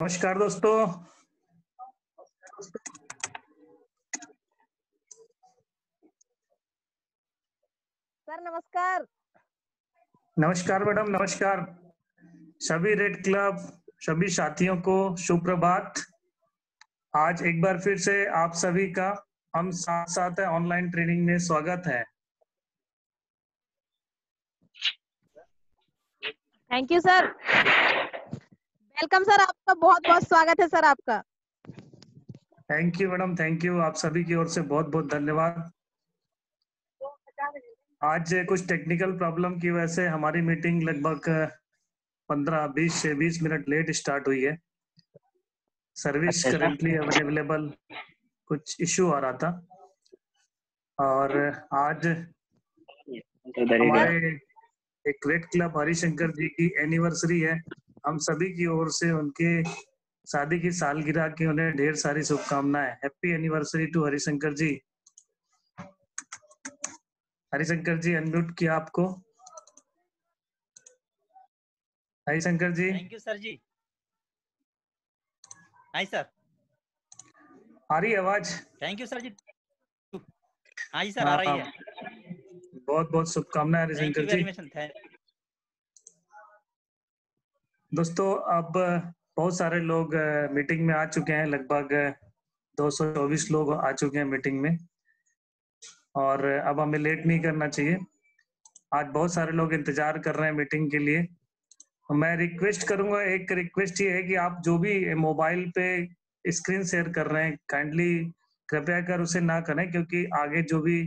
नमस्कार दोस्तों। सर नमस्कार। नमस्कार मैडम, नमस्कार। सभी रेड क्लब, सभी साथियों को सुप्रभात। आज एक बार फिर से आप सभी का हम साथ साथ ऑनलाइन ट्रेनिंग में स्वागत है। Thank you sir. Welcome sir, आपका बहुत बहुत स्वागत है सर आपका। Thank you madam, thank you. आप सभी की ओर से बहुत बहुत धन्यवाद। आज कुछ टेक्निकल प्रॉब्लम की वजह से हमारी मीटिंग लगभग 15-20 से 20 मिनट लेट स्टार्ट हुई है। सर्विस करेंटली अवेलेबल कुछ इश्यू आ रहा था और आज हमारे एक रेड क्लब हरिशंकर जी की एनिवर्सरी है। हम सभी की ओर से उनके शादी की सालगिरह की उन्हें ढेर सारी शुभकामनाएं। Happy anniversary to Harishankar ji. Harishankar ji unmute किया आपको। Harishankar ji. Thank you sir जी। Hi sir. आ रही है आवाज? थैंक यू सर जी। हाँ जी सर, आ रही है। बहुत बहुत शुभकामनाएं thank Harishankar you ji. Very much. दोस्तों, अब बहुत सारे लोग मीटिंग में आ चुके हैं। लगभग 224 लोग आ चुके हैं मीटिंग में और अब हमें लेट नहीं करना चाहिए। आज बहुत सारे लोग इंतजार कर रहे हैं मीटिंग के लिए। मैं रिक्वेस्ट करूंगा, एक रिक्वेस्ट ये है कि आप जो भी मोबाइल पे स्क्रीन शेयर कर रहे हैं, काइंडली कृपया कर उसे ना करें, क्योंकि आगे जो भी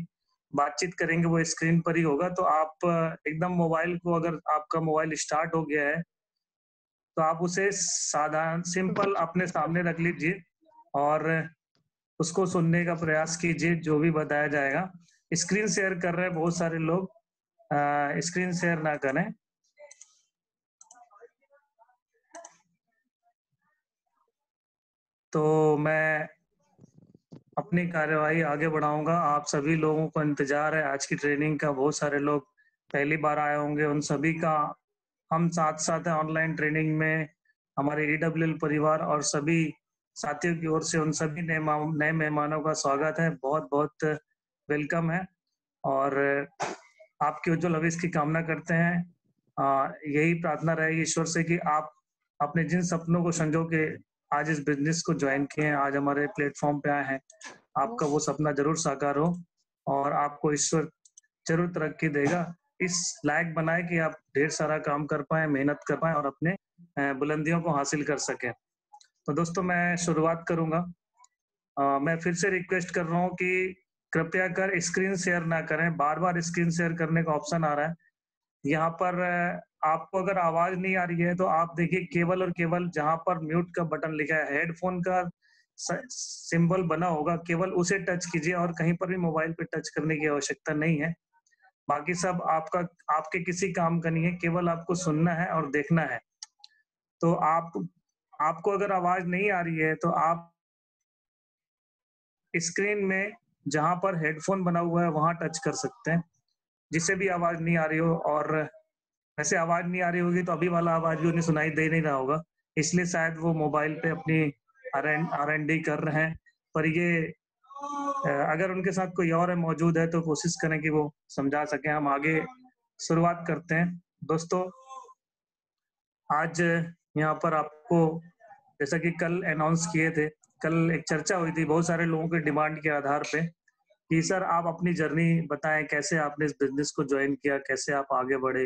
बातचीत करेंगे वो स्क्रीन पर ही होगा। तो आप एकदम मोबाइल को, अगर आपका मोबाइल स्टार्ट हो गया है तो आप उसे साधारण सिंपल अपने सामने रख लीजिए और उसको सुनने का प्रयास कीजिए जो भी बताया जाएगा। स्क्रीन शेयर कर रहे हैं बहुत सारे लोग, स्क्रीन शेयर ना करें। तो मैं अपनी कार्यवाही आगे बढ़ाऊंगा। आप सभी लोगों को इंतजार है आज की ट्रेनिंग का। बहुत सारे लोग पहली बार आए होंगे, उन सभी का हम साथ साथ ऑनलाइन ट्रेनिंग में हमारे EWL परिवार और सभी साथियों की ओर से उन सभी नए मेहमानों का स्वागत है। बहुत बहुत वेलकम है और आपके उज्जवल भविष्य की कामना करते हैं। यही प्रार्थना रहेगी ईश्वर से कि आप अपने जिन सपनों को संजो के आज इस बिजनेस को ज्वाइन किए हैं, आज हमारे प्लेटफॉर्म पे आए हैं, आपका वो सपना जरूर साकार हो और आपको ईश्वर जरूर तरक्की देगा। इस लायक बनाए कि आप ढेर सारा काम कर पाए, मेहनत कर पाए और अपने बुलंदियों को हासिल कर सकें। तो दोस्तों, मैं शुरुआत करूंगा। मैं फिर से रिक्वेस्ट कर रहा हूँ कि कृपया कर स्क्रीन शेयर ना करें। बार बार स्क्रीन शेयर करने का ऑप्शन आ रहा है यहाँ पर। आपको अगर आवाज नहीं आ रही है तो आप देखिए, केवल और केवल जहां पर म्यूट का बटन लिखा है, हेडफोन का सिंबल बना होगा, केवल उसे टच कीजिए और कहीं पर भी मोबाइल पे टच करने की आवश्यकता नहीं है। बाकी सब आपके किसी काम का नहीं है, केवल आपको सुनना है और देखना है। तो आपको अगर आवाज नहीं आ रही है तो आप स्क्रीन में जहां पर हेडफोन बना हुआ है वहां टच कर सकते हैं, जिससे भी आवाज नहीं आ रही हो। और वैसे आवाज नहीं आ रही होगी तो अभी वाला आवाज भी उन्हें सुनाई दे नहीं रहा होगा, इसलिए शायद वो मोबाइल पे अपनी R&D कर रहे हैं। पर ये अगर उनके साथ कोई और है मौजूद है तो कोशिश करें कि वो समझा सके। हम आगे शुरुआत करते हैं। दोस्तों, आज यहाँ पर आपको, जैसा कि कल अनाउंस किए थे, कल एक चर्चा हुई थी बहुत सारे लोगों के डिमांड के आधार पे कि सर आप अपनी जर्नी बताएं, कैसे आपने इस बिजनेस को ज्वाइन किया, कैसे आप आगे बढ़े,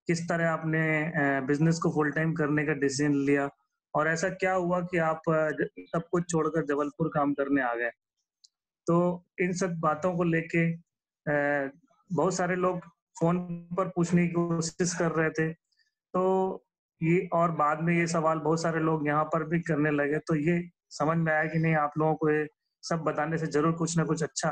किस तरह आपने बिजनेस को फुल टाइम करने का डिसीजन लिया और ऐसा क्या हुआ कि आप सब कुछ छोड़कर जबलपुर काम करने आ गए। तो इन सब बातों को लेके बहुत सारे लोग फोन पर पूछने की कोशिश कर रहे थे। तो ये, और बाद में ये सवाल बहुत सारे लोग यहाँ पर भी करने लगे। तो ये समझ में आया कि नहीं, आप लोगों को ये सब बताने से जरूर कुछ ना कुछ अच्छा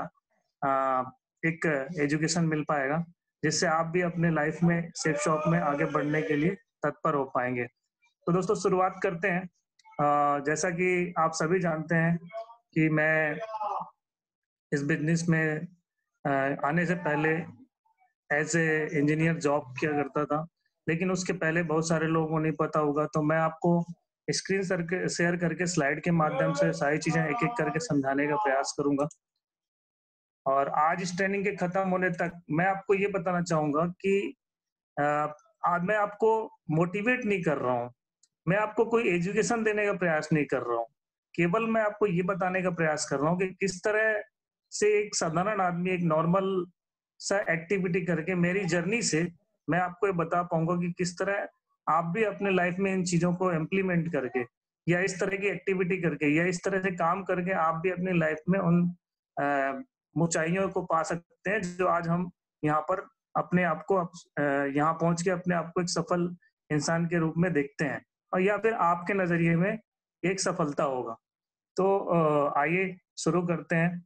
एक एजुकेशन मिल पाएगा, जिससे आप भी अपने लाइफ में सेफ शॉप में आगे बढ़ने के लिए तत्पर हो पाएंगे। तो दोस्तों, शुरुआत करते हैं। जैसा कि आप सभी जानते हैं कि मैं इस बिजनेस में आने से पहले एज ए इंजीनियर जॉब किया करता था, लेकिन उसके पहले बहुत सारे लोगों को नहीं पता होगा, तो मैं आपको स्क्रीन शेयर करके स्लाइड के माध्यम से सारी चीजें एक एक करके समझाने का प्रयास करूंगा। और आज इस ट्रेनिंग के खत्म होने तक मैं आपको ये बताना चाहूंगा कि अ, आज मैं आपको मोटिवेट नहीं कर रहा हूँ, मैं आपको कोई एजुकेशन देने का प्रयास नहीं कर रहा हूँ। केवल मैं आपको ये बताने का प्रयास कर रहा हूँ कि किस तरह से एक साधारण आदमी एक नॉर्मल सा एक्टिविटी करके मेरी जर्नी से मैं आपको ये बता पाऊंगा कि किस तरह आप भी अपने लाइफ में इन चीजों को इम्प्लीमेंट करके या इस तरह की एक्टिविटी करके या इस तरह से काम करके आप भी अपनी लाइफ में उन ऊंचाइयों को पा सकते हैं जो आज हम यहाँ पर अपने आप को यहाँ पहुंच के अपने आप को एक सफल इंसान के रूप में देखते हैं, और या फिर आपके नजरिए में एक सफलता होगा। तो आइए शुरू करते हैं।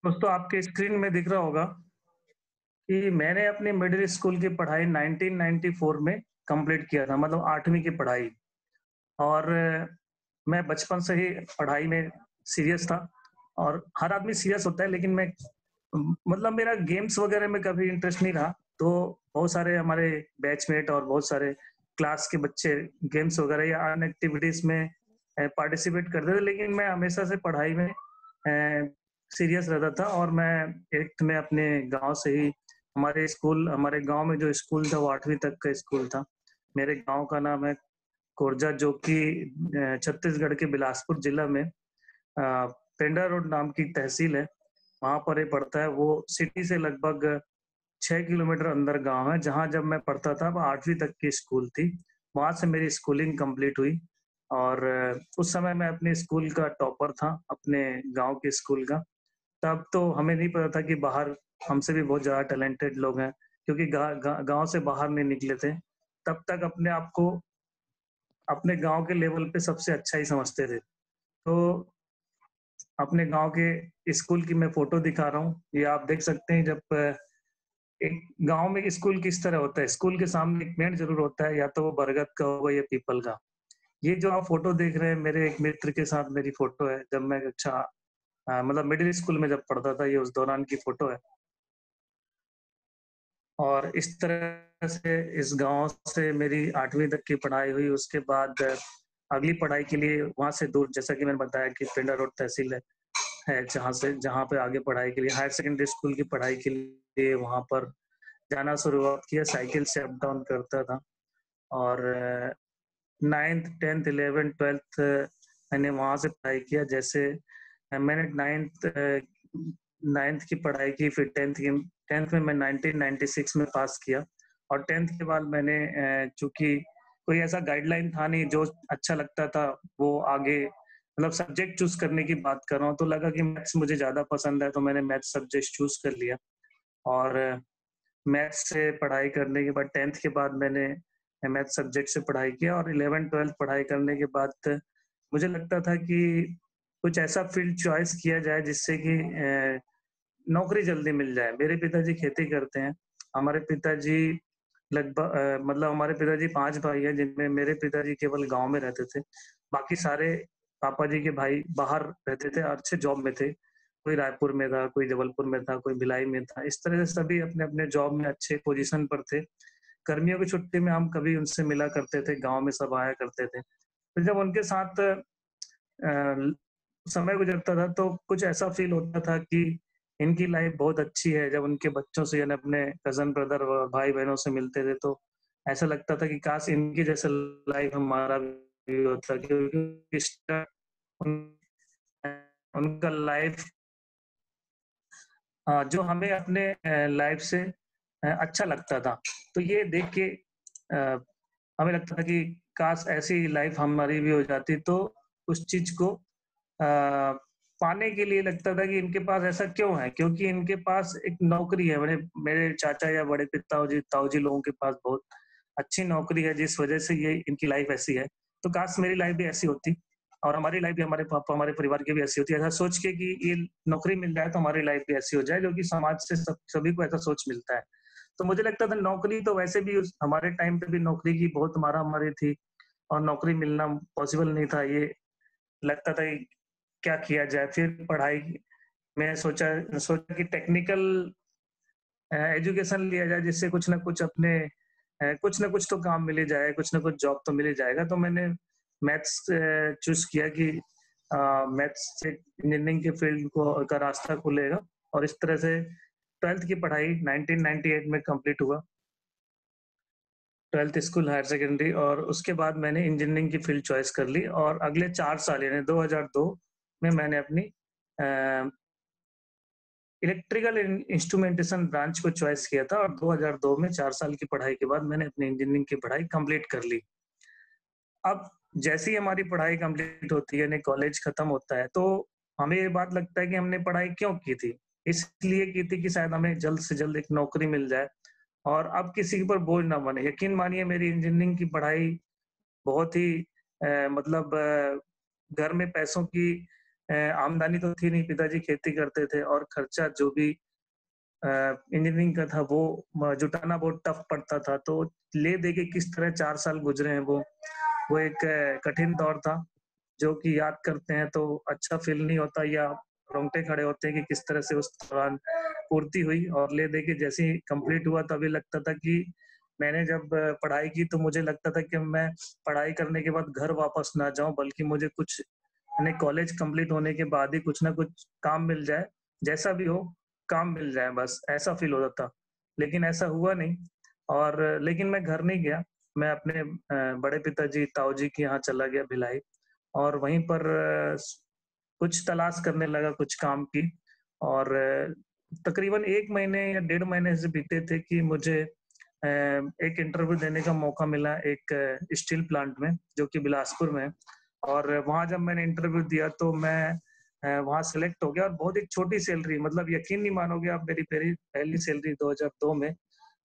दोस्तों आपके स्क्रीन में दिख रहा होगा कि मैंने अपनी मिडिल स्कूल की पढ़ाई 1994 में कंप्लीट किया था, मतलब 8वीं की पढ़ाई। और मैं बचपन से ही पढ़ाई में सीरियस था, और हर आदमी सीरियस होता है, लेकिन मैं मतलब मेरा गेम्स वगैरह में कभी इंटरेस्ट नहीं रहा। तो बहुत सारे हमारे बैचमेट और बहुत सारे क्लास के बच्चे गेम्स वगैरह या अन्य एक्टिविटीज में पार्टिसिपेट करते थे, लेकिन मैं हमेशा से पढ़ाई में सीरियस रहता था। और मैं एट्थ में अपने गांव से ही हमारे गांव में जो स्कूल था वो 8वीं तक का स्कूल था। मेरे गांव का नाम है कोरजा, जो कि छत्तीसगढ़ के बिलासपुर जिला में पेंडा रोड नाम की तहसील है, वहां पर ये पड़ता है। वो सिटी से लगभग 6 किलोमीटर अंदर गांव है। जहां जब मैं पढ़ता था वो 8वीं तक की स्कूल थी, वहां से मेरी स्कूलिंग कंप्लीट हुई। और उस समय मैं अपने स्कूल का टॉपर था, अपने गांव के स्कूल का। तब तो हमें नहीं पता था कि बाहर हमसे भी बहुत ज्यादा टैलेंटेड लोग हैं, क्योंकि गांव से बाहर नहीं निकले थे। तब तक अपने आप को अपने गांव के लेवल पे सबसे अच्छा ही समझते थे। तो अपने गांव के स्कूल की मैं फोटो दिखा रहा हूँ, ये आप देख सकते हैं। जब एक गांव में स्कूल किस तरह होता है, स्कूल के सामने एक पेड़ जरूर होता है, या तो वो बरगद का होगा या पीपल का। ये जो आप फोटो देख रहे हैं मेरे एक मित्र के साथ मेरी फोटो है, जब मैं मतलब मिडिल स्कूल में जब पढ़ता था, ये उस दौरान की फोटो है। और इस तरह से इस गांव से मेरी 8वीं तक की पढ़ाई हुई। उसके बाद अगली पढ़ाई के लिए वहां से दूर, जैसा कि मैंने बताया कि पेंडा रोड तहसील है जहाँ पे आगे पढ़ाई के लिए हायर सेकेंडरी स्कूल की पढ़ाई के लिए वहां पर जाना शुरुआत किया। साइकिल से अप डाउन करता था। और 9th 10th 11th 12th मैंने वहां से पढ़ाई किया। जैसे मैंने नाइन्थ की पढ़ाई की, फिर टेंथ में मैं 1996 में पास किया। और टेंथ के बाद मैंने चूंकि कोई ऐसा गाइडलाइन था नहीं जो अच्छा लगता था, वो आगे मतलब सब्जेक्ट चूज करने की बात कर रहा हूँ, तो लगा कि मैथ्स मुझे ज्यादा पसंद है, तो मैंने मैथ्स सब्जेक्ट चूज कर लिया। और मैथ्स से पढ़ाई करने के बाद टेंथ के बाद मैंने मैथ्स सब्जेक्ट से पढ़ाई किया। और 11th 12th पढ़ाई करने के बाद मुझे लगता था कि कुछ ऐसा फील्ड चॉइस किया जाए जिससे कि नौकरी जल्दी मिल जाए। मेरे पिताजी खेती करते हैं। हमारे पिताजी लगभग मतलब हमारे पिताजी 5 भाई हैं, जिनमें मेरे पिताजी केवल गांव में रहते थे। बाकी सारे पापा जी के भाई बाहर रहते थे, अच्छे जॉब में थे। कोई रायपुर में था, कोई जबलपुर में था, कोई भिलाई में था। इस तरह से सभी अपने अपने जॉब में अच्छे पोजीशन पर थे। गर्मियों की छुट्टी में हम कभी उनसे मिला करते थे, गांव में सब आया करते थे। तो जब उनके साथ समय गुजरता था तो कुछ ऐसा फील होता था कि इनकी लाइफ बहुत अच्छी है। जब उनके बच्चों से यानी अपने कजन ब्रदर भाई बहनों से मिलते थे तो ऐसा लगता था कि काश इनकी जैसा लाइफ हमारा भी होता, क्योंकि उनका लाइफ जो हमें अपने लाइफ से अच्छा लगता था। तो ये देख के हमें लगता था कि काश ऐसी लाइफ हमारी भी हो जाती। तो उस चीज को पाने के लिए लगता था कि इनके पास ऐसा क्यों है, क्योंकि इनके पास एक नौकरी है। मेरे मेरे चाचा या बड़े पिताजी ताऊजी लोगों के पास बहुत अच्छी नौकरी है, जिस वजह से ये इनकी लाइफ ऐसी है। तो काश मेरी लाइफ भी ऐसी होती, और हमारी लाइफ भी, हमारे पापा हमारे परिवार की भी ऐसी होती। ऐसा सोच के कि ये नौकरी मिल जाए तो हमारी लाइफ भी ऐसी हो जाए, जो कि समाज से सभी को ऐसा सोच मिलता है। तो मुझे लगता था नौकरी तो वैसे भी हमारे टाइम पे भी नौकरी की बहुत मारामारी थी और नौकरी मिलना पॉसिबल नहीं था। ये लगता था कि क्या किया जाए। फिर पढ़ाई में सोचा सोचा कि टेक्निकल एजुकेशन लिया जाए, जिससे कुछ ना कुछ अपने कुछ ना कुछ तो काम मिल ही जाए, कुछ ना कुछ जॉब तो मिल ही जाएगा। तो मैंने मैथ्स चूज किया कि मैथ्स से इंजीनियरिंग के फील्ड को का रास्ता खुलेगा, और इस तरह से 12th की पढ़ाई 1998 में कंप्लीट हुआ, 12th स्कूल हायर सेकेंडरी। और उसके बाद मैंने इंजीनियरिंग की फील्ड चॉइस कर ली, और अगले 4 साल यानी 2002 में मैंने अपनी इलेक्ट्रिकल इंस्ट्रूमेंटेशन ब्रांच को चॉइस किया था, और 2002 में 4 साल की पढ़ाई के बाद मैंने अपनी इंजीनियरिंग की पढ़ाई कंप्लीट कर ली। अब जैसे ही हमारी पढ़ाई कंप्लीट होती है, यानी कॉलेज खत्म होता है, तो हमें ये बात लगता है कि हमने पढ़ाई क्यों की थी? इसलिए की थी कि शायद हमें जल्द से जल्द एक नौकरी मिल जाए और अब किसी के ऊपर बोझ ना बने। यकीन मानिए, मेरी इंजीनियरिंग की पढ़ाई बहुत ही मतलब घर में पैसों की आमदनी तो थी नहीं, पिताजी खेती करते थे, और खर्चा जो भी इंजीनियरिंग का था वो जुटाना बहुत टफ पड़ता था। तो ले दे के किस तरह 4 साल गुजरे हैं, वो एक कठिन दौर था, जो कि याद करते हैं तो अच्छा फील नहीं होता, या रोंगटे खड़े होते हैं कि किस तरह से उस दौरान पूर्ति हुई। और ले दे के जैसे ही कंप्लीट हुआ, तभी लगता था कि मैंने जब पढ़ाई की तो मुझे लगता था कि मैं पढ़ाई करने के बाद घर वापस ना जाऊं, बल्कि मुझे कुछ यानी कॉलेज कंप्लीट होने के बाद ही कुछ ना कुछ काम मिल जाए, जैसा भी हो काम मिल जाए, बस ऐसा फील होता था। लेकिन ऐसा हुआ नहीं, और लेकिन मैं घर नहीं गया। मैं अपने बड़े पिताजी ताऊ जी के यहाँ चला गया भिलाई, और वहीं पर कुछ तलाश करने लगा कुछ काम की। और तकरीबन 1 महीने या 1.5 महीने से बीते थे कि मुझे एक इंटरव्यू देने का मौका मिला एक स्टील प्लांट में, जो कि बिलासपुर में है। और वहाँ जब मैंने इंटरव्यू दिया तो मैं वहाँ सेलेक्ट हो गया, और बहुत एक छोटी सैलरी, मतलब यकीन नहीं मानोगे आप, मेरी मेरी पहली सैलरी 2002 में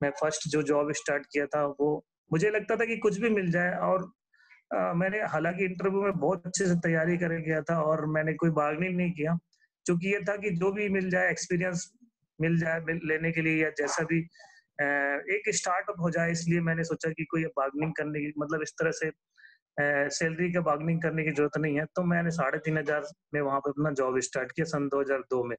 मैं फर्स्ट जो जॉब स्टार्ट किया था, वो मुझे लगता था कि कुछ भी मिल जाए। और मैंने हालाँकि इंटरव्यू में बहुत अच्छे से तैयारी करके गया था, और मैंने कोई बार्गेनिंग नहीं किया, क्योंकि ये था कि जो भी मिल जाए, एक्सपीरियंस मिल जाए लेने के लिए, या जैसा भी एक स्टार्टअप हो जाए, इसलिए मैंने सोचा कि कोई बार्गेनिंग करने की, मतलब इस तरह से सैलरी का बार्गेनिंग करने की जरूरत नहीं है। तो मैंने 3,500 में वहाँ पे अपना जॉब स्टार्ट किया सन 2002 में।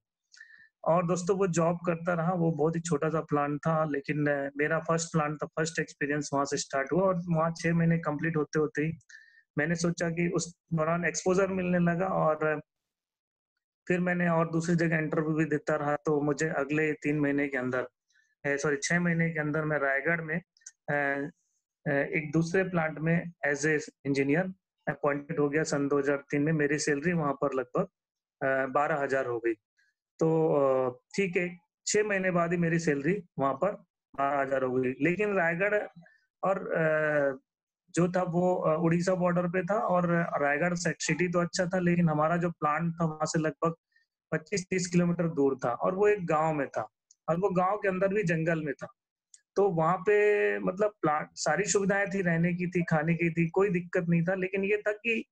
और दोस्तों, वो जॉब करता रहा, वो बहुत ही छोटा-सा प्लांट था, लेकिन मेरा फर्स्ट प्लांट था, फर्स्ट एक्सपीरियंस वहाँ से स्टार्ट हुआ, और वहाँ 6 महीने कंप्लीट होते-होते ही मैंने सोचा कि उस दौरान एक्सपोज़र मिलने लगा। और फिर मैंने और दूसरी जगह इंटरव्यू भी देता रहा, तो मुझे अगले 3 महीने के अंदर सॉरी 6 महीने के अंदर मैं रायगढ़ में एक दूसरे प्लांट में एज़ ए इंजीनियर अपॉइंटेड हो गया सन 2003 में। मेरी सैलरी वहाँ पर लगभग 12,000 हो गई। तो ठीक है, 6 महीने बाद ही मेरी सैलरी वहाँ पर 12,000 हो गई। लेकिन रायगढ़ और जो था वो उड़ीसा बॉर्डर पे था, और रायगढ़ सिटी तो अच्छा था, लेकिन हमारा जो प्लांट था वहाँ से लगभग 25-30 किलोमीटर दूर था, और वो एक गाँव में था, और वो गाँव के अंदर भी जंगल में था। तो वहाँ पे मतलब प्लांट सारी सुविधाएँ थी, रहने की थी, खाने की थी, कोई दिक्कत नहीं था। लेकिन ये था कि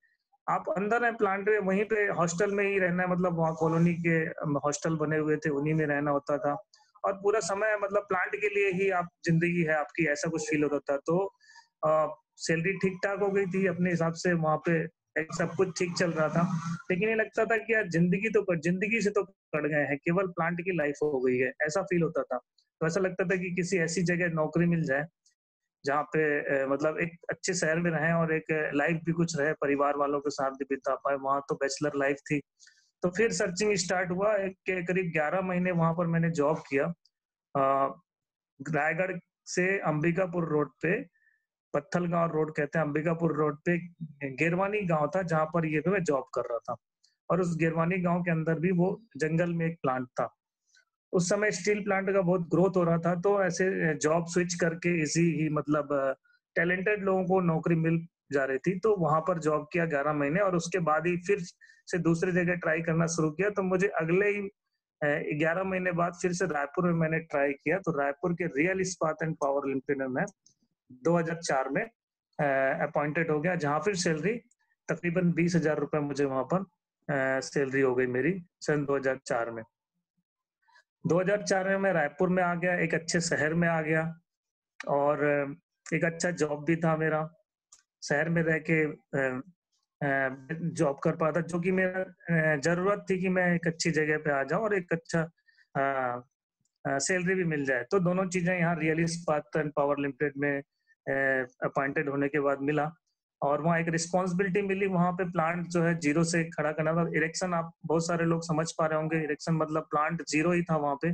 आप अंदर हैं प्लांट में, वहीं पे हॉस्टल में ही रहना है, मतलब वहाँ कॉलोनी के हॉस्टल बने हुए थे, उन्हीं में रहना होता था, और पूरा समय मतलब प्लांट के लिए ही आप ज़िंदगी है आपकी, ऐसा कुछ फ़ील होता था। तो सैलरी ठीक-ठाक हो गई थी अपने हिसाब से, वहाँ पे एक सब कुछ ठीक चल रहा था। लेकिन ये लगता था कि यार ज़िंदगी से तो कट गए हैं, केवल प्लांट की लाइफ़ हो गई है, ऐसा फ़ील होता था। तो ऐसा लगता था कि किसी ऐसी जगह नौकरी मिल जाए, जहाँ पे मतलब एक अच्छे शहर में रहें, और एक लाइफ भी कुछ रहे, परिवार वालों के साथ भी बिता पाए। वहाँ तो बैचलर लाइफ थी। तो फिर सर्चिंग स्टार्ट हुआ, एक के करीब 11 महीने वहाँ पर मैंने जॉब किया। रायगढ़ से अंबिकापुर रोड पे, पत्थलगाँव रोड कहते हैं, अंबिकापुर रोड पे गिरवानी गाँव था, जहाँ पर ये पे मैं जॉब कर रहा था। और उस गिरवानी गाँव के अंदर भी वो जंगल में एक प्लांट था। उस समय स्टील प्लांट का बहुत ग्रोथ हो रहा था, तो ऐसे जॉब स्विच करके इसी ही मतलब टैलेंटेड लोगों को नौकरी मिल जा रही थी, तो वहाँ पर जॉब किया 11 महीने, और उसके बाद ही फिर से दूसरी जगह ट्राई करना शुरू किया। तो मुझे अगले ही 11 महीने बाद फिर से रायपुर में मैंने ट्राई किया, तो रायपुर के रियल इस्पात एंड पावर लिमिटेड में मैं 2004 में अपॉइंटेड हो गया, जहाँ फिर सैलरी तकरीबन 20,000 रुपए मुझे वहाँ पर सैलरी हो गई मेरी सन 2004 में। 2004 में मैं रायपुर में आ गया, एक अच्छे शहर में आ गया और एक अच्छा जॉब भी था मेरा। शहर में रह के जॉब कर पाता, जो कि मेरा ज़रूरत थी कि मैं एक अच्छी जगह पे आ जाऊँ और एक अच्छा सैलरी भी मिल जाए। तो दोनों चीज़ें यहाँ रियल इस्पात एंड पावर लिमिटेड में अपॉइंटेड होने के बाद मिला और वहाँ एक रिस्पॉन्सिबिलिटी मिली। वहाँ पे प्लांट जो है ज़ीरो से खड़ा करना था। इरेक्शन आप बहुत सारे लोग समझ पा रहे होंगे, इरेक्शन मतलब प्लांट ज़ीरो ही था वहाँ पे।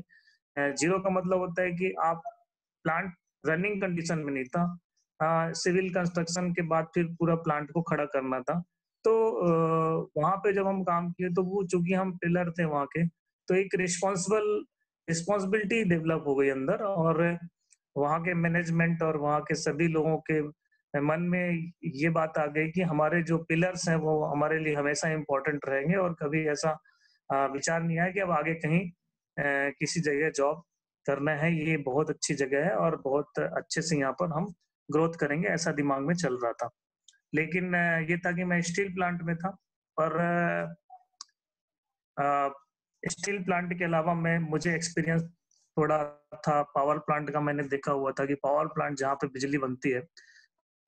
ज़ीरो का मतलब होता है कि आप प्लांट रनिंग कंडीशन में नहीं था। सिविल कंस्ट्रक्शन के बाद फिर पूरा प्लांट को खड़ा करना था। तो वहाँ पे जब हम काम किए तो वो चूँकि हम पिलर थे वहाँ के, तो एक रिस्पॉन्सिबिलिटी डेवलप हो गई अंदर और वहाँ के मैनेजमेंट और वहाँ के सभी लोगों के मन में ये बात आ गई कि हमारे जो पिलर्स हैं वो हमारे लिए हमेशा इम्पोर्टेंट रहेंगे और कभी ऐसा विचार नहीं आया कि अब आगे कहीं किसी जगह जॉब करना है। ये बहुत अच्छी जगह है और बहुत अच्छे से यहाँ पर हम ग्रोथ करेंगे, ऐसा दिमाग में चल रहा था। लेकिन ये था कि मैं स्टील प्लांट में था और अ, स्टील प्लांट के अलावा मैं मुझे एक्सपीरियंस थोड़ा था पावर प्लांट का। मैंने देखा हुआ था कि पावर प्लांट जहाँ पे बिजली बनती है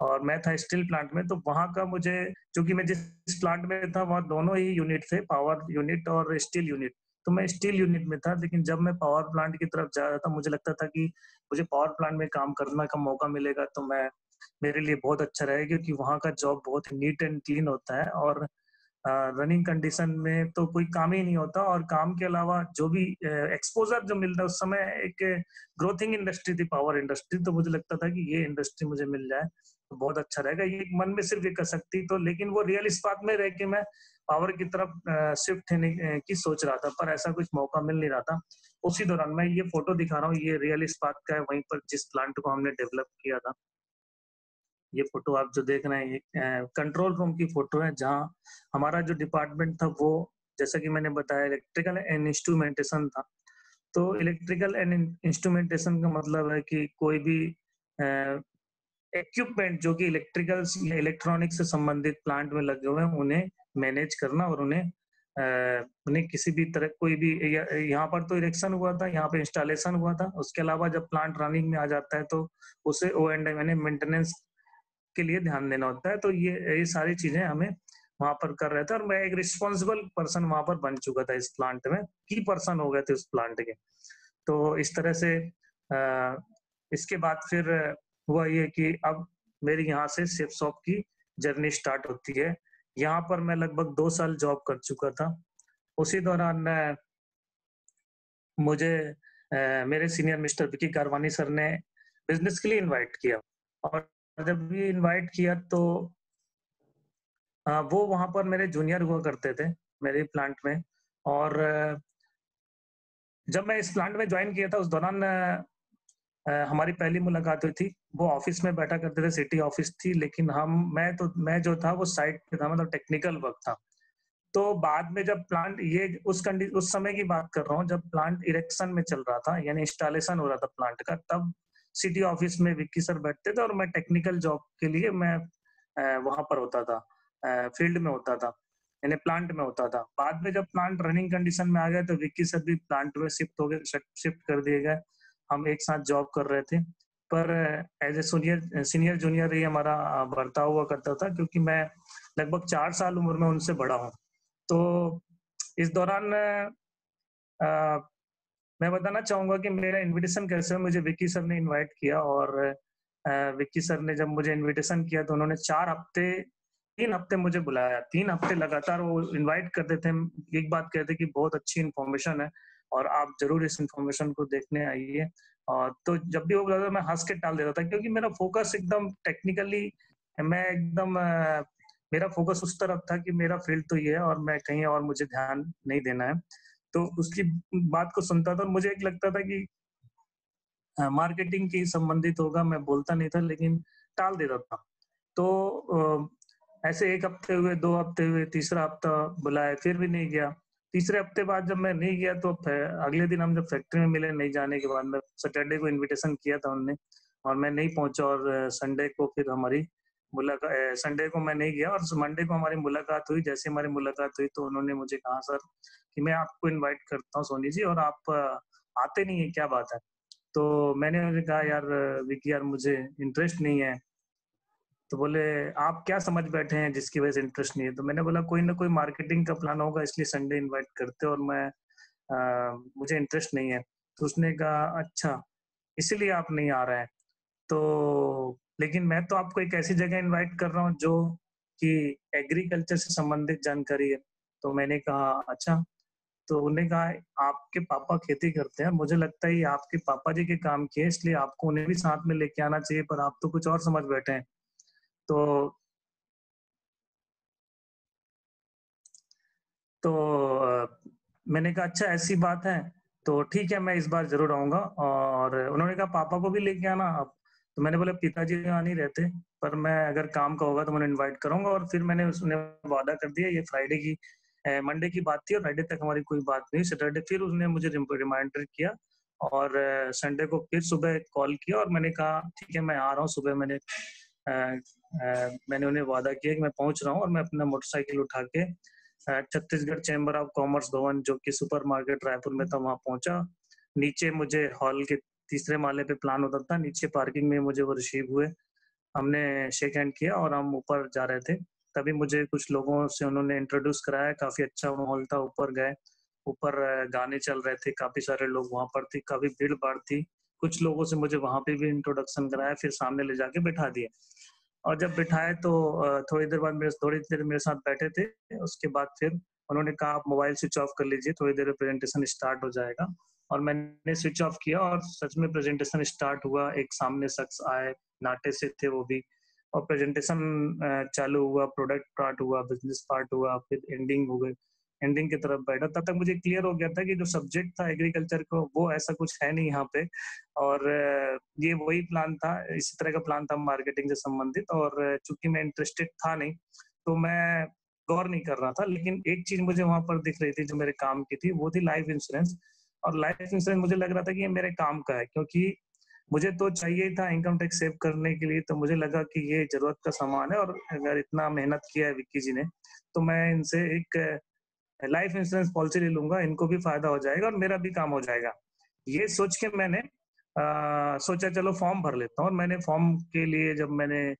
और मैं था स्टील प्लांट में, तो वहाँ का मुझे, चूँकि मैं जिस प्लांट में था वहाँ दोनों ही यूनिट थे, पावर यूनिट और स्टील यूनिट। तो मैं स्टील यूनिट में था, लेकिन जब मैं पावर प्लांट की तरफ जा रहा था, मुझे लगता था कि मुझे पावर प्लांट में काम करने का मौका मिलेगा तो मैं मेरे लिए बहुत अच्छा रहेगा, क्योंकि वहाँ का जॉब बहुत नीट एंड क्लीन होता है और रनिंग कंडीशन में तो कोई काम ही नहीं होता और काम के अलावा जो भी एक्सपोज़र जो मिलता है उस समय एक ग्रोथिंग इंडस्ट्री थी पावर इंडस्ट्री, तो मुझे लगता था कि ये इंडस्ट्री मुझे मिल जाए तो बहुत अच्छा रहेगा। ये मन में सिर्फ एक आसक्ति, तो लेकिन वो रियल इस्पात में रह के मैं पावर की तरफ शिफ्ट होने की सोच रहा था, पर ऐसा कुछ मौका मिल नहीं रहा था। उसी दौरान मैं ये फ़ोटो दिखा रहा हूँ, ये रियल इस्पात का है, वहीं पर जिस प्लांट को हमने डेवलप किया था। ये फ़ोटो आप जो देख रहे हैं, ये कंट्रोल रूम की फ़ोटो है, जहाँ हमारा जो डिपार्टमेंट था वो, जैसा कि मैंने बताया, इलेक्ट्रिकल एंड इंस्ट्रूमेंटेशन था। तो इलेक्ट्रिकल एंड इंस्ट्रूमेंटेशन का मतलब है कि कोई भी अ, इक्विपमेंट जो कि इलेक्ट्रिकल्स या इलेक्ट्रॉनिक्स से संबंधित प्लांट में लगे हुए हैं, उन्हें मैनेज करना और उन्हें किसी भी तरह कोई भी यहाँ पर तो इरेक्शन हुआ था, यहाँ पे इंस्टॉलेशन हुआ था। उसके अलावा जब प्लांट रनिंग में आ जाता है तो उसे O&M यानी मेंटेनेंस के लिए ध्यान देना होता है। तो ये सारी चीज़ें हमें वहाँ पर कर रहे थे और मैं एक रिस्पॉन्सिबल पर्सन वहाँ पर बन चुका था इस प्लांट में, की पर्सन हो गए थे उस प्लांट के। तो इस तरह से इसके बाद फिर हुआ ये कि अब मेरी यहाँ से शेफ शॉप की जर्नी स्टार्ट होती है। यहाँ पर मैं लगभग 2 साल जॉब कर चुका था। उसी दौरान मुझे मेरे सीनियर मिस्टर विकी कारवानी सर ने बिज़नेस के लिए इनवाइट किया और जब भी इनवाइट किया तो वो वहाँ पर मेरे जूनियर हुआ करते थे, मेरे प्लांट में। और जब मैं इस प्लांट में जॉइन किया था उस दौरान हमारी पहली मुलाकात हुई थी। वो ऑफ़िस में बैठा करते थे, सिटी ऑफ़िस थी, लेकिन मैं जो था वो साइट पे था, मतलब टेक्निकल वर्क था। तो बाद में जब प्लांट ये उस समय की बात कर रहा हूँ जब प्लांट इरेक्शन में चल रहा था, यानी इंस्टॉलेशन हो रहा था प्लांट का, तब सिटी ऑफ़िस में विक्की सर बैठते थे और मैं टेक्निकल जॉब के लिए मैं वहाँ पर होता था, फील्ड में होता था, यानी प्लांट में होता था। बाद में जब प्लांट रनिंग कंडीशन में आ गया तो विक्की सर भी प्लांट में शिफ्ट कर दिए गए। हम एक साथ जॉब कर रहे थे, पर एज़ ए सीनियर जूनियर ही हमारा बर्ताव हुआ करता था, क्योंकि मैं लगभग 4 साल उम्र में उनसे बड़ा हूँ। तो इस दौरान मैं बताना चाहूँगा कि मेरा इन्विटेशन कैसे हुआ। मुझे विक्की सर ने इनवाइट किया और विक्की सर ने जब मुझे इन्विटेशन किया तो उन्होंने 3 हफ्ते मुझे बुलाया। 3 हफ्ते लगातार वो इनवाइट करते थे। एक बात कहते कि बहुत अच्छी इन्फॉर्मेशन है और आप ज़रूर इस इन्फॉर्मेशन को देखने आइए। और तो जब भी वो बुलाता था मैं हँस के टाल देता था, क्योंकि मेरा फ़ोकस एकदम टेक्निकली, मैं एकदम मेरा फ़ोकस उस तरफ था कि मेरा फ़ील्ड तो ये है और मैं कहीं और मुझे ध्यान नहीं देना है। तो उसकी बात को सुनता था और मुझे एक लगता था कि मार्केटिंग के ही संबंधित होगा, मैं बोलता नहीं था लेकिन टाल देता था। तो ऐसे 1 हफ्ते हुए, 2 हफ्ते हुए, तीसरा हफ्ता बुलाए, फिर भी नहीं गया। तीसरे हफ्ते बाद जब मैं नहीं गया तो अगले दिन हम जब फैक्ट्री में मिले नहीं जाने के बाद, में सैटरडे को इन्विटेशन किया था उनने और मैं नहीं पहुँचा और संडे को फिर हमारी संडे को मैं नहीं गया और मंडे को हमारी मुलाकात हुई। जैसे हमारी मुलाकात हुई तो उन्होंने मुझे कहा, सर कि मैं आपको इनवाइट करता हूँ सोनी जी, और आते नहीं है, क्या बात है? तो मैंने उन्हें कहा यार विकी यार मुझे इंटरेस्ट नहीं है। तो बोले आप क्या समझ बैठे हैं जिसकी वजह से इंटरेस्ट नहीं है? तो मैंने बोला कोई ना कोई मार्केटिंग का प्लान होगा इसलिए संडे इनवाइट करते और मैं मुझे इंटरेस्ट नहीं है। तो उसने कहा अच्छा इसीलिए आप नहीं आ रहे हैं। तो लेकिन मैं तो आपको एक ऐसी जगह इनवाइट कर रहा हूँ जो कि एग्रीकल्चर से संबंधित जानकारी है। तो मैंने कहा अच्छा। तो उन्होंने कहा आपके पापा खेती करते हैं, मुझे लगता है ये आपके पापा जी के काम की है इसलिए आपको उन्हें भी साथ में लेके आना चाहिए, पर आप तो कुछ और समझ बैठे हैं। तो तो मैंने कहा अच्छा ऐसी बात है, तो ठीक है मैं इस बार ज़रूर आऊँगा। और उन्होंने कहा पापा को भी लेके आना आप। तो मैंने बोला पिताजी यहाँ नहीं रहते, पर मैं अगर काम का होगा तो मैं उन्हें इनवाइट करूँगा। और फिर मैंने उन्हें वादा कर दिया, ये फ्राइडे की मंडे की बात थी और फ्राइडे तक हमारी कोई बात नहीं। सैटरडे फिर उसने मुझे रिमाइंडर किया और संडे को फिर सुबह कॉल किया और मैंने कहा ठीक है मैं आ रहा हूँ। सुबह मैंने उन्हें वादा किया कि मैं पहुँच रहा हूँ और मैं अपना मोटरसाइकिल उठा के छत्तीसगढ़ चैम्बर ऑफ कॉमर्स भवन जो कि सुपर मार्केट रायपुर में था वहाँ पहुंचा। नीचे मुझे हॉल के तीसरे माले पे प्लान होता था, नीचे पार्किंग में मुझे वो रिसीव हुए। हमने शेक हैंड किया और हम ऊपर जा रहे थे। तभी मुझे कुछ लोगों से उन्होंने इंट्रोड्यूस कराया, काफ़ी अच्छा माहौल था। ऊपर गए, ऊपर गाने चल रहे थे, काफ़ी सारे लोग वहाँ पर थे, काफ़ी भीड़-भाड़ थी। कुछ लोगों से मुझे वहाँ पे भी इंट्रोडक्शन कराया, फिर सामने ले जाके बिठा दिए। और जब बिठाए तो थोड़ी देर मेरे साथ बैठे थे। उसके बाद फिर उन्होंने कहा आप मोबाइल स्विच ऑफ कर लीजिए, थोड़ी देर में प्रेजेंटेशन स्टार्ट हो जाएगा। और मैंने स्विच ऑफ किया और सच में प्रेजेंटेशन स्टार्ट हुआ। एक सामने शख्स आए, नाटे से थे वो भी, और प्रेजेंटेशन चालू हुआ, प्रोडक्ट पार्ट हुआ, बिजनेस पार्ट हुआ, फिर एंडिंग हो गई। एंडिंग की तरफ बैठा, तब तक मुझे क्लियर हो गया था कि जो सब्जेक्ट था एग्रीकल्चर को वो ऐसा कुछ है नहीं यहाँ पे। और ये वही प्लान था, इसी तरह का प्लान था मार्केटिंग से संबंधित। और चूंकि मैं इंटरेस्टेड था नहीं तो मैं गौर नहीं कर रहा था। लेकिन एक चीज मुझे वहां पर दिख रही थी जो मेरे काम की थी, वो थी लाइफ इंश्योरेंस। और लाइफ इंश्योरेंस मुझे लग रहा था कि ये मेरे काम का है, क्योंकि मुझे तो चाहिए था इनकम टैक्स सेव करने के लिए। तो मुझे लगा कि ये जरूरत का सामान है और अगर इतना मेहनत किया है विक्की जी ने तो मैं इनसे एक लाइफ इंश्योरेंस पॉलिसी ले लूंगा, इनको भी फायदा हो जाएगा और मेरा भी काम हो जाएगा। ये सोच के मैंने सोचा चलो फॉर्म भर लेता हूँ। और मैंने फॉर्म के लिए जब मैंने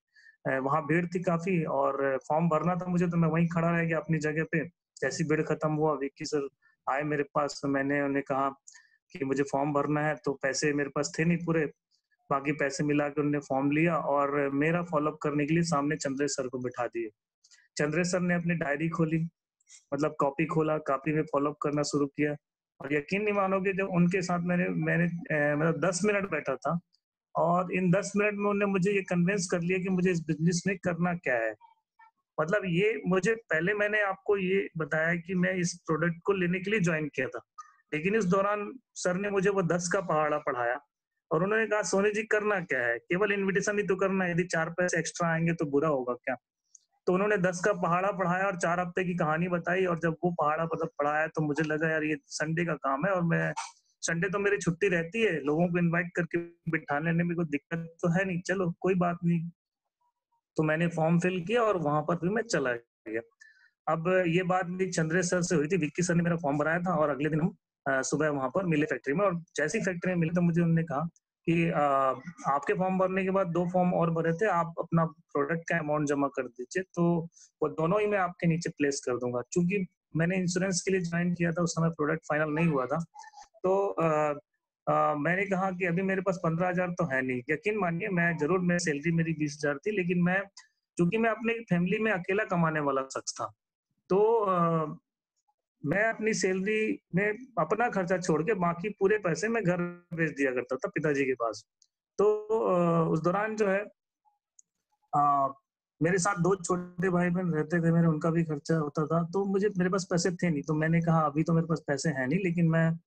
वहाँ भीड़ थी काफी और फॉर्म भरना था मुझे, तो मैं वहीं खड़ा रह गया अपनी जगह पे। जैसी भीड़ खत्म हुआ विक्की सर आए मेरे पास, तो मैंने उन्हें कहा कि मुझे फॉर्म भरना है। तो पैसे मेरे पास थे नहीं पूरे, बाकी पैसे मिला के उन्होंने फॉर्म लिया और मेरा फॉलोअप करने के लिए सामने चंद्रेश सर को बिठा दिए। चंद्रेश सर ने अपनी डायरी खोली, मतलब कॉपी खोला, कॉपी में फॉलोअप करना शुरू किया। और यकीन नहीं मानोगे जब उनके साथ मैंने मैंने मतलब 10 मिनट बैठा था और इन 10 मिनट में उन्होंने मुझे ये कन्विंस कर लिया कि मुझे इस बिजनेस में करना क्या है। मतलब ये मुझे पहले मैंने आपको ये बताया कि मैं इस प्रोडक्ट को लेने के लिए ज्वाइन किया था, लेकिन इस दौरान सर ने मुझे वो 10 का पहाड़ा पढ़ाया और उन्होंने कहा सोनी जी करना क्या है, केवल इनविटेशन ही तो करना है, यदि 4 पैसे एक्स्ट्रा आएंगे तो बुरा होगा क्या? तो उन्होंने 10 का पहाड़ा पढ़ाया और 4 हफ्ते की कहानी बताई। और जब वो पहाड़ा मतलब पढ़ाया तो मुझे लगा यार ये संडे का काम है और मैं संडे तो मेरी छुट्टी रहती है, लोगों को इनवाइट करके बिठा लेने में कोई दिक्कत तो है नहीं, चलो कोई बात नहीं। तो मैंने फॉर्म फिल किया और वहां पर भी मैं चला गया। अब ये बात मेरी चंद्रेश सर से हुई थी, विक्की सर ने मेरा फॉर्म भराया था और अगले दिन हम सुबह वहां पर मिले फैक्ट्री में। और जैसी फैक्ट्री में मिले तो मुझे उन्होंने कहा कि आपके फॉर्म भरने के बाद 2 फॉर्म और भरे थे, आप अपना प्रोडक्ट का अमाउंट जमा कर दीजिए तो वो दोनों ही मैं आपके नीचे प्लेस कर दूंगा। चूंकि मैंने इंश्योरेंस के लिए ज्वाइन किया था, उस समय प्रोडक्ट फाइनल नहीं हुआ था। तो मैंने कहा कि अभी मेरे पास 15,000 तो है नहीं। यकीन मानिए मैं जरूर, मैं सैलरी मेरी 20,000 थी, लेकिन मैं चूंकि मैं अपनी फैमिली में अकेला कमाने वाला शख्स था, तो मैं अपनी सैलरी में अपना खर्चा छोड़ के बाकी पूरे पैसे मैं घर भेज दिया करता था पिताजी के पास। तो उस दौरान जो है अ, मेरे साथ 2 छोटे भाई-बहन रहते थे मेरे, उनका भी खर्चा होता था। तो मुझे मेरे पास पैसे थे नहीं, तो मैंने कहा अभी तो मेरे पास पैसे हैं नहीं, लेकिन मैं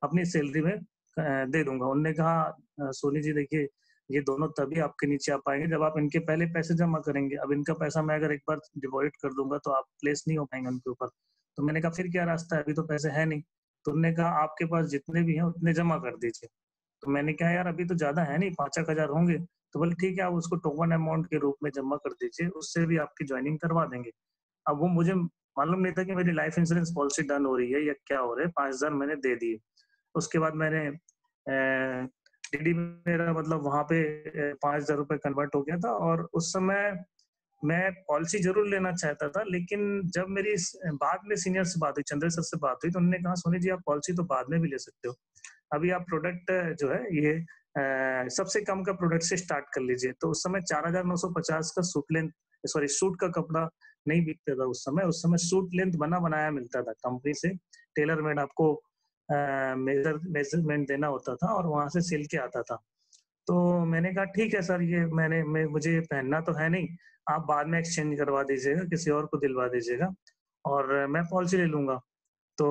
अपनी सैलरी में दे दूँगा। उन्होंने कहा सोनी जी देखिए, ये दोनों तभी आपके नीचे आ पाएँगे जब आप इनके पहले पैसे जमा करेंगे। अब इनका पैसा मैं अगर एक बार डिपॉज़िट कर दूँगा तो आप प्लेस नहीं हो पाएँगे उनके ऊपर। तो मैंने कहा फिर क्या रास्ता है, अभी तो पैसे हैं नहीं। तो उन्होंने कहा आपके पास जितने भी हैं उतने जमा कर दीजिए। तो मैंने कहा यार अभी तो ज़्यादा है नहीं, 5 एक हज़ार होंगे। तो बोले ठीक है आप उसको टोकन अमाउंट के रूप में जमा कर दीजिए, उससे भी आपकी जॉइनिंग करवा देंगे। अब वो मुझे मालूम नहीं था कि मेरी लाइफ इंश्योरेंस पॉलिसी डन हो रही है या क्या हो रहा है, 5,000 मैंने दे दिए। उसके बाद मैंने डीडी मेरा मतलब वहाँ पे 5,000 रुपए कन्वर्ट हो गया था और उस समय मैं पॉलिसी ज़रूर लेना चाहता था, लेकिन जब मेरी बाद में सीनियर से बात हुई, चंद्र सर से बात हुई, तो उन्होंने कहा, "सोनी जी, आप पॉलिसी तो बाद में भी ले सकते हो। अभी आप प्रोडक्ट जो है ये सबसे कम का प्रोडक्ट से स्टार्ट कर लीजिए।" तो उस समय 4,950 का सूट का कपड़ा नहीं बिकता था उस समय सूट लेंथ बना बनाया मिलता था कंपनी से, टेलर मेड आपको मेजरमेंट देना होता था और वहाँ से सिल के आता था। तो मैंने कहा, "ठीक है सर, ये मुझे पहनना तो है नहीं, आप बाद में एक्सचेंज करवा दीजिएगा, किसी और को दिलवा दीजिएगा और मैं पॉलिसी ले लूँगा।" तो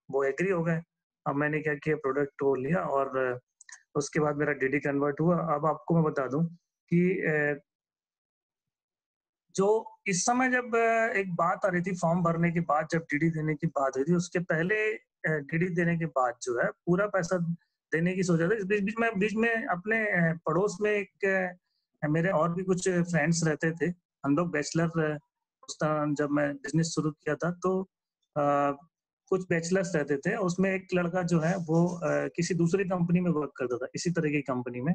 वो एग्री हो गए। अब मैंने क्या किया, प्रोडक्ट वो लिया और उसके बाद मेरा डीडी कन्वर्ट हुआ। अब आपको मैं बता दूँ कि जो इस समय जब एक बात आ रही थी फॉर्म भरने के बाद जब डीडी देने की बात हुई थी, उसके पहले डीडी देने के बाद जो है पूरा पैसा देने की सोचा था। इस बीच में अपने पड़ोस में एक मेरे और भी कुछ फ्रेंड्स रहते थे। हम लोग बैचलर उस टाइम जब मैं बिज़नेस शुरू किया था तो कुछ बैचलर्स रहते थे। उसमें एक लड़का जो है वो किसी दूसरी कंपनी में वर्क करता था, इसी तरह की कंपनी में।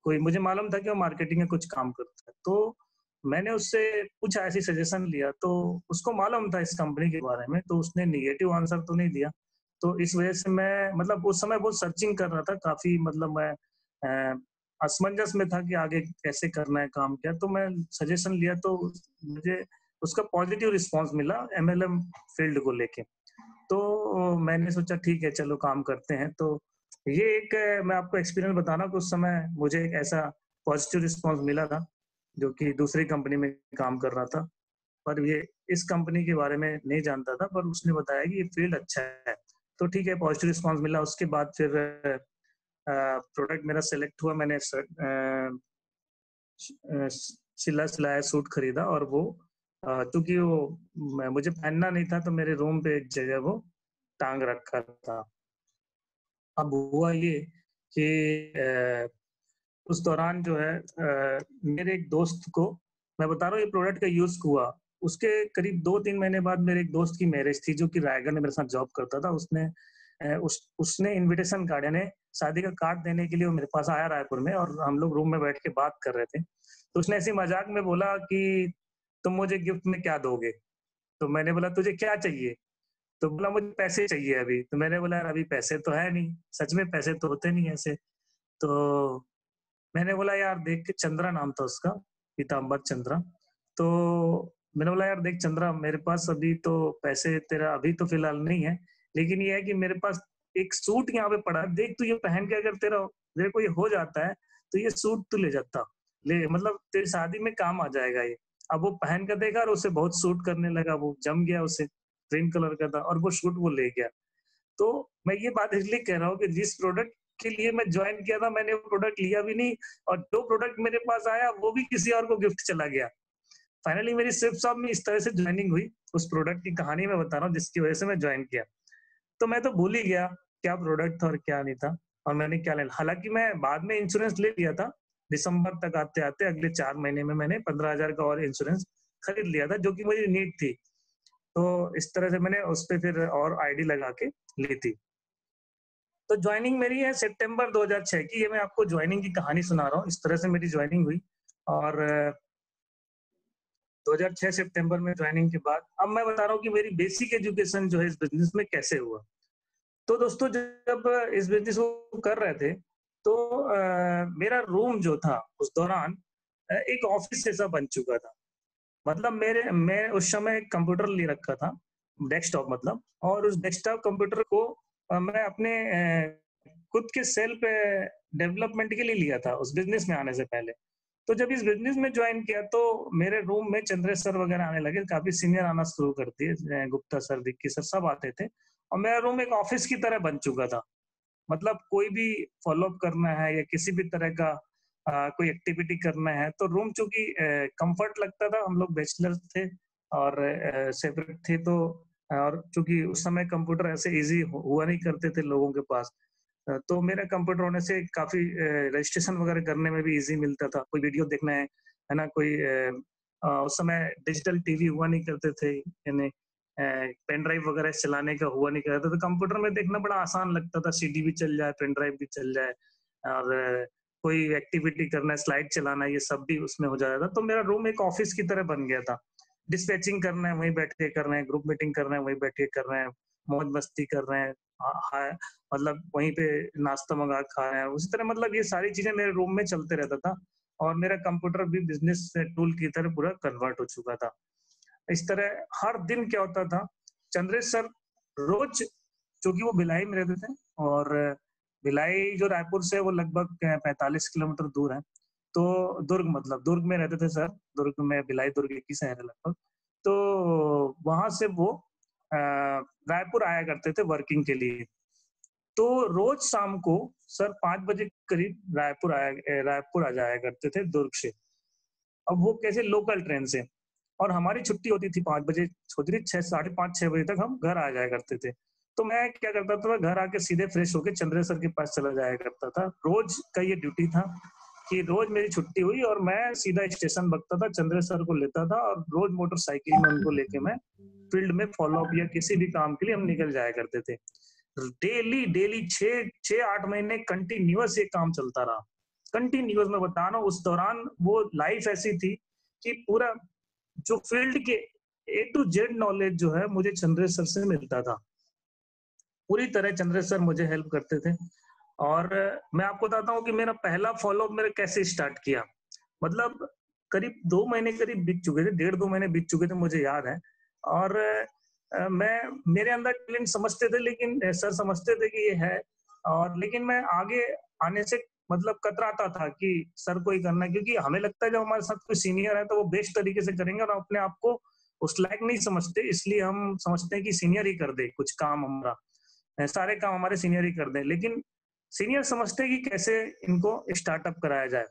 कोई मुझे मालूम था कि वो मार्केटिंग में कुछ काम करता है। तो मैंने उससे पूछा, ऐसी सजेशन लिया, तो उसको मालूम था इस कंपनी के बारे में, तो उसने नेगेटिव आंसर तो नहीं दिया। तो इस वजह से मैं मतलब उस समय बहुत सर्चिंग कर रहा था, काफ़ी मतलब मैं असमंजस में था कि आगे कैसे करना है काम क्या। तो मैं सजेशन लिया तो मुझे उसका पॉजिटिव रिस्पॉन्स मिला एमएलएम फील्ड को लेके। तो मैंने सोचा ठीक है चलो काम करते हैं। तो ये एक मैं आपको एक्सपीरियंस बता रहा हूँ कि उस समय मुझे एक ऐसा पॉजिटिव रिस्पॉन्स मिला था, जो कि दूसरी कंपनी में काम कर रहा था। पर ये इस कंपनी के बारे में नहीं जानता था, पर उसने बताया कि ये फील्ड अच्छा है। तो ठीक है, पॉजिटिव रिस्पॉन्स मिला। उसके बाद फिर प्रोडक्ट मेरा सेलेक्ट हुआ। मैंने सिला-सिलाया सूट खरीदा और वो चूँकि वो मुझे पहनना नहीं था, तो मेरे रूम पे एक जगह वो टाँग रखा था। अब हुआ ये कि उस दौरान जो है मेरे एक दोस्त को मैं बता रहा हूँ ये प्रोडक्ट का यूज़ हुआ। उसके करीब 2-3 महीने बाद मेरे एक दोस्त की मैरिज थी, जो कि रायगढ़ में मेरे साथ जॉब करता था। उसने इन्विटेशन कार्ड यानी शादी का कार्ड देने के लिए वो मेरे पास आया रायपुर में और हम लोग रूम में बैठ के बात कर रहे थे। तो उसने ऐसे ही मज़ाक में बोला कि, "तुम मुझे गिफ्ट में क्या दोगे?" तो मैंने बोला, "तुझे क्या चाहिए?" तो बोला, "मुझे पैसे चाहिए अभी।" तो मैंने बोला, "यार अभी पैसे तो है नहीं।" सच में पैसे तो होते नहीं ऐसे। तो मैंने बोला, "यार देख", चंद्रा नाम था उसका, पीताम्बर चंद्रा। तो मैंने बोला, "यार देख चंद्रा, मेरे पास अभी तो पैसे तेरा अभी तो फिलहाल नहीं है, लेकिन ये है कि मेरे पास एक सूट यहाँ पे पड़ा है, देख तू ये पहन के अगर तेरे को ये हो जाता है, तो ये सूट तू ले जाता, ले मतलब तेरी शादी में काम आ जाएगा ये।" अब वो पहन कर देखा और उसे बहुत सूट करने लगा, वो जम गया उसे, क्रीम कलर का था और वो सूट वो ले गया। तो मैं ये बात इसलिए कह रहा हूँ कि जिस प्रोडक्ट के लिए मैं जॉइन किया था, मैंने वो प्रोडक्ट लिया भी नहीं और जो प्रोडक्ट मेरे पास आया, वो भी किसी और को गिफ्ट चला गया। फाइनली मेरी स्विफ्ट शॉप में इस तरह से जॉइनिंग हुई, उस प्रोडक्ट की कहानी मैं बता रहा हूँ जिसकी वजह से मैं जॉइन किया। तो मैं तो भूल ही गया, क्या प्रोडक्ट था और क्या नहीं था और मैंने क्या लेना। हालाँकि मैं बाद में इंश्योरेंस ले लिया था, दिसंबर तक आते-आते अगले 4 महीने में मैंने 15,000 का और इंश्योरेंस खरीद लिया था, जो कि मुझे नीड थी। तो इस तरह से मैंने उस पे फिर और आईडी लगा के ली थी। तो जॉइनिंग मेरी है सितंबर 2006 की। ये मैं आपको जॉइनिंग की कहानी सुना रहा हूँ। इस तरह से मेरी जॉइनिंग हुई और 2006 सितंबर में जॉइनिंग के बाद अब मैं बता रहा हूँ कि मेरी बेसिक एजुकेशन जो है इस बिज़नेस में कैसे हुआ। तो दोस्तों जब इस बिज़नेस को कर रहे थे तो मेरा रूम जो था उस दौरान एक ऑफ़िस जैसा बन चुका था। मतलब मैं उस समय एक कंप्यूटर ले रखा था, डेस्कटॉप मतलब और उस डेस्कटॉप कंप्यूटर को मैं अपने खुद के सेल्फ डेवलपमेंट के लिए लिया था उस बिज़नेस में आने से पहले। तो जब इस बिज़नेस में जॉइन किया तो मेरे रूम में चंद्रेश सर वगैरह आने लगे, काफ़ी सीनियर आना शुरू कर दिए, गुप्ता सर, विक्की सर सब आते थे और मेरा रूम एक ऑफ़िस की तरह बन चुका था। मतलब कोई भी फ़ॉलो-अप करना है या किसी भी तरह का कोई एक्टिविटी करना है तो रूम चूँकि कम्फ़र्ट लगता था, हम लोग बैचलर्स थे और सेपरेट थे तो और चूँकि उस समय कंप्यूटर ऐसे ईज़ी हुआ नहीं करते थे लोगों के पास। तो मेरा कंप्यूटर होने से काफ़ी रजिस्ट्रेशन वगैरह करने में भी ईज़ी मिलता था। कोई वीडियो देखना है ना? कोई उस समय डिजिटल टीवी हुआ नहीं करते थे यानी पेन ड्राइव वगैरह चलाने का हुआ नहीं करता, तो कंप्यूटर में देखना बड़ा आसान लगता था, सीडी भी चल जाए, पेन ड्राइव भी चल जाए, और कोई एक्टिविटी करना है, स्लाइड चलाना है, ये सब भी उसमें हो जाता था। तो मेरा रूम एक ऑफिस की तरह बन गया था। डिस्पैचिंग करना है वहीं बैठ के कर रहे हैं, ग्रुप मीटिंग कर रहे हैं वहीं बैठ के कर रहे हैं, मौज मस्ती कर रहे हैं, मतलब वहीं पे नाश्ता मंगा खा रहे हैं। उसी तरह मतलब ये सारी चीजें मेरे रूम में चलते रहता था, और मेरा कंप्यूटर भी बिजनेस टूल की तरह पूरा कन्वर्ट हो चुका था। इस तरह हर दिन क्या होता था, चंद्रेश सर रोज, चूंकि वो भिलाई में रहते थे, और भिलाई जो रायपुर से वो लगभग 45 किलोमीटर दूर है, तो दुर्ग, मतलब दुर्ग में रहते थे सर, दुर्ग में, भिलाई दुर्ग एक ही शहर है लगभग। तो वहां से वो रायपुर आया करते थे वर्किंग के लिए। तो रोज शाम को सर 5 बजे करीब रायपुर आ जाया करते थे दुर्ग से। अब वो कैसे, लोकल ट्रेन से, और हमारी छुट्टी होती थी 5 बजे, होती थी 6, 5:30, 6 बजे तक हम घर आ जाया करते थे। तो मैं क्या करता था, घर आके सीधे फ्रेश होके चंद्रेश सर के पास चला जाया करता था। रोज का ये ड्यूटी था कि रोज मेरी छुट्टी हुई और मैं सीधा स्टेशन भगता था, चंद्रेश सर को लेता था, और रोज मोटरसाइकिल में उनको लेके मैं फील्ड में फॉलोअप या किसी भी काम के लिए हम निकल जाया करते थे। डेली डेली 6-8 महीने कंटिन्यूअस ये काम चलता रहा, कंटिन्यूअस। मैं बता रहा हूँ, उस दौरान वो लाइफ ऐसी थी कि पूरा जो फील्ड के A to Z नॉलेज जो है मुझे चंद्रेश सर से मिलता था। पूरी तरह चंद्रेश सर मुझे हेल्प करते थे। और मैं आपको बताता हूँ कि मेरा पहला फॉलोअप मेरा कैसे स्टार्ट किया। मतलब करीब 2 महीने करीब बीत चुके थे, 1.5-2 महीने बीत चुके थे, मुझे याद है। और मैं, मेरे अंदर टैलेंट समझते थे, लेकिन सर समझते थे कि ये है, और लेकिन मैं आगे आने से मतलब कतराता था कि सर को ही करना है, क्योंकि हमें लगता है जब हमारे साथ कोई सीनियर है तो वो बेस्ट तरीके से करेंगे, और अपने आप को उस लायक नहीं समझते, इसलिए हम समझते हैं कि सीनियर ही कर दे कुछ काम हमारा, सारे काम हमारे सीनियर ही कर दें। लेकिन सीनियर समझते हैं कि कैसे इनको स्टार्टअप कराया जाए।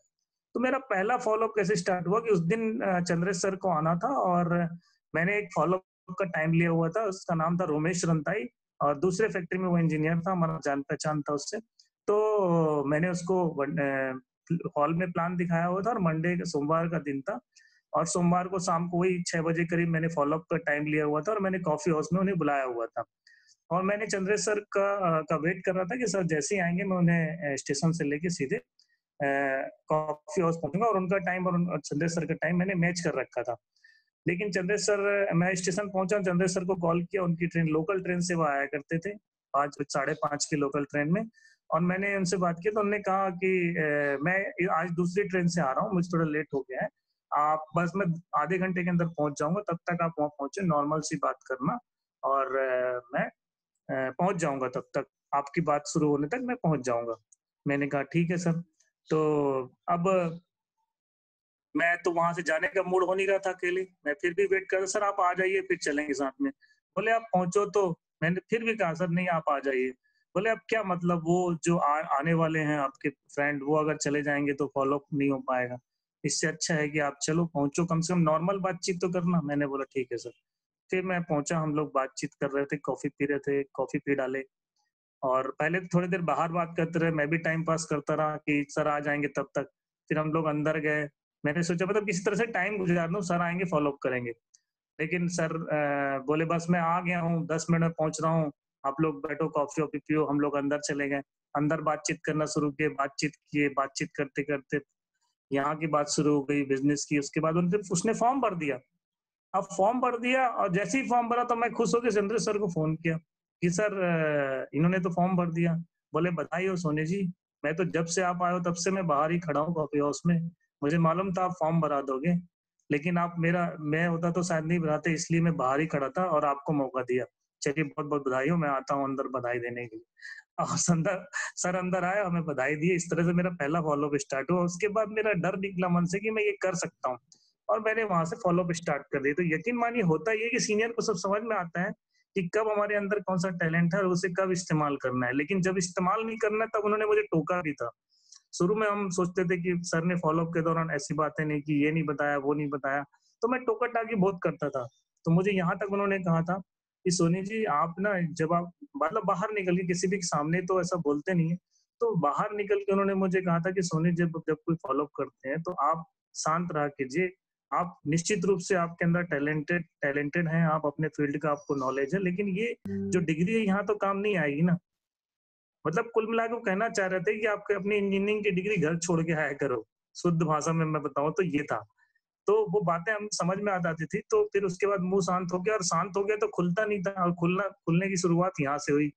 तो मेरा पहला फॉलोअप कैसे स्टार्ट हुआ कि उस दिन चंद्रेश सर को आना था, और मैंने एक फॉलोअप का टाइम लिया हुआ था, उसका नाम था रोमेश रंताई, और दूसरे फैक्ट्री में वो इंजीनियर था, हमारा जान पहचान था उससे। तो मैंने उसको हॉल में प्लान दिखाया हुआ था, और मंडे, सोमवार का दिन था, और सोमवार को शाम को वही 6 बजे करीब मैंने फॉलोअप का टाइम लिया हुआ था, और मैंने कॉफी हाउस में उन्हें बुलाया हुआ था। और मैंने चंद्रेश सर का वेट कर रहा था कि सर जैसे ही आएंगे मैं उन्हें स्टेशन से लेके सीधे कॉफी हाउस पहुंचूंगा, और उनका टाइम और चंद्रेश सर का टाइम मैंने मैच कर रखा था। लेकिन चंद्रेश सर, मैं स्टेशन पहुंचा, चंद्रेश सर को कॉल किया, उनकी ट्रेन, लोकल ट्रेन से वो आया करते थे, 5, 5:30 की लोकल ट्रेन में। और मैंने उनसे बात की तो उन्होंने कहा कि मैं आज दूसरी ट्रेन से आ रहा हूँ, मुझे थोड़ा लेट हो गया है, आप बस, मैं आधे घंटे के अंदर पहुंच जाऊंगा, तब तक आप वहां पहुंचे, नॉर्मल सी बात करना, और मैं पहुंच जाऊंगा, तब तक आपकी बात शुरू होने तक मैं पहुंच जाऊंगा। मैंने कहा ठीक है सर। तो अब मैं तो वहां से जाने का मूड हो नहीं रहा था अकेले, मैं फिर भी वेट कर रहा, सर आप आ जाइए फिर चलेंगे साथ में। बोले आप पहुंचो तो। मैंने फिर भी कहा सर नहीं, आप आ जाइए। बोले अब क्या मतलब, वो जो आने वाले हैं आपके फ्रेंड, वो अगर चले जाएंगे तो फॉलोअप नहीं हो पाएगा, इससे अच्छा है कि आप चलो, पहुंचो, कम से कम नॉर्मल बातचीत तो करना। मैंने बोला ठीक है सर। फिर मैं पहुंचा, हम लोग बातचीत कर रहे थे, कॉफी पी रहे थे, कॉफी पी डाले, और पहले तो थोड़ी देर बाहर बात करते रहे, मैं भी टाइम पास करता रहा कि सर आ जाएंगे तब तक। फिर हम लोग अंदर गए, मैंने सोचा मतलब किसी तरह से टाइम गुजार लूं, सर आएंगे फॉलो अप करेंगे। लेकिन सर बोले बस मैं आ गया हूँ, 10 मिनट में पहुंच रहा हूँ, आप लोग बैठो, कॉफी वॉफी पियो। हम लोग अंदर चले गए, अंदर बातचीत करना शुरू किए, बातचीत किए, बातचीत करते करते यहाँ की बात शुरू हो गई, बिजनेस की। उसके बाद उसने फॉर्म भर दिया। अब फॉर्म भर दिया, और जैसे ही फॉर्म भरा तो मैं खुश होकर चंद्र सर को फोन किया कि सर इन्होंने तो फॉर्म भर दिया। बोले बधाई हो सोनी जी, मैं तो जब से आप आए हो तब से मैं बाहर ही खड़ा हूँ कॉफी हाउस में, मुझे मालूम था आप फॉर्म भरा दोगे, लेकिन आप मैं होता तो शायद नहीं भराते, इसलिए मैं बाहर ही खड़ा था और आपको मौका दिया। चलिए बहुत बहुत बधाई हो, मैं आता हूँ अंदर बधाई देने के लिए। और सर अंदर आए, हमें बधाई दी। इस तरह से मेरा पहला फॉलोअप स्टार्ट हुआ। उसके बाद मेरा डर निकला मन से कि मैं ये कर सकता हूँ, और मैंने वहां से फॉलोअप स्टार्ट कर दी। तो यकीन मानिए, होता ये कि सीनियर को सब समझ में आता है कि कब हमारे अंदर कौन सा टैलेंट है और उसे कब इस्तेमाल करना है, लेकिन जब इस्तेमाल नहीं करना है तब उन्होंने मुझे टोका भी था। शुरू में हम सोचते थे कि सर ने फॉलोअप के दौरान ऐसी बातें नहीं की, ये नहीं बताया, वो नहीं बताया, तो मैं टोका टाकी बहुत करता था। तो मुझे यहाँ तक उन्होंने कहा था कि सोनी जी आप ना, जब आप मतलब बाहर निकल के, किसी भी के सामने तो ऐसा बोलते नहीं है, तो बाहर निकल के उन्होंने मुझे कहा था कि सोनी जब जब कोई फॉलोअप करते हैं तो आप शांत रहा कीजिए, आप निश्चित रूप से आपके अंदर टैलेंटेड हैं, आप अपने फील्ड का आपको नॉलेज है, लेकिन ये जो डिग्री है यहाँ तो काम नहीं आएगी ना। मतलब कुल मिला के वो कहना चाह रहे थे कि आपके अपनी इंजीनियरिंग की डिग्री घर छोड़ के आया करो। शुद्ध भाषा में मैं बताऊँ तो ये था। तो वो बातें हम समझ में आ जाती थी, तो फिर उसके बाद मुँह शांत हो गया, और शांत हो गया तो खुलता नहीं था, और खुलने की शुरुआत यहाँ से हुई।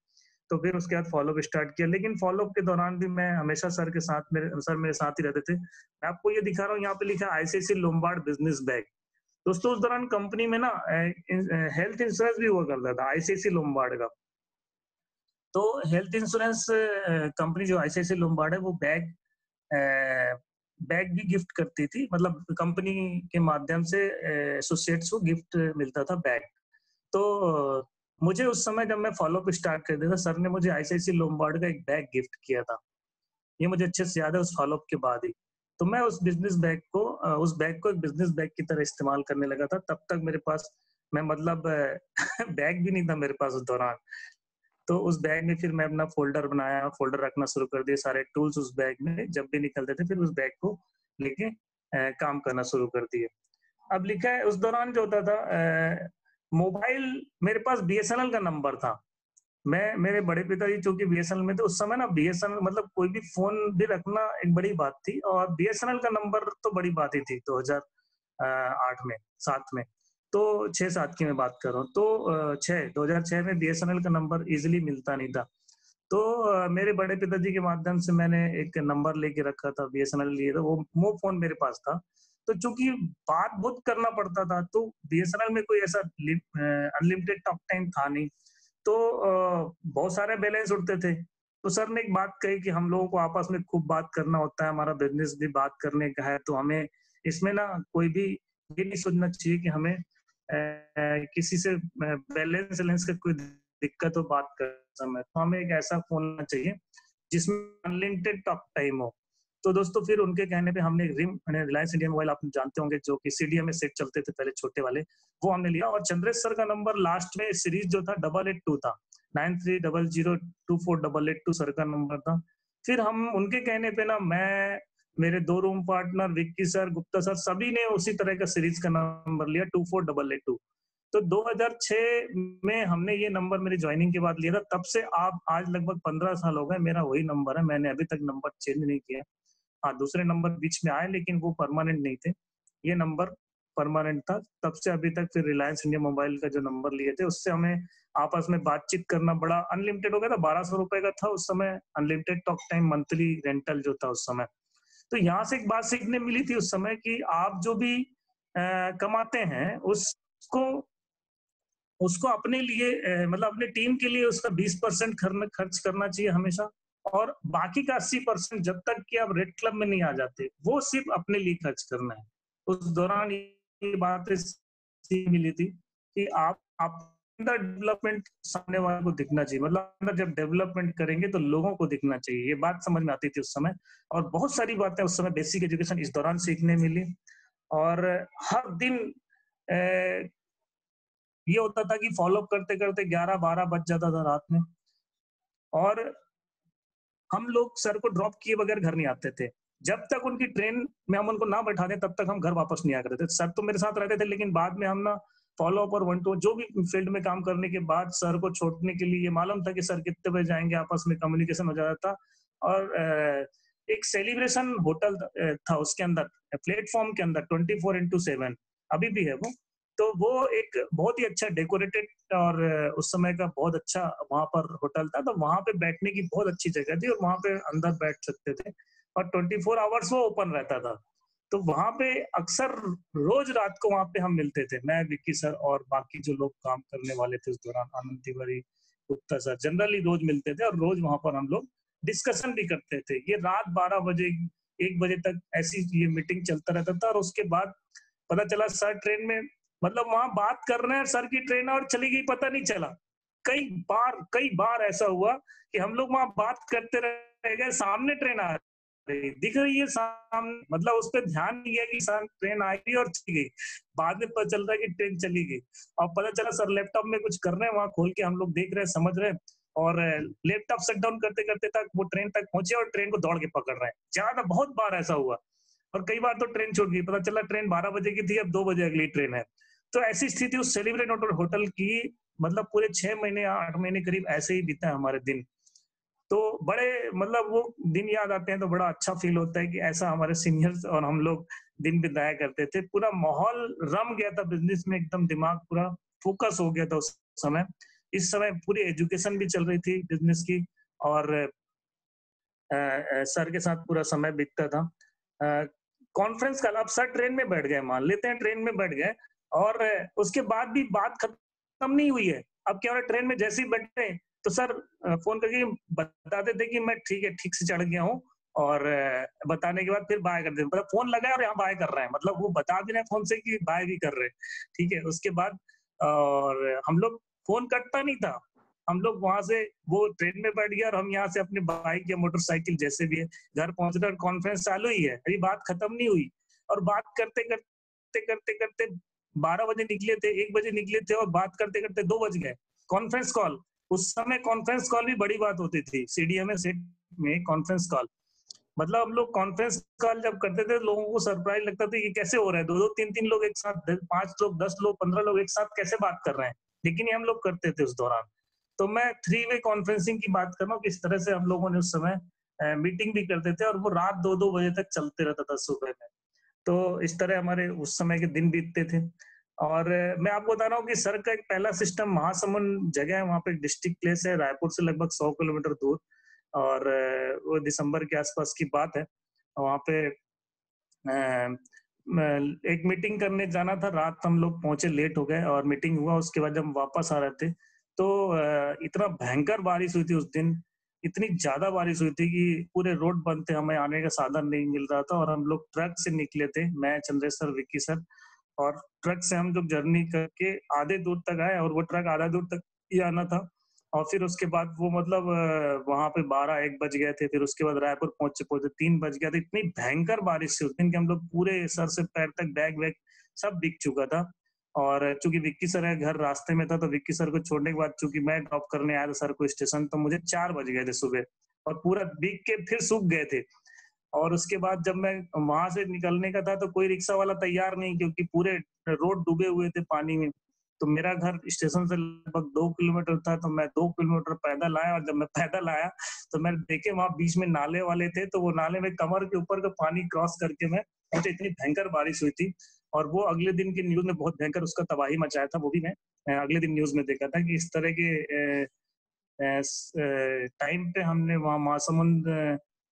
तो फिर उसके बाद फ़ॉलो-अप स्टार्ट किया, लेकिन फ़ॉलो-अप के दौरान भी मैं हमेशा सर मेरे साथ ही रहते थे। मैं आपको ये दिखा रहा हूँ, यहाँ पे लिखा है आईसीआईसी लोम्बार्ड बिज़नेस बैग। दोस्तों उस दौरान कंपनी में ना हेल्थ इंश्योरेंस भी हुआ करता था आईसीआईसी लोम्बार्ड का। तो हेल्थ इंश्योरेंस कंपनी जो आईसीआईसी लोम्बार्ड है, वो बैग भी गिफ्ट करती थी, मतलब कंपनी के माध्यम से एसोसिएट्स को गिफ्ट मिलता था बैग। तो मुझे उस समय जब मैं फॉलोअप स्टार्ट कर दिया था, सर ने मुझे आईसीआईसी लोम्बार्ड का एक बैग गिफ्ट किया था। ये मुझे अच्छे से याद है, उस फॉलोअप के बाद ही। तो मैं उस बैग को एक बिजनेस बैग की तरह इस्तेमाल करने लगा था। तब तक मेरे पास मैं मतलब बैग भी नहीं था मेरे पास उस दौरान। तो उस बैग में फिर मैं अपना फ़ोल्डर बनाया, फ़ोल्डर रखना शुरू कर दिए, सारे टूल्स उस बैग में, जब भी निकलते थे फिर उस बैग को लेके काम करना शुरू कर दिए। अब लिखा है उस दौरान जो होता था, मोबाइल मेरे पास बीएसएनएल का नंबर था। मेरे बड़े पिताजी चूँकि बीएसएनएल में थे, उस समय ना बीएसएनएल मतलब कोई भी फ़ोन भी रखना एक बड़ी बात थी, और बीएसएनएल का नंबर तो बड़ी बात ही थी 2008 में, 7 में। तो 6-7 की मैं बात कर रहा हूँ। तो 2006 में बीएसएनएल का नंबर ईज़िली मिलता नहीं था। तो मेरे बड़े पिताजी के माध्यम से मैंने एक नंबर लेके रखा था, बीएसएनएल लिए था, वो फ़ोन मेरे पास था। तो चूँकि बात बहुत करना पड़ता था, तो बीएसएनएल में कोई ऐसा अनलिमिटेड टॉक टाइम था नहीं। तो बहुत सारे बैलेंस उड़ते थे। तो सर ने एक बात कही कि हम लोगों को आपस में खूब बात करना होता है, हमारा बिज़नेस भी बात करने का है, तो हमें इसमें ना कोई भी ये नहीं सोचना चाहिए कि हमें किसी से बैलेंस का कोई दिक्कत हो बात करते समय। तो हमें एक ऐसा फ़ोन होना चाहिए जिसमें अनलिमिटेड टॉक टाइम हो। तो दोस्तों फिर उनके कहने पे हमने रिलायंस इंडिया मोबाइल, आप जानते होंगे, जो कि सीडीएम में सेट चलते थे पहले छोटे वाले, वो हमने लिया। और चंद्रेश सर का नंबर लास्ट में सीरीज जो था 882 था, 9300248882 सर का नंबर था। फिर हम उनके कहने पे ना, मैं, मेरे 2 room partner Vicky sir, Gupta sir, सभी ने उसी तरह का सीरीज का नंबर लिया 24882। तो 2006 में हमने ये नंबर मेरी ज्वाइनिंग के बाद लिया था। तब से आप आज लगभग 15 साल हो गए, मेरा वही नंबर है, मैंने अभी तक नंबर चेंज नहीं किया। हाँ, दूसरे नंबर बीच में आए, लेकिन वो परमानेंट नहीं थे। ये नंबर परमानेंट था। तब से अभी तक फिर रिलायंस इंडिया मोबाइल का जो नंबर लिए थे, उससे हमें आपस में बातचीत करना बड़ा अनलिमिटेड हो गया था। 1200 रुपए का था उस समय unlimited talk time monthly rental जो था उस समय। तो यहाँ से एक बात सीखने मिली थी उस समय कि आप जो भी कमाते हैं उसको उसको अपने लिए मतलब अपने टीम के लिए उसका 20% खर्च करना चाहिए हमेशा, और बाकी का 80% जब तक कि आप रेड क्लब में नहीं आ जाते, वो सिर्फ अपने लिए खर्च करना है। उस दौरान ये बातें सीख मिली थी कि आप अंदर डेवलपमेंट सामने वाले को दिखना चाहिए, मतलब अंदर जब डेवलपमेंट करेंगे तो लोगों को दिखना चाहिए। ये बात समझ में आती थी उस समय, और बहुत सारी बातें उस समय बेसिक एजुकेशन इस दौरान सीखने मिली। और हर दिन ये होता था कि फॉलो करते करते 11-12 बज जाता था रात में, और हम लोग सर को ड्रॉप किए बगैर घर नहीं आते थे। जब तक उनकी ट्रेन में हम उनको ना बैठा दें, तब तक हम घर वापस नहीं आ करते थे। सर तो मेरे साथ रहते थे, लेकिन बाद में हम ना फॉलो अप और वन टू जो भी फील्ड में काम करने के बाद सर को छोड़ने के लिए ये मालूम था कि सर कितने बजे जाएंगे, आपस में कम्युनिकेशन हो जाता था। और एक सेलिब्रेशन होटल था उसके अंदर, प्लेटफॉर्म के अंदर 24/7 अभी भी है वो। तो वो एक बहुत ही अच्छा डेकोरेटेड और उस समय का बहुत अच्छा वहां पर होटल था। तो वहां पे बैठने की बहुत अच्छी जगह थी, और वहां पे अंदर बैठ सकते थे, और 24 आवर्स वो ओपन रहता था। तो वहां पे अक्सर रोज रात को वहां पे हम मिलते थे, मैं, विक्की सर और बाकी जो लोग काम करने वाले थे उस दौरान, आनंद तिवारी, गुप्ता सर, जनरली रोज मिलते थे, और रोज वहां पर हम लोग डिस्कशन भी करते थे। ये रात 12 बजे 1 बजे तक ऐसी ये मीटिंग चलता रहता था। और उसके बाद पता चला सर ट्रेन में, मतलब वहां बात कर रहे हैं, सर की ट्रेन और चली गई, पता नहीं चला। कई बार ऐसा हुआ कि हम लोग वहां बात करते रह गए, सामने ट्रेन आ रही दिख रही है सामने, मतलब उस पर ध्यान नहीं गया कि ट्रेन आएगी और चली गई। बाद में पता चल रहा है कि ट्रेन चली गई, और पता चला सर लैपटॉप में कुछ कर रहे हैं, वहां खोल के हम लोग देख रहे हैं, समझ रहे हैं, और लैपटॉप शट डाउन करते करते तक वो ट्रेन तक पहुंचे, और ट्रेन को दौड़ के पकड़ रहे हैं। ज्यादा बहुत बार ऐसा हुआ। और कई बार तो ट्रेन छूट गई, पता चला ट्रेन 12 बजे की थी, अब 2 बजे अगली ट्रेन है। तो ऐसी स्थिति उस सेलिब्रेट होटल की, मतलब पूरे 6 महीने या 8 महीने करीब ऐसे ही बीता हमारे दिन। तो बड़े मतलब वो दिन याद आते हैं तो बड़ा अच्छा फील होता है कि ऐसा हमारे सीनियर्स और हम लोग दिन बिताया करते थे। पूरा माहौल रम गया था बिजनेस में, एकदम दिमाग पूरा फोकस हो गया था उस समय। इस समय पूरी एजुकेशन भी चल रही थी बिजनेस की, और सर के साथ पूरा समय बीतता था। कॉन्फ्रेंस कल, अब सर ट्रेन में बैठ गए, मान लेते हैं ट्रेन में बैठ गए, और उसके बाद भी बात खत्म नहीं हुई है। अब क्या हो रहा है, ट्रेन में जैसे ही बैठे तो सर फोन करके बताते थे कि मैं ठीक से चढ़ गया हूँ, और बताने के बाद फिर बाय कर देते, मतलब फोन लगा है और यहाँ बाय कर रहे हैं, मतलब वो बता भी रहे हैं फोन से कि बाय भी कर रहे हैं। ठीक है, उसके बाद और हम लोग, फोन कटता नहीं था, हम लोग वहां से, वो ट्रेन में बैठ गया और हम यहाँ से अपने बाइक या मोटरसाइकिल जैसे भी है घर पहुंच रहे, और कॉन्फ्रेंस चालू ही है, अभी बात खत्म नहीं हुई, और बात करते करते करते करते 12 बजे निकले थे, 1 बजे निकले थे, और बात करते करते 2 बज गए। कॉन्फ्रेंस कॉल, उस समय कॉन्फ्रेंस कॉल भी बड़ी बात होती थी, सीडीएमए सेट में कॉन्फ्रेंस कॉल, मतलब हम लोग कॉन्फ्रेंस कॉल जब करते थे लोगों को सरप्राइज लगता था, ये कैसे हो रहा है, 2-2 3-3 लोग एक साथ, 5 लोग, 10 लोग, 15 लोग एक साथ कैसे बात कर रहे हैं, लेकिन ये हम लोग करते थे उस दौरान। तो मैं 3 वे कॉन्फ्रेंसिंग की बात कर रहा हूँ, किस तरह से हम लोगों ने उस समय मीटिंग भी करते थे, और वो रात 2-2 बजे तक चलते रहता था सुबह में। तो इस तरह हमारे उस समय के दिन बीतते थे। और मैं आपको बता रहा हूँ कि सर का एक पहला सिस्टम, महासमुंद जगह है, वहाँ पे एक डिस्ट्रिक्ट प्लेस है, रायपुर से लगभग 100 किलोमीटर दूर, और वो दिसंबर के आसपास की बात है। वहाँ पे एक मीटिंग करने जाना था, रात हम लोग पहुंचे, लेट हो गए, और मीटिंग हुआ, उसके बाद जब वापस आ रहे थे तो इतना भयंकर बारिश हुई थी उस दिन, इतनी ज्यादा बारिश हुई थी कि पूरे रोड बंद थे, हमें आने का साधन नहीं मिल रहा था, और हम लोग ट्रक से निकले थे, मैं, चंद्रेश्वर, विक्की सर, और ट्रक से हम लोग जर्नी करके आधे दूर तक आए, और वो ट्रक आधा दूर तक ही आना था, और फिर उसके बाद वो मतलब वहां पे 12-1 बज गए थे, फिर उसके बाद रायपुर पहुंचे पहुंचे 3 बज गया था। इतनी भयंकर बारिश थी उस दिन कि हम लोग पूरे सर से पैर तक बैग वैग सब भीग चुका था। और चूंकि विक्की सर है, घर रास्ते में था, तो विक्की सर को छोड़ने के बाद चूंकि मैं ड्रॉप करने आया था सर को स्टेशन, तो मुझे 4 बज गए थे सुबह, और पूरा भीग के फिर सूख गए थे। और उसके बाद जब मैं वहां से निकलने का था तो कोई रिक्शा वाला तैयार नहीं, क्योंकि पूरे रोड डूबे हुए थे पानी में। तो मेरा घर स्टेशन से लगभग 2 किलोमीटर था, तो मैं 2 किलोमीटर पैदल आया, और जब मैं पैदल आया तो मैं देखे वहां बीच में नाले वाले थे, तो वो नाले में कमर के ऊपर का पानी क्रॉस करके मैं पहुंचे, इतनी भयंकर बारिश हुई थी। और वो अगले दिन की न्यूज में बहुत भयंकर उसका तबाही मचाया था, वो भी मैं अगले दिन न्यूज में देखा था कि इस तरह के टाइम पे हमने वहाँ महासमुंद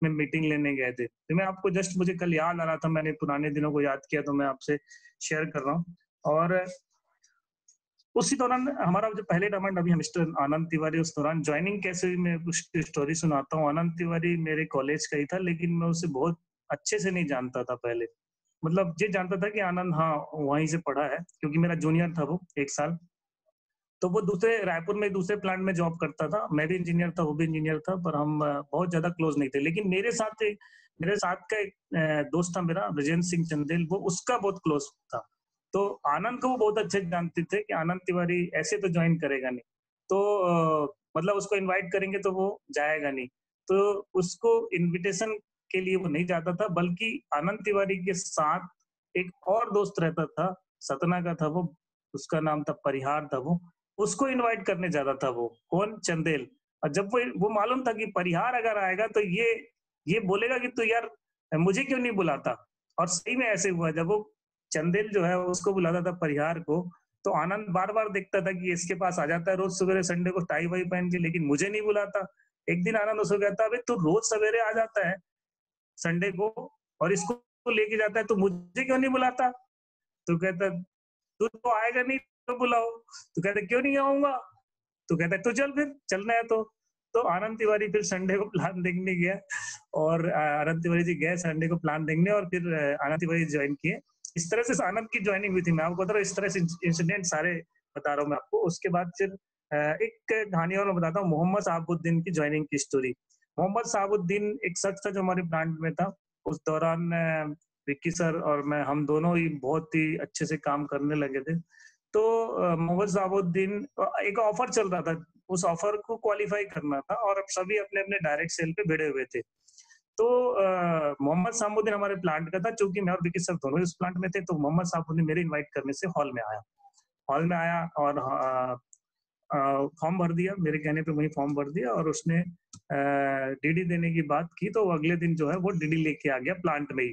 में मीटिंग लेने गए थे। तो मैं आपको जस्ट, मुझे कल याद आ रहा था, मैंने पुराने दिनों को याद किया, तो मैं आपसे शेयर कर रहा हूँ। और उसी दौरान हमारा जो पहले टर्म, अभी मिस्टर आनंद तिवारी, उस दौरान ज्वाइनिंग कैसे हुई, मैं कुछ स्टोरी सुनाता हूँ। आनंद तिवारी मेरे कॉलेज का ही था, लेकिन मैं उसे बहुत अच्छे से नहीं जानता था पहले, मतलब ये जानता था कि आनंद हाँ वहीं से पढ़ा है, क्योंकि मेरा जूनियर था वो 1 साल। तो वो दूसरे रायपुर में दूसरे प्लांट में जॉब करता था, मैं भी इंजीनियर था, वो भी इंजीनियर था, पर हम बहुत ज्यादा क्लोज नहीं थे। लेकिन मेरे साथ का एक दोस्त था मेरा, ब्रजेंद्र सिंह चंदेल, वो उसका बहुत क्लोज था। तो आनंद को वो बहुत अच्छे जानते थे कि आनंद तिवारी ऐसे तो ज्वाइन करेगा नहीं, तो मतलब उसको इनवाइट करेंगे तो वो जाएगा नहीं, तो उसको इनविटेशन के लिए वो नहीं जाता था, बल्कि आनंद तिवारी के साथ एक और दोस्त रहता था, सतना का था वो, उसका नाम था परिहार था वो, उसको इनवाइट करने जाता था वो, कौन, चंदेल। और जब वो मालूम था कि परिहार अगर आएगा तो ये बोलेगा कि तू यार मुझे क्यों नहीं बुलाता। और सही में ऐसे हुआ, जब वो चंदेल जो है उसको बुलाता था परिहार को, तो आनंद बार बार देखता था कि इसके पास आ जाता है रोज सवेरे संडे को टाई वाई पहन के, लेकिन मुझे नहीं बुलाता। एक दिन आनंद उसको कहता, अबे तू रोज सवेरे आ जाता है संडे को और इसको लेके जाता है, तो मुझे क्यों नहीं बुलाता। तो कहता, तू तो आएगा नहीं तो बुलाओ। तो कहते क्यों नहीं आऊंगा। तो कहता है तो चल, फिर चलना है तो आनंद तिवारी फिर संडे को प्लान देखने गया, और आनंद तिवारी जी गए संडे को प्लान देखने, और फिर आनंद तिवारी ज्वाइन किए। इस तरह से आनंद की ज्वाइनिंग हुई थी। मैं आपको बता रहा हूँ, इस तरह से इंसिडेंट सारे बता रहा हूँ मैं आपको। उसके बाद फिर एक कहानी और मैं बताता हूँ, मोहम्मद साहबुद्दीन की ज्वाइनिंग की स्टोरी। मोहम्मद साहबुद्दीन एक शख्स था जो हमारे प्लांट में था। उस दौरान विक्की सर और मैं, हम दोनों ही बहुत ही अच्छे से काम करने लगे थे। तो मोहम्मद साहबुद्दीन, एक ऑफर चल रहा था, उस ऑफर को क्वालिफाई करना था, और अब सभी अपने अपने डायरेक्ट सेल पे भिड़े हुए थे। तो मोहम्मद सामुद्दीन हमारे प्लांट का था, चूंकि मैं और विकी सर दोनों उस प्लांट में थे, तो मोहम्मद सामुद्दीन मेरे इनवाइट करने से हॉल में आया और फॉर्म भर दिया, मेरे कहने पे वही फॉर्म भर दिया, और उसने डीडी देने की बात की, तो अगले दिन जो है वो डीडी लेके आ गया प्लांट में ही।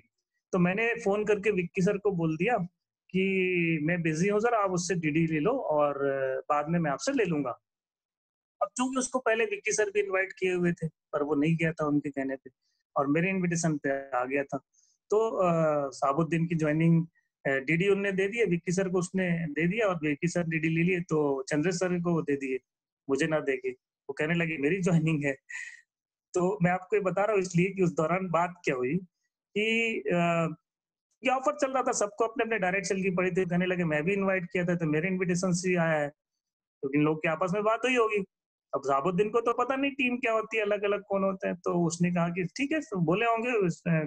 तो मैंने फोन करके विक्की सर को बोल दिया कि मैं बिजी हूँ सर, आप उससे डीडी ले लो और बाद में मैं आपसे ले लूंगा। अब चूंकि उसको पहले विक्की सर भी इनवाइट किए हुए थे, पर वो नहीं गया था उनके कहने पे, और मेरे इनविटेशन पे आ गया था। तो साबुद्दीन की ज्वाइनिंग डीडी उनने दे दिए, विक्की सर को उसने दे दिया, और विक्की सर डीडी ले लिए, तो चंद्रेश सर को दे दिए, मुझे ना देके। वो कहने लगे मेरी ज्वाइनिंग है। तो मैं आपको ये बता रहा हूँ इसलिए कि उस दौरान बात क्या हुई कि ये ऑफर चल रहा था, सबको अपने अपने डायरेक्ट सेल की पड़ी थी, कहने लगे मैं भी इनवाइट किया था, तो मेरे इनविटेशन से आया है, तो इन लोग की आपस में बात हुई होगी। अब साबुद्दीन को तो पता नहीं टीम क्या होती है, अलग अलग कौन होते हैं, तो उसने कहा कि ठीक है, तो बोले होंगे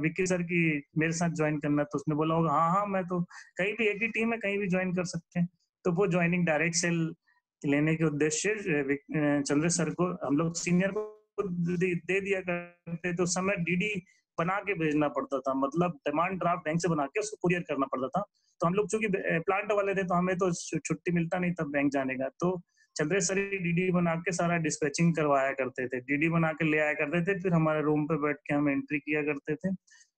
विक्की सर की मेरे साथ ज्वाइन करना, तो उसने बोला होगा हाँ हाँ मैं तो कहीं भी, एक ही टीम है, कहीं भी ज्वाइन कर सकते हैं। तो वो ज्वाइनिंग डायरेक्ट सेल लेने के उद्देश्य से चंद्र सर को, हम लोग सीनियर को दे दिया करते, तो उस समय डीडी बना के भेजना पड़ता था, मतलब डिमांड ड्राफ्ट बैंक से बना के उसको कुरियर करना पड़ता था। तो हम लोग चूंकि प्लांट वाले थे, तो हमें तो छुट्टी मिलता नहीं था बैंक जाने का, तो चंद्रेश सर डीडी बना के सारा डिस्पैचिंग करवाया करते थे, डीडी बना के ले आया करते थे, फिर हमारे रूम पे बैठ के हम एंट्री किया करते थे,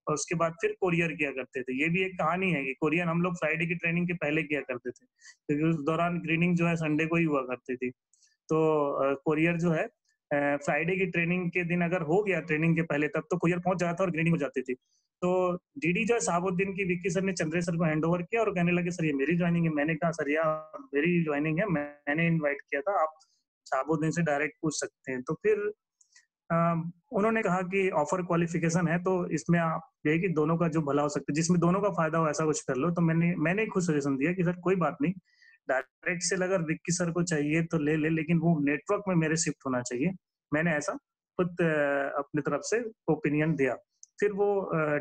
और उसके बाद फिर कोरियर किया करते थे। ये भी एक कहानी है कि कोरियर हम लोग फ्राइडे की ट्रेनिंग के पहले किया करते थे, क्योंकि उस दौरान ग्रीनिंग जो है संडे को ही हुआ करती थी। तो कोरियर जो है फ्राइडे की ट्रेनिंग के दिन अगर हो गया ट्रेनिंग के पहले, तब तो कोरियर पहुंच जाता था और ग्रीनिंग हो जाती थी। तो डीडी जो है साबुद्दीन की विक्की सर ने चंद्रेश सर को हैंड ओवर किया, और कहने लगे सर ये मेरी ज्वाइनिंग है। मैंने कहा सर यार मेरी ज्वाइनिंग है, मैंने इनवाइट किया था, आप साबुद्दीन से डायरेक्ट पूछ सकते हैं। तो फिर उन्होंने कहा कि ऑफर क्वालिफिकेशन है, तो इसमें आप ये कि दोनों का जो भला हो सकता है, जिसमें दोनों का फायदा हो, ऐसा कुछ कर लो। तो मैंने खुद सजेशन दिया कि सर कोई बात नहीं, डायरेक्ट सेल अगर विक्की सर को चाहिए तो ले ले, लेकिन वो नेटवर्क में मेरे शिफ्ट होना चाहिए। मैंने ऐसा खुद अपनी तरफ से ओपिनियन दिया। फिर वो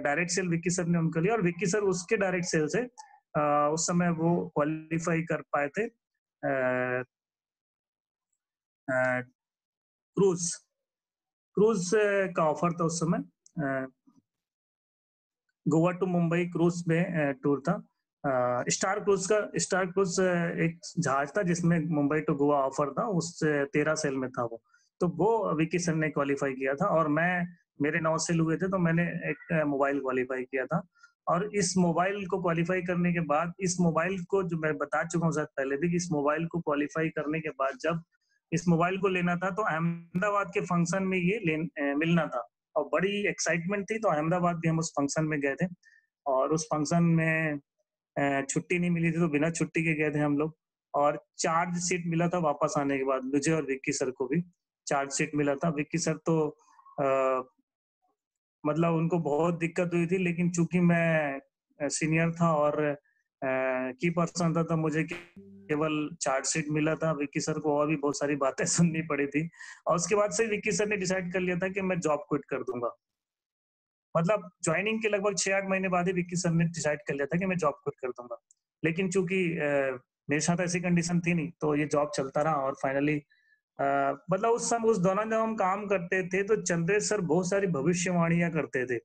डायरेक्ट सेल विक्की सर ने उनका लिया, और विक्की सर उसके डायरेक्ट सेल से उस समय वो क्वालिफाई कर पाए थे क्रूज क्रूज का ऑफर था उस समय। गोवा टू मुंबई क्रूज में टूर था। स्टार क्रूज एक जहाज था जिसमें मुंबई टू गोवा ऑफर था, उस 13 सेल में था वो। तो वो विकी सर ने क्वालिफाई किया था, और मेरे 9 सेल हुए थे, तो मैंने एक मोबाइल क्वालिफाई किया था। और इस मोबाइल को क्वालिफाई करने के बाद, इस मोबाइल को जो मैं बता चुका हूँ शायद पहले भी, कि इस मोबाइल को क्वालिफाई करने के बाद जब इस मोबाइल को लेना था, तो अहमदाबाद के फंक्शन में ये मिलना था, और बड़ी एक्साइटमेंट थी। तो अहमदाबाद भी हम उस फंक्शन में गए थे, और उस फंक्शन में छुट्टी नहीं मिली थी, तो बिना छुट्टी के गए थे हम लोग। और चार्ज सीट मिला था वापस आने के बाद, मुझे और विक्की सर को भी चार्ज सीट मिला था। विक्की सर तो मतलब उनको बहुत दिक्कत हुई थी, लेकिन चूंकि मैं सीनियर था और की पर्सन था, तो मुझे केवल चार्ज सीट मिला था। विक्की सर को और भी बहुत सारी बातें सुननी पड़ी थी, और उसके बाद से विक्की सर ने डिसाइड कर लिया था कि मैं जॉब क्विट कर दूंगा। मतलब ज्वाइनिंग के लगभग 6-8 महीने बाद ही विक्की सर ने डिसाइड कर लिया था कि मैं जॉब क्विट कर दूंगा। लेकिन चूंकि मेरे साथ ऐसी कंडीशन थी नहीं, तो ये जॉब चलता रहा, और फाइनली मतलब उस दौरान जब हम काम करते थे, तो चंद्रेश सर बहुत सारी भविष्यवाणियां करते थे।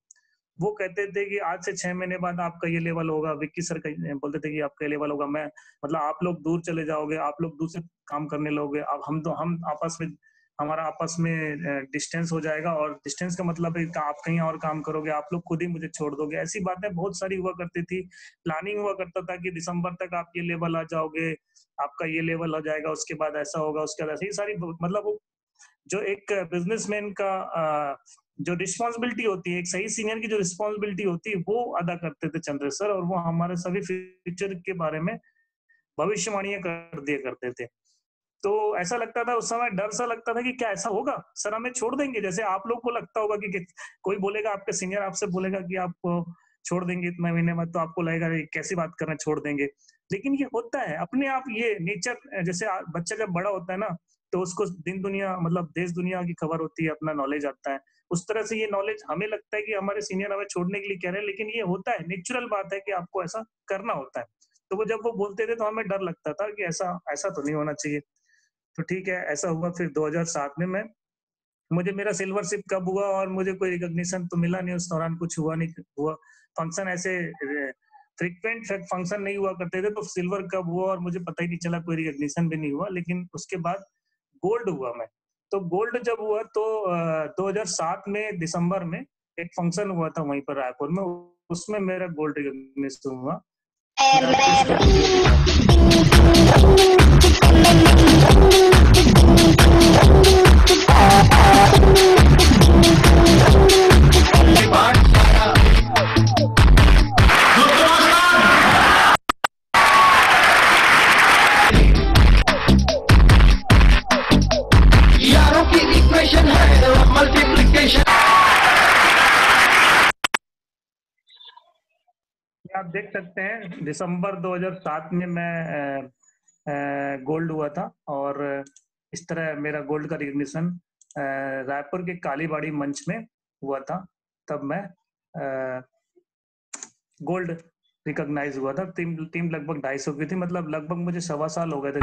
वो कहते थे कि आज से 6 महीने बाद आपका ये लेवल होगा। विक्की सर बोलते थे कि आपका ये लेवल होगा, मैं मतलब आप लोग दूर चले जाओगे, आप लोग दूर से काम करने लोगे, अब हम आपस में, हमारा आपस में डिस्टेंस हो जाएगा, और डिस्टेंस का मतलब है कि आप कहीं और काम करोगे, आप लोग खुद ही मुझे छोड़ दोगे। ऐसी बातें बहुत सारी हुआ करती थी। प्लानिंग हुआ करता था कि दिसंबर तक आप ये लेवल आ जाओगे, आपका ये लेवल हो जाएगा, उसके बाद ऐसा होगा, उसके बाद ऐसी सारी, मतलब जो एक बिजनेसमैन का जो रिस्पॉन्सिबिलिटी होती है, एक सही सीनियर की जो रिस्पॉन्सिबिलिटी होती है, वो अदा करते थे चंद्र सर, और वो हमारे सभी फ्यूचर के बारे में भविष्यवाणियां कर दिया करते थे। तो ऐसा लगता था उस समय, डर सा लगता था कि क्या ऐसा होगा, सर हमें छोड़ देंगे, जैसे आप लोग को लगता होगा कि कोई बोलेगा, आपके सीनियर आपसे बोलेगा कि आप छोड़ देंगे इतने महीने में, तो आपको लगेगा कैसी बात कर रहे हैं, छोड़ देंगे। लेकिन ये होता है अपने आप, ये नेचर, जैसे बच्चा जब बड़ा होता है ना, तो उसको दिन दुनिया, मतलब देश दुनिया की खबर होती है, अपना नॉलेज आता है। उस तरह से ये नॉलेज, हमें लगता है कि हमारे सीनियर हमें छोड़ने के लिए कह रहे हैं, लेकिन ये होता है, नेचुरल बात है कि आपको ऐसा करना होता है। तो वो जब वो बोलते थे, तो हमें डर लगता था कि ऐसा ऐसा तो नहीं होना चाहिए। तो ठीक है, ऐसा हुआ। फिर 2007 में मैं मुझे मेरा सिल्वरशिप कब हुआ और मुझे कोई रिकॉग्निशन तो मिला नहीं उस दौरान, कुछ हुआ नहीं हुआ। फंक्शन ऐसे फ्रीक्वेंट फंक्शन नहीं हुआ करते थे, तो सिल्वर कब हुआ और मुझे पता ही नहीं चला, कोई रिकॉग्निशन भी नहीं हुआ। लेकिन उसके बाद गोल्ड हुआ मैं। तो गोल्ड जब हुआ तो 2007 में दिसंबर में एक फंक्शन हुआ था वहीं पर रायपुर में, उसमें मेरा गोल्ड रिकॉग्निशन हुआ। यारों की इक्वेशन है मल्टीप्लिकेशन। आप देख सकते हैं दिसंबर 2007 में मैं गोल्ड हुआ था, और इस तरह मेरा गोल्ड का रिकॉग्निशन रायपुर के कालीबाड़ी मंच में हुआ था। तब मैं गोल्ड रिकॉग्नाइज हुआ था। टीम लगभग 250 की थी, मतलब लगभग मुझे 1.25 साल हो गए थे।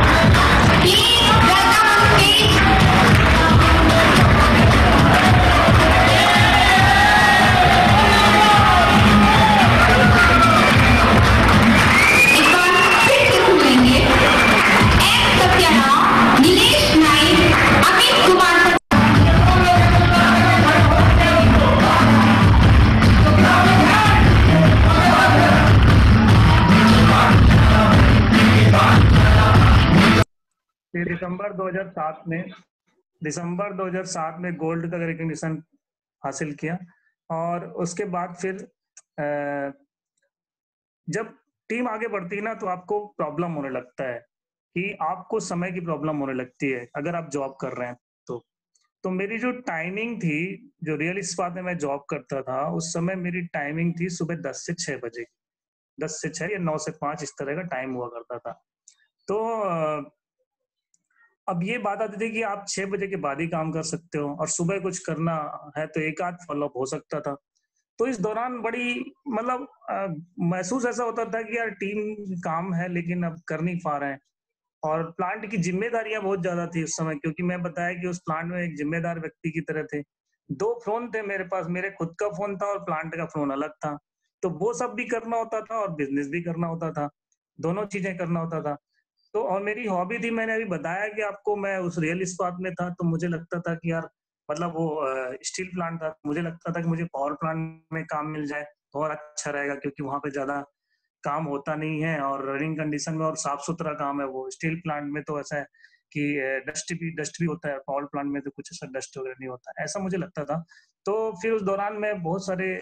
दिसंबर 2007 में गोल्ड का रिकॉग्निशन हासिल किया। और उसके बाद फिर जब टीम आगे बढ़ती है ना, तो आपको प्रॉब्लम होने लगता है कि आपको समय की प्रॉब्लम होने लगती है अगर आप जॉब कर रहे हैं तो मेरी जो टाइमिंग थी, जो रियल इस्पात में मैं जॉब करता था, उस समय मेरी टाइमिंग थी सुबह 10 से 6 बजे, 10 से 6 या 9 से 5 इस तरह का टाइम हुआ करता था। तो अब ये बात आती थी कि आप 6 बजे के बाद ही काम कर सकते हो, और सुबह कुछ करना है तो एक आध फॉलोअप हो सकता था। तो इस दौरान बड़ी मतलब महसूस ऐसा होता था कि यार टीम काम है लेकिन अब कर नहीं पा रहे हैं, और प्लांट की जिम्मेदारियां बहुत ज्यादा थी उस समय, क्योंकि मैं बताया कि उस प्लांट में एक जिम्मेदार व्यक्ति की तरह थे। 2 फोन थे मेरे पास, मेरे खुद का फोन था और प्लांट का फोन अलग था। तो वो सब भी करना होता था और बिजनेस भी करना होता था, दोनों चीजें करना होता था। तो और मेरी हॉबी थी, मैंने अभी बताया कि आपको, मैं उस रियल इस्पात में था, तो मुझे लगता था कि यार मतलब वो स्टील प्लांट था, मुझे लगता था कि मुझे पावर प्लांट में काम मिल जाए तो और अच्छा रहेगा, क्योंकि वहां पे ज्यादा काम होता नहीं है और रनिंग कंडीशन में और साफ सुथरा काम है। वो स्टील प्लांट में तो ऐसा है कि डस्ट भी होता है, पावर प्लांट में तो कुछ ऐसा डस्ट वगैरह नहीं होता, ऐसा मुझे लगता था। तो फिर उस दौरान मैं बहुत सारे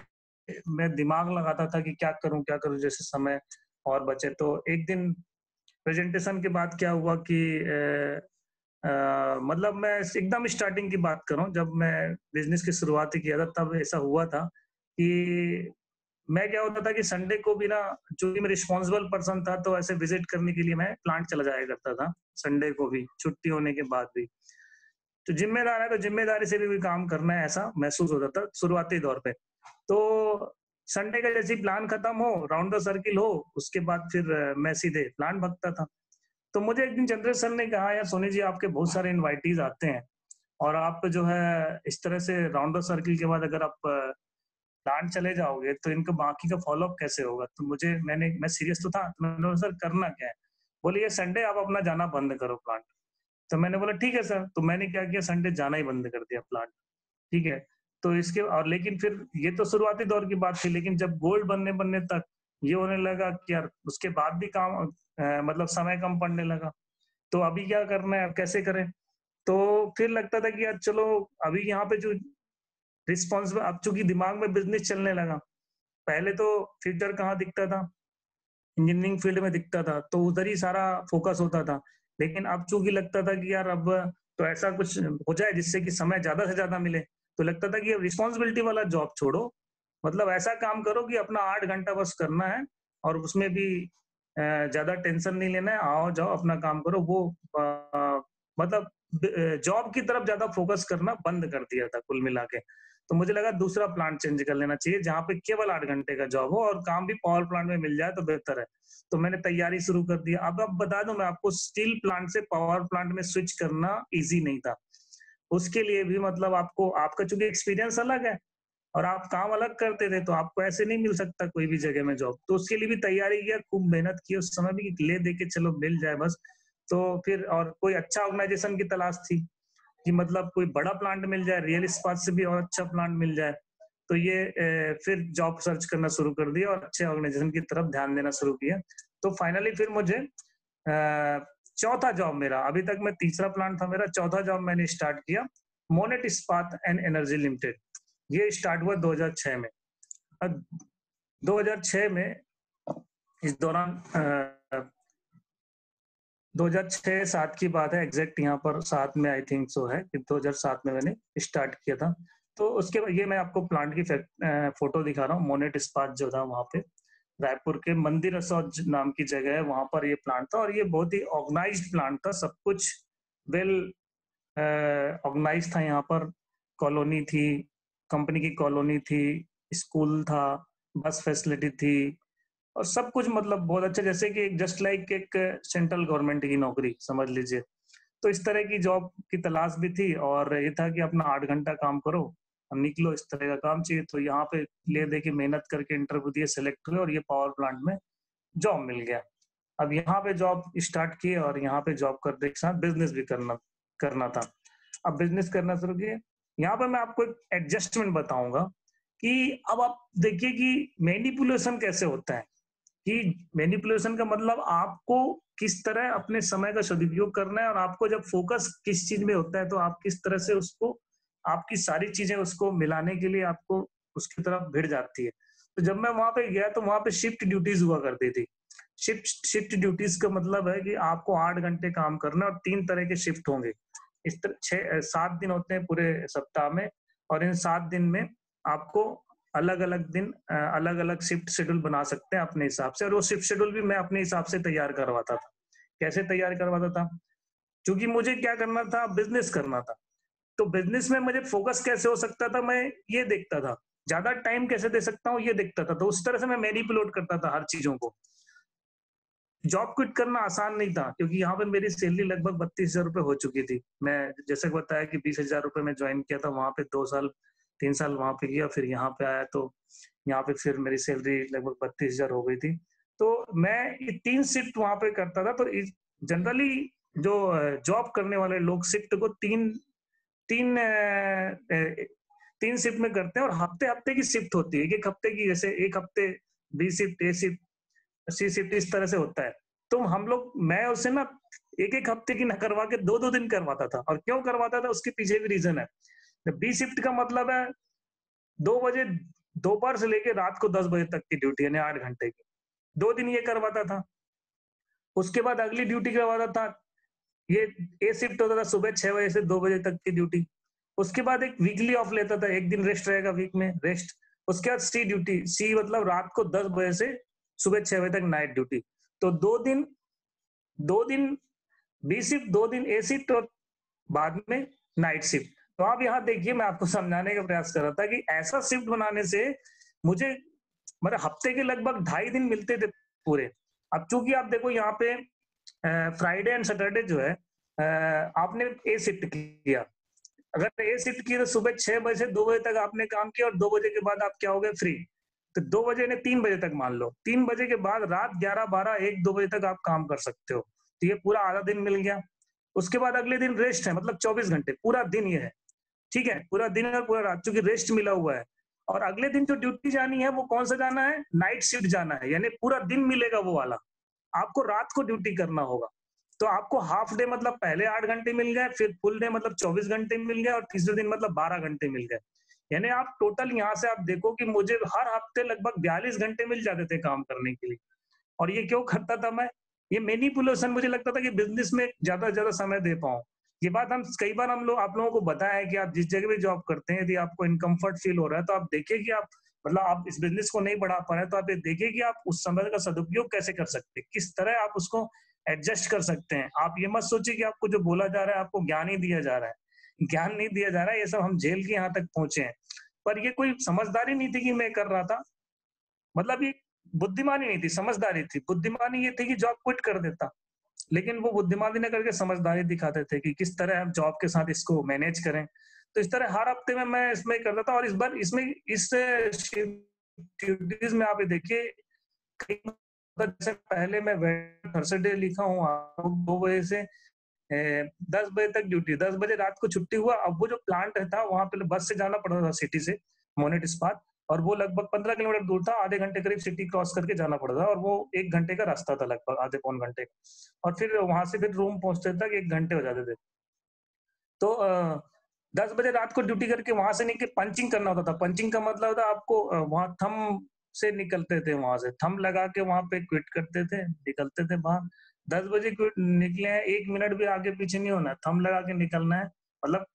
मैं दिमाग लगाता था कि क्या करूं जैसे समय और बचे। तो एक दिन प्रेजेंटेशन के बाद क्या हुआ कि मतलब मैं एकदम स्टार्टिंग की बात कर रहा हूँ, जब मैं बिजनेस की शुरुआत किया था तब ऐसा हुआ था कि मैं क्या होता था कि संडे को भी ना, जो मैं रिस्पॉन्सिबल पर्सन था, तो ऐसे विजिट करने के लिए मैं प्लांट चला जाया करता था संडे को भी, छुट्टी होने के बाद भी। तो जिम्मेदार है तो जिम्मेदारी से भी काम करना है, ऐसा महसूस होता था शुरुआती दौर पे। तो संडे का जैसे प्लान खत्म हो, राउंड द सर्किल हो, उसके बाद फिर मैं सीधे प्लान भगता था। तो मुझे एक दिन चंद्र सर ने कहा, यार सोनी जी, आपके बहुत सारे इनवाइटीज आते हैं और आप जो है इस तरह से राउंड द सर्किल के बाद अगर आप प्लांट चले जाओगे तो इनका बाकी का फॉलोअप कैसे होगा। तो मैं सीरियस तो था, तो मैंने बोला सर करना क्या है। बोले ये संडे आप अपना जाना बंद करो प्लांट। तो मैंने बोला ठीक है सर। तो मैंने क्या किया, संडे जाना ही बंद कर दिया प्लांट। ठीक है। तो इसके और लेकिन फिर ये तो शुरुआती दौर की बात थी, लेकिन जब गोल्ड बनने बनने तक ये होने लगा कि यार उसके बाद भी काम मतलब समय कम पड़ने लगा, तो अभी क्या करना है, अब कैसे करें। तो फिर लगता था कि यार चलो अभी यहाँ पे जो रिस्पॉन्सिबल, अब चूंकि दिमाग में बिजनेस चलने लगा, पहले तो फ्यूचर कहाँ दिखता था, इंजीनियरिंग फील्ड में दिखता था, तो उधर ही सारा फोकस होता था। लेकिन अब चूंकि लगता था कि यार अब तो ऐसा कुछ हो जाए जिससे कि समय ज्यादा से ज्यादा मिले, तो लगता था कि अब रिस्पॉन्सिबिलिटी वाला जॉब छोड़ो, मतलब ऐसा काम करो कि अपना 8 घंटा बस करना है और उसमें भी ज्यादा टेंशन नहीं लेना है, आओ जाओ अपना काम करो। वो मतलब जॉब की तरफ ज्यादा फोकस करना बंद कर दिया था कुल मिला के। तो मुझे लगा दूसरा प्लांट चेंज कर लेना चाहिए जहाँ पे केवल 8 घंटे का जॉब हो और काम भी पावर प्लांट में मिल जाए तो बेहतर है। तो मैंने तैयारी शुरू कर दी। अब बता दूं मैं आपको, स्टील प्लांट से पावर प्लांट में स्विच करना इजी नहीं था। उसके लिए भी मतलब आपको, आपका चूंकि एक्सपीरियंस अलग है और आप काम अलग करते थे, तो आपको ऐसे नहीं मिल सकता कोई भी जगह में जॉब। तो उसके लिए भी तैयारी किया, खूब मेहनत की उस समय भी, ले दे के चलो मिल जाए बस। तो फिर और कोई अच्छा ऑर्गेनाइजेशन की तलाश थी कि मतलब कोई बड़ा प्लांट मिल जाए, रियल इस्पात से भी और अच्छा प्लांट मिल जाए। तो ये फिर जॉब सर्च करना शुरू कर दिया और अच्छे ऑर्गेनाइजेशन की तरफ ध्यान देना शुरू किया। तो फाइनली फिर मुझे चौथा जॉब मेरा, अभी तक मैं तीसरा प्लांट था मेरा, चौथा जॉब मैंने स्टार्ट किया मोनेट इस्पात एंड एनर्जी लिमिटेड। ये स्टार्ट हुआ 2006 में। अब 2006 में इस दौरान 2006-7 की बात है, एग्जैक्ट यहाँ पर 7 में आई थिंक सो है कि 2007 में मैंने स्टार्ट किया था। तो उसके बाद ये मैं आपको प्लांट की फोटो दिखा रहा हूँ। मोनेट इस्पात जो था वहाँ पे रायपुर के मंदिर असौज नाम की जगह है, वहां पर ये प्लांट था और ये बहुत ही ऑर्गेनाइज्ड प्लांट था। सब कुछ वेल ऑर्गेनाइज था। यहाँ पर कॉलोनी थी, कंपनी की कॉलोनी थी, स्कूल था, बस फैसिलिटी थी और सब कुछ मतलब बहुत अच्छा, जैसे कि जस्ट लाइक एक सेंट्रल गवर्नमेंट की नौकरी समझ लीजिए। तो इस तरह की जॉब की तलाश भी थी और ये था कि अपना 8 घंटा काम करो और निकलो, इस तरह का काम चाहिए। तो यहाँ पे ले दे के मेहनत करके इंटरव्यू दिए, सेलेक्ट हुए और ये पावर प्लांट में जॉब मिल गया। अब यहाँ पे जॉब स्टार्ट किए और यहाँ पे जॉब करते के साथ बिजनेस भी करना था। अब बिजनेस करना शुरू किए। यहाँ पे मैं आपको एक एडजस्टमेंट बताऊंगा कि अब आप देखिए कि मैनिपुलेशन कैसे होता है। कि मैनिपुलेशन का मतलब आपको किस तरह अपने समय का सदुपयोग करना है और आपको जब फोकस किस चीज में होता है तो आप किस तरह से उसको, आपकी सारी चीजें उसको मिलाने के लिए आपको उसकी तरफ भिड़ जाती है। तो जब मैं वहां पे गया तो वहां पे शिफ्ट ड्यूटीज हुआ करती थी। शिफ्ट ड्यूटीज का मतलब है कि आपको 8 घंटे काम करना और 3 तरह के शिफ्ट होंगे। इस तरह 7 दिन होते हैं पूरे सप्ताह में और इन 7 दिन में आपको अलग अलग दिन अलग अलग शिफ्ट शेड्यूल बना सकते हैं अपने हिसाब से। और वो शिफ्ट शेड्यूल भी मैं अपने हिसाब से तैयार करवाता था। कैसे तैयार करवाता था? क्योंकि मुझे क्या करना था, बिजनेस करना था। तो बिजनेस में मुझे फोकस कैसे हो सकता था, मैं ये देखता था। ज्यादा टाइम कैसे दे सकता हूँ ये देखता था। तो उस तरह से मैं मैनिपुलेट करता था हर चीजों को। जॉब क्विट करना आसान नहीं था क्योंकि यहाँ पे मेरी सैलरी लगभग 32,000 रुपए हो चुकी थी। मैं जैसे बताया कि 20,000 रुपए में ज्वाइन किया था, वहां पे 2 साल 3 साल वहां पे किया, फिर यहाँ पे आया तो यहाँ पे फिर मेरी सैलरी लगभग 32,000 हो गई थी। तो मैं ये 3 शिफ्ट वहां पे करता था। तो जनरली जो जॉब करने वाले लोग शिफ्ट को तीन 3 शिफ्ट में करते हैं और हफ्ते हफ्ते की शिफ्ट होती है। एक हफ्ते की, जैसे एक हफ्ते बी शिफ्ट, ए शिफ्ट, सी शिफ्ट, इस तरह से होता है। तो हम लोग, मैं उसे ना एक एक हफ्ते की ना करवा के 2-2 दिन करवाता था। और क्यों करवाता था उसके पीछे भी रीजन है। बी शिफ्ट का मतलब है 2 बजे दोपहर से लेके रात को 10 बजे तक की ड्यूटी, यानी 8 घंटे की। 2 दिन ये करवाता था। उसके बाद अगली ड्यूटी करवाता था, ये ए शिफ्ट होता था सुबह 6 बजे से 2 बजे तक की ड्यूटी। उसके बाद एक वीकली ऑफ लेता था, एक दिन रेस्ट रहेगा वीक में, रेस्ट। उसके बाद सी ड्यूटी, सी मतलब रात को 10 बजे से सुबह 6 बजे तक नाइट ड्यूटी। तो 2 दिन बी शिफ्ट, 2 दिन ए शिफ्ट और बाद में नाइट शिफ्ट। तो आप यहाँ देखिए, मैं आपको समझाने का प्रयास कर रहा था कि ऐसा शिफ्ट बनाने से मुझे मतलब हफ्ते के लगभग 2.5 दिन मिलते थे पूरे। अब चूंकि आप देखो यहाँ पे फ्राइडे एंड सैटरडे जो है, आपने ए शिफ्ट किया, अगर ए शिफ्ट की तो सुबह 6 बजे से 2 बजे तक आपने काम किया और 2 बजे के बाद आप क्या हो गए, फ्री। तो 2 बजे ने 3 बजे तक मान लो, 3 बजे के बाद रात 11, 12, 1, 2 बजे तक आप काम कर सकते हो। तो ये पूरा आधा दिन मिल गया। उसके बाद अगले दिन रेस्ट है, मतलब 24 घंटे पूरा दिन ये है, ठीक है, पूरा दिन और पूरा रात, चूंकि रेस्ट मिला हुआ है। और अगले दिन जो ड्यूटी जानी है वो कौन सा जाना है, नाइट शिफ्ट जाना है, यानी पूरा दिन मिलेगा वो वाला, आपको रात को ड्यूटी करना होगा। तो आपको हाफ डे मतलब पहले 8 घंटे मिल गए, फिर फुल डे मतलब 24 घंटे मिल गए और तीसरे दिन मतलब 12 घंटे मिल गए। यानी आप टोटल यहाँ से आप देखो कि मुझे हर हफ्ते लगभग 42 घंटे मिल जाते थे काम करने के लिए। और ये क्यों करता था मैं, ये मैनिपुलेशन, मुझे लगता था कि बिजनेस में ज्यादा से ज्यादा समय दे पाऊं। ये बात हम कई बार हम लोग आप लोगों को बताया है कि आप जिस जगह भी जॉब करते हैं, यदि आपको इनकम्फर्ट फील हो रहा है तो आप देखिए कि आप मतलब आप इस बिजनेस को नहीं बढ़ा पा रहे हैं, तो आप ये देखिए कि आप उस समय का सदुपयोग कैसे कर सकते हैं, किस तरह आप उसको एडजस्ट कर सकते हैं। आप ये मत सोचिए कि आपको जो बोला जा रहा है आपको ज्ञान ही दिया जा रहा है, ज्ञान नहीं दिया जा रहा है, ये सब हम झेल के यहाँ तक पहुंचे हैं। पर ये कोई समझदारी नहीं थी कि मैं कर रहा था, मतलब ये बुद्धिमानी नहीं थी, समझदारी थी। बुद्धिमानी ये थी कि जॉब क्विट कर देता, लेकिन वो बुद्धिमानी न करके समझदारी दिखाते थे कि किस तरह हम जॉब के साथ इसको मैनेज करें। तो इस तरह हर हफ्ते में मैं इसमें करता था, और इस बार इसमें इस ड्यूटीज में आप ये देखिए, जैसे पहले मैं थर्सडे लिखा हूँ 2 बजे से 10 बजे तक ड्यूटी, 10 बजे रात को छुट्टी हुआ। अब वो जो प्लांट था वहां पे बस से जाना पड़ता था सिटी से मोनेट इस्पात, और वो लगभग 15 किलोमीटर दूर था, आधे घंटे करीब सिटी क्रॉस करके जाना पड़ता था, और वो 1 घंटे का रास्ता था, लगभग आधे पौन घंटे का। और फिर वहां से फिर रूम पहुंचते तक 1 घंटे हो जाते थे। तो 10 बजे रात को ड्यूटी करके वहां से निकल पंचिंग करना होता था। पंचिंग का मतलब होता आपको वहां थंब से निकलते थे, वहां से थंब लगा के वहां पे क्विट करते थे, निकलते थे बाहर। 10 बजे क्विट निकले हैं, 1 मिनट भी आगे पीछे नहीं होना, थंब लगा के निकलना है। मतलब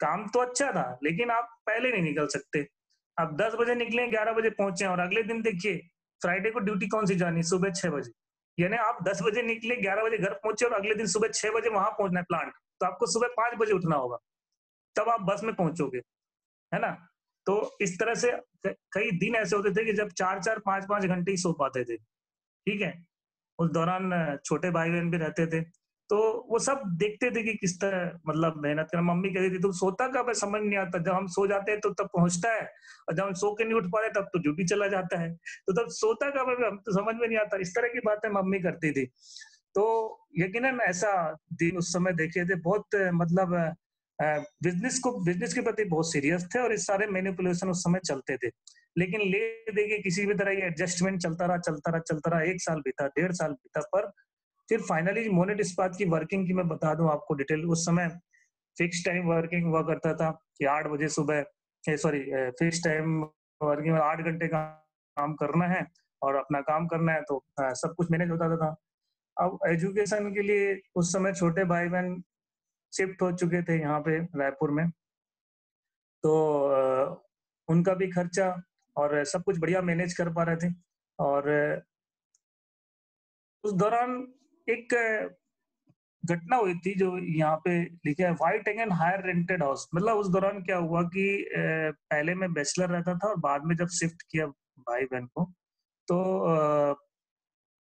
काम तो अच्छा था, लेकिन आप पहले नहीं निकल सकते। अब 10 बजे निकले, 11 बजे पहुंचे, और अगले दिन देखिए फ्राइडे को ड्यूटी कौन सी जानी, सुबह 6 बजे। यानी आप 10 बजे निकले, 11 बजे घर पहुंचे, और अगले दिन सुबह 6 बजे वहां पहुंचना है प्लांट। तो आपको सुबह 5 बजे उठना होगा, तब आप बस में पहुंचोगे, है ना। तो इस तरह से कई दिन ऐसे होते थे कि जब 4-4, 5-5 घंटे ही सो पाते थे, ठीक है। उस दौरान छोटे भाई बहन भी रहते थे, तो वो सब देखते थे कि किस तरह मतलब मेहनत कर। मम्मी कहती थी तुम सोता कब है, समझ नहीं आता, जब हम सो जाते हैं तो तब पहुंचता है, और जब हम सो के नहीं उठ पाते तब तो ड्यूटी चला जाता है, तो तब सोता कब है हम तो समझ में नहीं आता। इस तरह की बातें मम्मी करती थी। तो यकीनन ऐसा दिन उस समय देखे थे, बहुत मतलब बिजनेस के प्रति बहुत सीरियस थे, और इस सारे मैनिपुलेशन उस समय चलते थे। लेकिन ले दे के किसी भी तरह ये एडजस्टमेंट चलता रहा 1 साल बीता, 1.5 साल बीता, पर फिर फाइनली मोनेट इस्पात की वर्किंग की मैं बता दूं आपको डिटेल। उस समय फिक्स टाइम वर्किंग हुआ करता था कि 8 बजे सुबह, सॉरी, फिक्स टाइम वर्किंग 8 घंटे का काम करना है और अपना काम करना है, तो सब कुछ मैनेज होता था। अब एजुकेशन के लिए उस समय छोटे भाई बहन शिफ्ट हो चुके थे यहाँ पे रायपुर में, तो उनका भी खर्चा और सब कुछ बढ़िया मैनेज कर पा रहे थे। और उस दौरान एक घटना हुई थी जो यहाँ पे लिखा है, white and hire rented house. मतलब उस दौरान क्या हुआ कि पहले मैं बैचलर रहता था, और बाद में जब शिफ्ट किया भाई बहन को, तो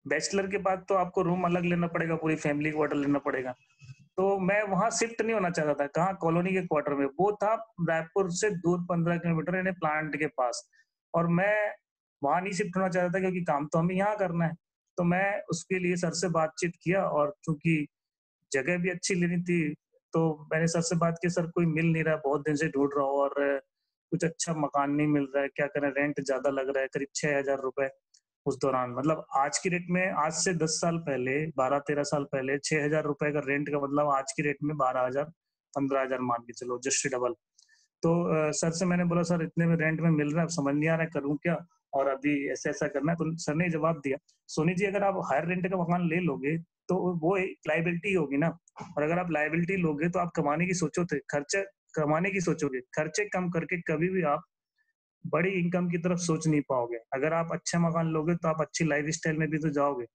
बैचलर के बाद तो आपको रूम अलग लेना पड़ेगा, पूरी फैमिली क्वार्टर लेना पड़ेगा। तो मैं वहां शिफ्ट नहीं होना चाहता था। कहाँ? कॉलोनी के क्वार्टर में। वो था रायपुर से दूर 15 किलोमीटर, यानी प्लांट के पास। और मैं वहां नहीं शिफ्ट होना चाहता था, क्योंकि काम तो हमें यहाँ करना है। तो मैं उसके लिए सर से बातचीत किया, और चूंकि जगह भी अच्छी लेनी थी, तो मैंने सर से बात की, सर कोई मिल नहीं रहा है, बहुत दिन से ढूंढ रहा हूँ, और कुछ अच्छा मकान नहीं मिल रहा है, क्या करें, रेंट ज्यादा लग रहा है, करीब 6,000 रुपए उस दौरान। मतलब आज की रेट में, आज से 10 साल पहले, 12-13 साल पहले 6,000 रुपए का रेंट का मतलब आज की रेट में 12,000, 15,000 मान के चलो, जस्ट डबल। तो सर से मैंने बोला, सर इतने में रेंट में मिल रहा है, अब समझ नहीं आ रहा है करूँ क्या, और अभी ऐसा ऐसा करना है। तो सर ने जवाब दिया, सोनी जी अगर आप हायर रेंट का मकान ले लोगे तो वो एक लाइबिलिटी होगी ना, और अगर आप लाइबिलिटी लोगे तो आप कमाने की सोचोगे, खर्चे कमाने की सोचोगे, खर्चे कम करके कभी भी आप बड़ी इनकम की तरफ सोच नहीं पाओगे। अगर आप अच्छा मकान लोगे तो आप अच्छी लाइफ स्टाइल में भी तो जाओगे,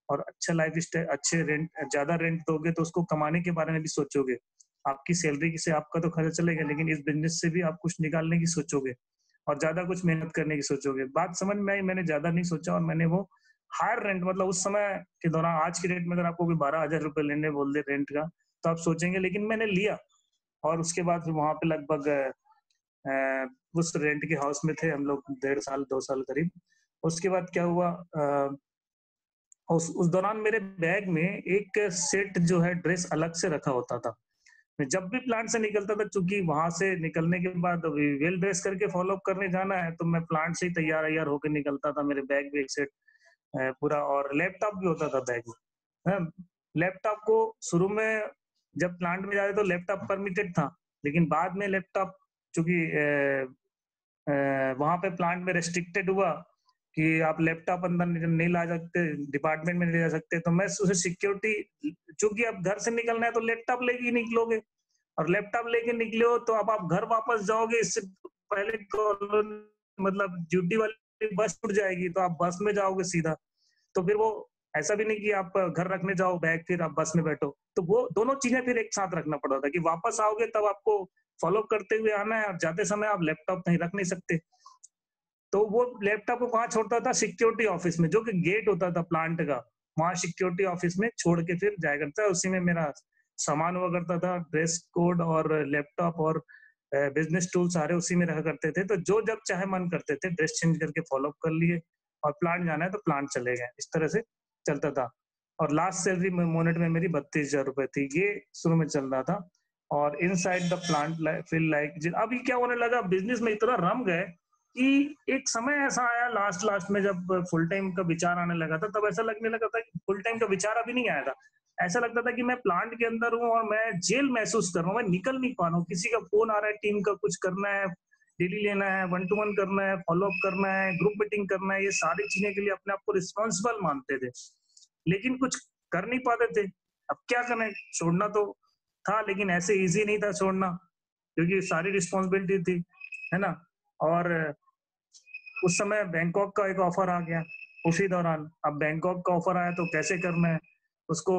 और अच्छा लाइफ स्टाइल, अच्छे रेंट, ज्यादा रेंट दोगे तो उसको कमाने के बारे में भी सोचोगे। आपकी सैलरी से आपका तो खर्चा चलेगा, लेकिन इस बिजनेस से भी आप कुछ निकालने की सोचोगे, और ज्यादा कुछ मेहनत करने की सोचोगे। बात समझ में आई, मैंने ज्यादा नहीं सोचा, और मैंने वो हायर रेंट, मतलब उस समय के दौरान, आज की रेट में अगर आपको कोई 12,000 रुपए लेने बोल दे रेंट का, तो आप सोचेंगे, लेकिन मैंने लिया। और उसके बाद वहां पे लगभग उस रेंट के हाउस में थे हम लोग 1.5 साल, 2 साल करीब। उसके बाद क्या हुआ, उस दौरान मेरे बैग में एक सेट जो है ड्रेस अलग से रखा होता था। मैं जब भी प्लांट से निकलता था, चूंकि वहां से निकलने के बाद वेल ड्रेस करके फॉलो अप करने जाना है, तो मैं प्लांट से ही तैयार तैयार होकर निकलता था। मेरे बैग में एक सेट पूरा, और लैपटॉप भी होता था बैग में। लैपटॉप को शुरू में जब प्लांट में जाते तो लैपटॉप परमिटेड था, लेकिन बाद में लैपटॉप, चूंकि वहां पे प्लांट में रेस्ट्रिक्टेड हुआ कि आप लैपटॉप अंदर नहीं ला सकते, डिपार्टमेंट में नहीं ले जा सकते। तो मैं उसे सिक्योरिटी, चूंकि अब घर से निकलना है तो लैपटॉप लेके ही निकलोगे, और लैपटॉप लेके निकले हो तो अब आप घर वापस जाओगे, इससे पहले मतलब ड्यूटी वाली बस छूट जाएगी, तो आप बस में जाओगे सीधा। तो फिर वो ऐसा भी नहीं कि आप घर रखने जाओ बैग, फिर आप बस में बैठो। तो वो दोनों चीजें फिर एक साथ रखना पड़ा था, कि वापस आओगे तब आपको फॉलो करते हुए आना है, और जाते समय आप लैपटॉप नहीं रख नहीं सकते। तो वो लैपटॉप को कहाँ छोड़ता था? सिक्योरिटी ऑफिस में, जो कि गेट होता था प्लांट का, वहाँ सिक्योरिटी ऑफिस में छोड़ के फिर जाया करता। उसी में मेरा सामान हुआ करता था, ड्रेस कोड और लैपटॉप और बिजनेस टूल सारे उसी में रहा करते थे। तो जो जब चाहे मन करते थे ड्रेस चेंज करके फॉलो कर लिए, और प्लांट जाना है तो प्लांट चले गए, इस तरह से चलता था। और लास्ट सैलरी मोनेट में मेरी 32,000 रुपए थी। ये शुरू में चल रहा था। और inside the plant feel like, अभी क्या होने लगा, बिजनेस में इतना रम गए कि एक समय ऐसा आया लास्ट में जब फुल टाइम का विचार आने लगा था, तब ऐसा लगने लगा था कि फुल टाइम का विचार अभी नहीं आया था। ऐसा लगता था कि मैं प्लांट के अंदर हूँ और मैं जेल महसूस कर रहा हूँ, मैं निकल नहीं पा रहा हूँ। किसी का फोन आ रहा है, टीम का कुछ करना है, डेली लेना है, 1-to-1 करना है, फॉलो अप करना है, ग्रुप मीटिंग करना है, ये सारी चीजें के लिए अपने आप को रिस्पॉन्सिबल मानते थे, लेकिन कुछ कर नहीं पाते थे। अब क्या करें, छोड़ना तो था, लेकिन ऐसे इजी नहीं था छोड़ना, क्योंकि सारी रिस्पॉन्सिबिलिटी थी, है ना। और उस समय बैंकॉक का एक ऑफर आ गया उसी दौरान। अब बैंकॉक का ऑफर आया तो कैसे करना है उसको,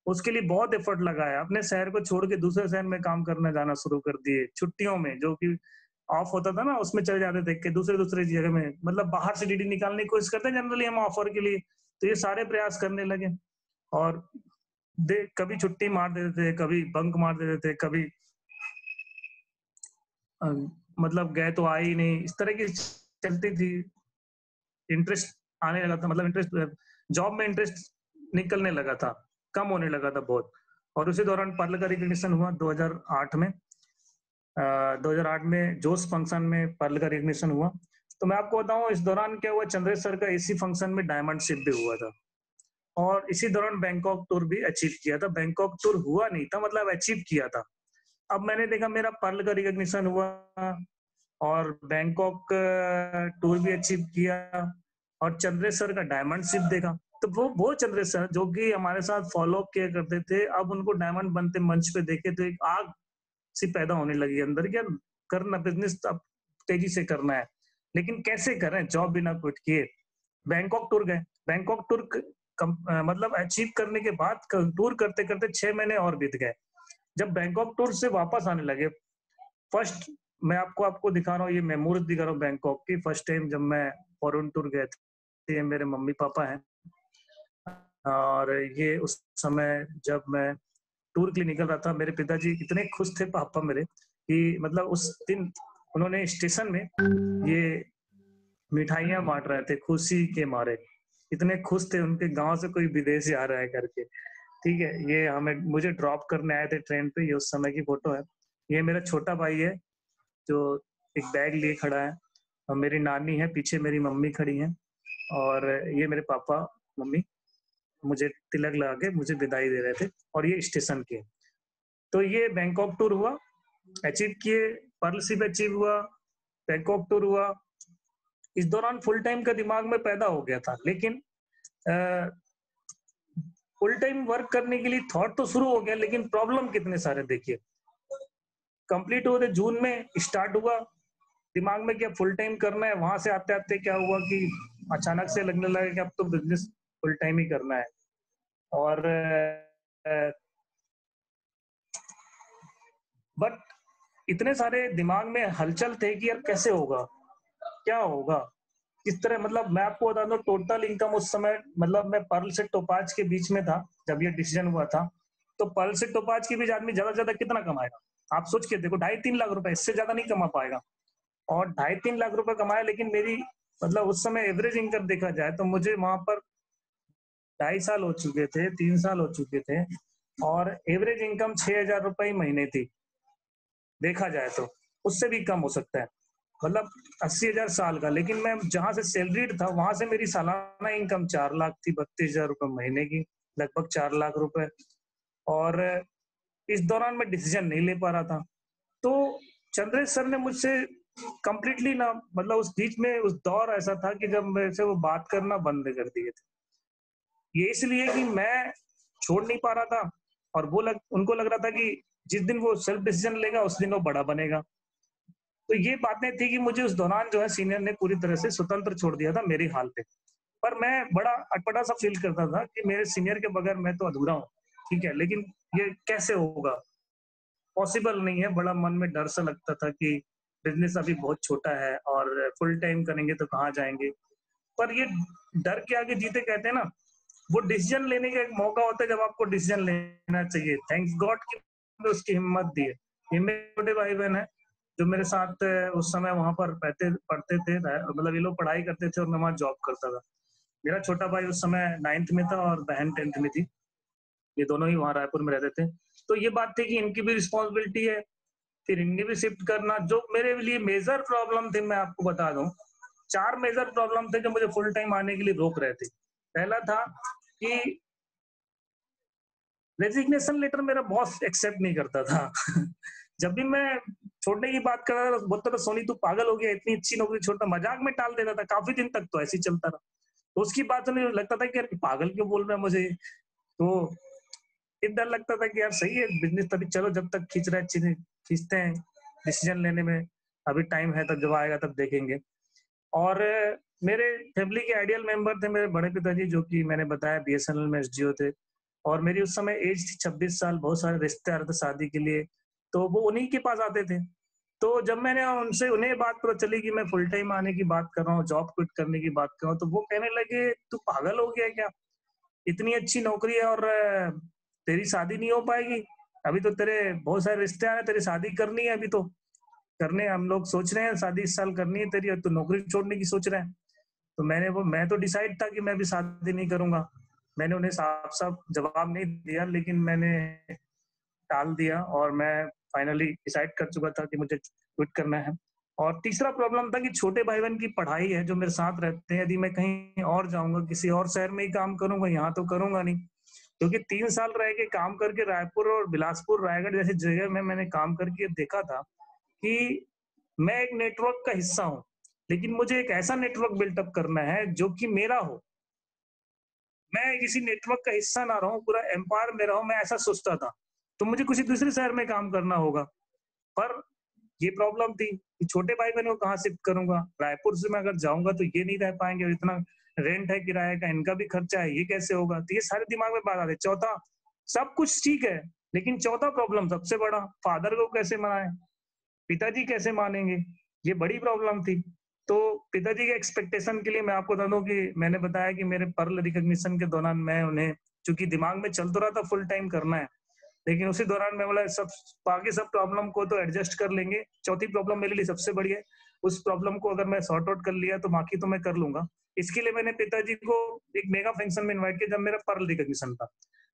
उसके लिए बहुत एफर्ट लगाया। अपने शहर को छोड़ के दूसरे शहर में काम करने जाना शुरू कर दिए, छुट्टियों में जो कि ऑफ होता था ना, उसमें चले जाते थे कि दूसरे जगह में, मतलब बाहर से डीडी निकालने की कोशिश करते हैं जनरली हम ऑफर के लिए। तो ये सारे प्रयास करने लगे, और कभी छुट्टी मार देते थे, कभी बंक मार देते थे, कभी मतलब गए तो आए ही नहीं, इस तरह की चलती थी। इंटरेस्ट आने लगा था, मतलब इंटरेस्ट, जॉब में इंटरेस्ट निकलने लगा था, कम होने लगा था बहुत। और उसी दौरान पर्ल का रिकग्निशन हुआ 2008 में। 2008 में जोश फंक्शन में पर्ल का रिकग्निशन हुआ। तो मैं आपको बताऊं इस दौरान क्या हुआ, चंद्रेश सर का इसी फंक्शन में डायमंड शिप भी हुआ था, और इसी दौरान बैंकॉक टूर भी अचीव किया था। बैंकॉक टूर हुआ नहीं था, मतलब अचीव किया था। अब मैंने देखा मेरा पर्ल का रिकग्निशन हुआ और बैंकॉक टूर भी अचीव किया, और चंद्रेश सर का डायमंड शिप देखा। तो वो चंद्रेश सर जो कि हमारे साथ फॉलो किया करते थे, अब उनको डायमंड बनते मंच पे देखे तो एक आग सी पैदा होने लगी अंदर, क्या करना, बिजनेस अब तेजी से करना है, लेकिन कैसे करें, जॉब बिना क्विट किए। बैंकॉक टूर गए, बैंकॉक टूर मतलब अचीव करने के बाद टूर करते करते 6 महीने और बीत गए। जब बैंकॉक टूर से वापस आने लगे, फर्स्ट मैं आपको दिखा रहा हूँ, ये मेमोरीज दिखा रहा हूँ बैंकॉक की। फर्स्ट टाइम जब मैं फॉरेन टूर गए थे, ये मेरे मम्मी पापा हैं, और ये उस समय जब मैं टूर के लिए निकल रहा था, मेरे पिताजी इतने खुश थे, पापा मेरे, कि मतलब उस दिन उन्होंने स्टेशन में ये मिठाइयां बांट रहे थे खुशी के मारे, इतने खुश थे, उनके गांव से कोई विदेशी आ रहा है करके। ठीक है, ये मुझे ड्रॉप करने आए थे ट्रेन पे, ये उस समय की फोटो है। ये मेरा छोटा भाई है जो एक बैग लिए खड़ा है, और मेरी नानी है पीछे, मेरी मम्मी खड़ी है, और ये मेरे पापा मम्मी मुझे तिलक लगा के मुझे विदाई दे रहे थे, और ये स्टेशन के। तो ये बैंकॉक टूर हुआ, अचीव किए, पर्ल शिप अचीव हुआ, बैंकॉक टूर हुआ। इस दौरान फुल टाइम का दिमाग में पैदा हो गया था, लेकिन फुल टाइम वर्क करने के लिए थॉट तो शुरू हो गया, लेकिन प्रॉब्लम कितने सारे देखिए। कंप्लीट होते जून में स्टार्ट हुआ, दिमाग में क्या फुल टाइम करना है, वहां से आते आते क्या हुआ कि अचानक से लगने लगा कि अब तो बिजनेस फुल टाइम ही करना है। और बट इतने सारे दिमाग में हलचल थे कि यार कैसे होगा, क्या होगा, किस तरह, मतलब मैं आपको बता दूं टोटल इनकम उस समय, मतलब मैं पर्ल से टोपाज के बीच में था जब ये डिसीजन हुआ था। तो पर्ल से टोपाज के बीच आदमी ज्यादा से ज्यादा कितना कमाएगा, आप सोच के देखो, 2.5-3 लाख रुपए, इससे ज्यादा नहीं कमा पाएगा। और 2.5-3 लाख रुपए कमाया, लेकिन मेरी मतलब उस समय एवरेज इनकम देखा जाए तो मुझे वहां पर 2.5 साल हो चुके थे, 3 साल हो चुके थे, और एवरेज इनकम 6,000 रुपए ही महीने थी देखा जाए तो, उससे भी कम हो सकता है, मतलब 80,000 साल का। लेकिन मैं जहां से सैलरीड था वहां से मेरी सालाना इनकम 4 लाख थी, 32,000 रुपए महीने की, लगभग 4 लाख रुपए। और इस दौरान मैं डिसीजन नहीं ले पा रहा था। तो चंद्रेश सर ने मुझसे कंप्लीटली ना, मतलब उस बीच में उस दौर ऐसा था कि जब मेरे से वो बात करना बंद कर दिए थे। ये इसलिए कि मैं छोड़ नहीं पा रहा था, और उनको लग रहा था कि जिस दिन वो सेल्फ डिसीजन लेगा उस दिन वो बड़ा बनेगा। तो ये बातें थी कि मुझे उस दौरान जो है सीनियर ने पूरी तरह से स्वतंत्र छोड़ दिया था मेरी हाल पे। पर मैं बड़ा अटपटा सा फील करता था कि मेरे सीनियर के बगैर मैं तो अधूरा हूँ, ठीक है, लेकिन ये कैसे होगा, पॉसिबल नहीं है। बड़ा मन में डर सा लगता था कि बिजनेस अभी बहुत छोटा है और फुल टाइम करेंगे तो कहाँ जाएंगे। पर ये डर के आगे जीते कहते हैं ना, वो डिसीजन लेने का एक मौका होता है जब आपको डिसीजन लेना चाहिए। थैंक्स गॉड कि मुझे उसकी हिम्मत दी है। ये मेरे छोटे भाई बहन है जो मेरे साथ उस समय वहां पर पढ़ते थे, मतलब ये लोग पढ़ाई करते थे और मैं वहाँ जॉब करता था। मेरा छोटा भाई उस समय 9th में था और बहन 10th में थी। ये दोनों ही वहाँ रायपुर में रहते थे। तो ये बात थी कि इनकी भी रिस्पॉन्सिबिलिटी है, फिर इनकी भी शिफ्ट करना। जो मेरे लिए मेजर प्रॉब्लम थे मैं आपको बता दूं, 4 मेजर प्रॉब्लम थे जो मुझे फुल टाइम आने के लिए रोक रहे थे। पहला था कि रेजिग्नेशन लेटर मेरा बॉस एक्सेप्ट नहीं करता था। जब भी मैं छोड़ने की बात कर रहा था बोलता था सोनी तू पागल हो गया, इतनी अच्छी नौकरी छोड़ता, मजाक में टाल देता था। काफी दिन तक तो ऐसे ही चलता रहा। तो उसकी बात सुनने में लगता था कि यार पागल क्यों बोल रहा है मुझे। तो एक डर लगता था कि यार सही है बिजनेस, तभी चलो जब तक खींच रहा है चीजें खींचते हैं, डिसीजन लेने में अभी टाइम है, तब जब आएगा तब देखेंगे। और मेरे फैमिली के आइडियल मेंबर थे मेरे बड़े पिताजी, जो कि मैंने बताया बीएसएनएल में एसडीओ थे। और मेरी उस समय एज थी 26 साल, बहुत सारे रिश्ते आ रहे थे शादी के लिए, तो वो उन्हीं के पास आते थे। तो जब मैंने उनसे उन्हें बात पता चली कि मैं फुल टाइम आने की बात कर रहा हूँ, जॉब क्विट करने की बात कर रहा हूँ, तो वो कहने लगे तू पागल हो गया क्या, इतनी अच्छी नौकरी है और तेरी शादी नहीं हो पाएगी, अभी तो तेरे बहुत सारे रिश्ते आ रहे हैं, तेरी शादी करनी है, अभी तो करने हम लोग सोच रहे हैं, शादी इस साल करनी है तेरी, तो नौकरी छोड़ने की सोच रहे हैं। तो मैं तो डिसाइड था कि मैं भी शादी नहीं करूंगा। मैंने उन्हें साफ साफ जवाब नहीं दिया, लेकिन मैंने टाल दिया और मैं फाइनली डिसाइड कर चुका था कि मुझे क्विट करना है। और तीसरा प्रॉब्लम था कि छोटे भाई बहन की पढ़ाई है जो मेरे साथ रहते हैं, यदि मैं कहीं और जाऊंगा, किसी और शहर में ही काम करूंगा, यहाँ तो करूंगा नहीं। क्योंकि 3 साल रह के काम करके रायपुर और बिलासपुर रायगढ़ जैसी जगह में मैंने काम करके देखा था कि मैं एक नेटवर्क का हिस्सा हूँ, लेकिन मुझे एक ऐसा नेटवर्क बिल्टअप करना है जो कि मेरा हो। मैं किसी नेटवर्क का हिस्सा ना रहूं, पूरा एम्पायर में रहूं, मैं ऐसा सोचता था। तो मुझे किसी दूसरे शहर में काम करना होगा। पर ये प्रॉब्लम थी कि छोटे भाई बहनों को कहाँ शिफ्ट करूंगा, रायपुर से मैं अगर जाऊंगा तो ये नहीं रह पाएंगे, और इतना रेंट है, किराए का, इनका भी खर्चा है, ये कैसे होगा। तो ये सारे दिमाग में बात आते। चौथा, सब कुछ ठीक है, लेकिन चौथा प्रॉब्लम सबसे बड़ा, फादर को कैसे मनाए, पिताजी कैसे मानेंगे, ये बड़ी प्रॉब्लम थी। तो पिताजी के एक्सपेक्टेशन के लिए मैं आपको बता दूं कि मैंने बताया कि मेरे पर्ल रिकॉग्निशन के दौरान मैं उन्हें, चूंकि दिमाग में चल तो रहा था फुल टाइम करना है, लेकिन उसी दौरान मैं बोला सब बाकी सब प्रॉब्लम को तो एडजस्ट कर लेंगे, चौथी प्रॉब्लम मेरे लिए सबसे बड़ी है, उस प्रॉब्लम को अगर मैं सॉर्ट आउट कर लिया तो बाकी तो मैं कर लूंगा। इसके लिए मैंने पिताजी को एक मेगा फंक्शन में इन्वाइट किया जब मेरा पर्ल रिकॉग्निशन था।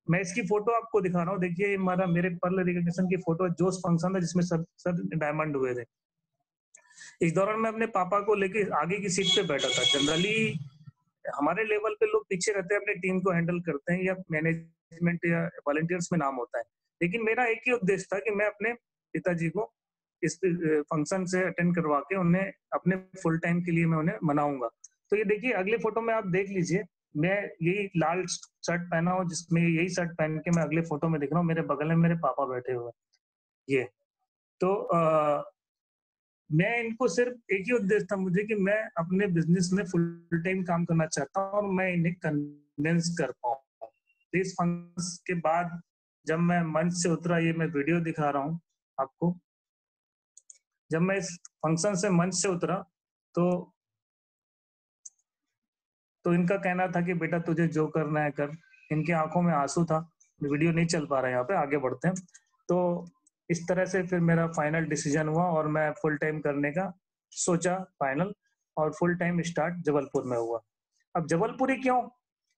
मैं इसकी फोटो आपको दिखा रहा हूँ, देखिए हमारा मेरे पर्ल रिकॉग्निशन की फोटो जोश फंक्शन था जिसमें सब डायमंड हुए थे। इस दौरान मैं अपने पापा को लेके आगे की सीट पे बैठा था। जनरली हमारे लेवल पे लोग पीछे रहते हैं, अपनी टीम को हैंडल करते हैं, या मैनेजमेंट या वॉलंटियर्स में नाम होता है, लेकिन मेरा एक ही उद्देश्य था कि मैं अपने पिताजी को इस फंक्शन से अटेंड करवा के उन्हें अपने फुल टाइम के लिए मैं उन्हें मनाऊंगा। तो ये देखिए अगले फोटो में आप देख लीजिए, मैं यही लाल शर्ट पहना हूँ, जिसमें यही शर्ट पहन के मैं अगले फोटो में दिख रहा हूँ, मेरे बगल में मेरे पापा बैठे हुए ये। तो मैं इनको सिर्फ एक ही उद्देश्य था मुझे कि मैं अपने बिजनेस में फुल टाइम काम करना चाहता हूँ और मैं इन्हें कन्विंस कर पाऊँ। इस फंक्शन के बाद जब मैं मंच से उतरा, ये मैं वीडियो दिखा रहा हूँ आपको, जब मैं इस फंक्शन से मंच से उतरा तो इनका कहना था कि बेटा तुझे जो करना है कर। इनकी आंखों में आंसू था। वीडियो नहीं चल पा रहा है यहाँ पे, आगे बढ़ते हैं। तो इस तरह से फिर मेरा फाइनल डिसीजन हुआ और मैं फुल टाइम करने का सोचा फाइनल, और फुल टाइम स्टार्ट जबलपुर में हुआ। अब जबलपुरी क्यों?